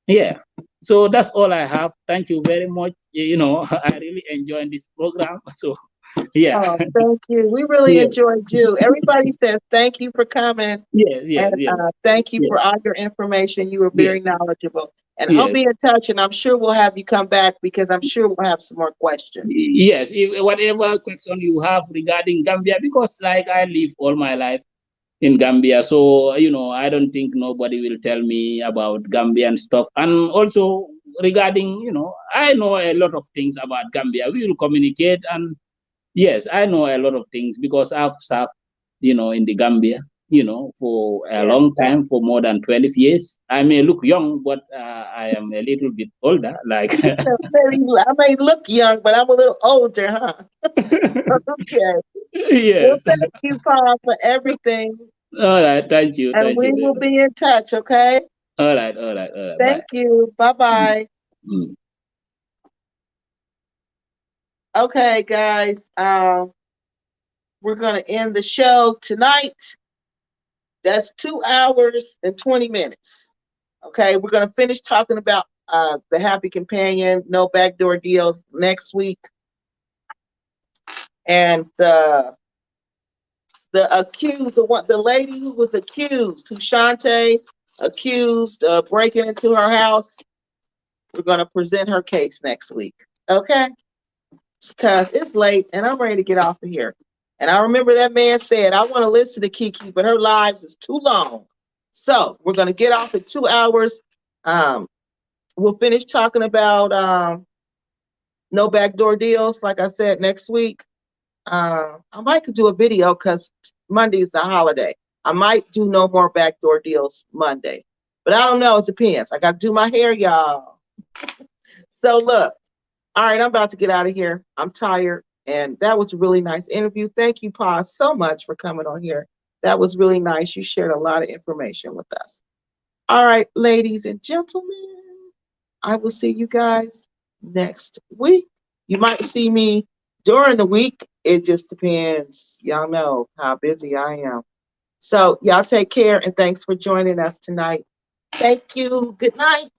Yeah. So that's all I have. Thank you very much. I really enjoyed this program. So yeah. Oh, thank you. We really Yeah. enjoyed you. Everybody says thank you for coming. Yes, yes, And yes, thank you yes, for all your information. You were very yes, knowledgeable. And I'll yes. be in touch, and I'm sure we'll have you come back because I'm sure we'll have some more questions. Yes, if, whatever question you have regarding Gambia, because like I live all my life in Gambia, so I don't think nobody will tell me about Gambian stuff. And also regarding, I know a lot of things about Gambia. We will communicate, and yes, I know a lot of things because I've served, in the Gambia, for a Yeah. long time, for more than 12 years. I may look young, but I am a little bit older. Like, I may look young, but I'm a little older, huh? Okay. Well, yes. thank you, Paul, for everything. All right. Thank you. And Thank we you very will much. be in touch, okay? All right. All right. All right. Bye. Thank you. Bye Mm, bye. mm. Okay, guys. We're going to end the show tonight. That's 2 hours and 20 minutes. Okay, we're going to finish talking about the Happy Companion, no backdoor deals next week. And the accused, the lady who was accused, who Shante accused of breaking into her house, we're going to present her case next week. Okay? Because it's late and I'm ready to get off of here. And I remember that man said, I want to listen to Kiki, but her lives is too long. So we're going to get off in 2 hours. Um, we'll finish talking about no backdoor deals, like I said, next week. I might do a video because Monday is a holiday. I might do no more backdoor deals Monday. But I don't know. It depends. I got to do my hair, y'all. So look. All right, I'm about to get out of here. I'm tired. And that was a really nice interview. Thank you, Pa, so much for coming on here. That was really nice. You shared a lot of information with us. All right, ladies and gentlemen, I will see you guys next week. You might see me during the week. It just depends. Y'all know how busy I am. So y'all take care and thanks for joining us tonight. Thank you. Good night.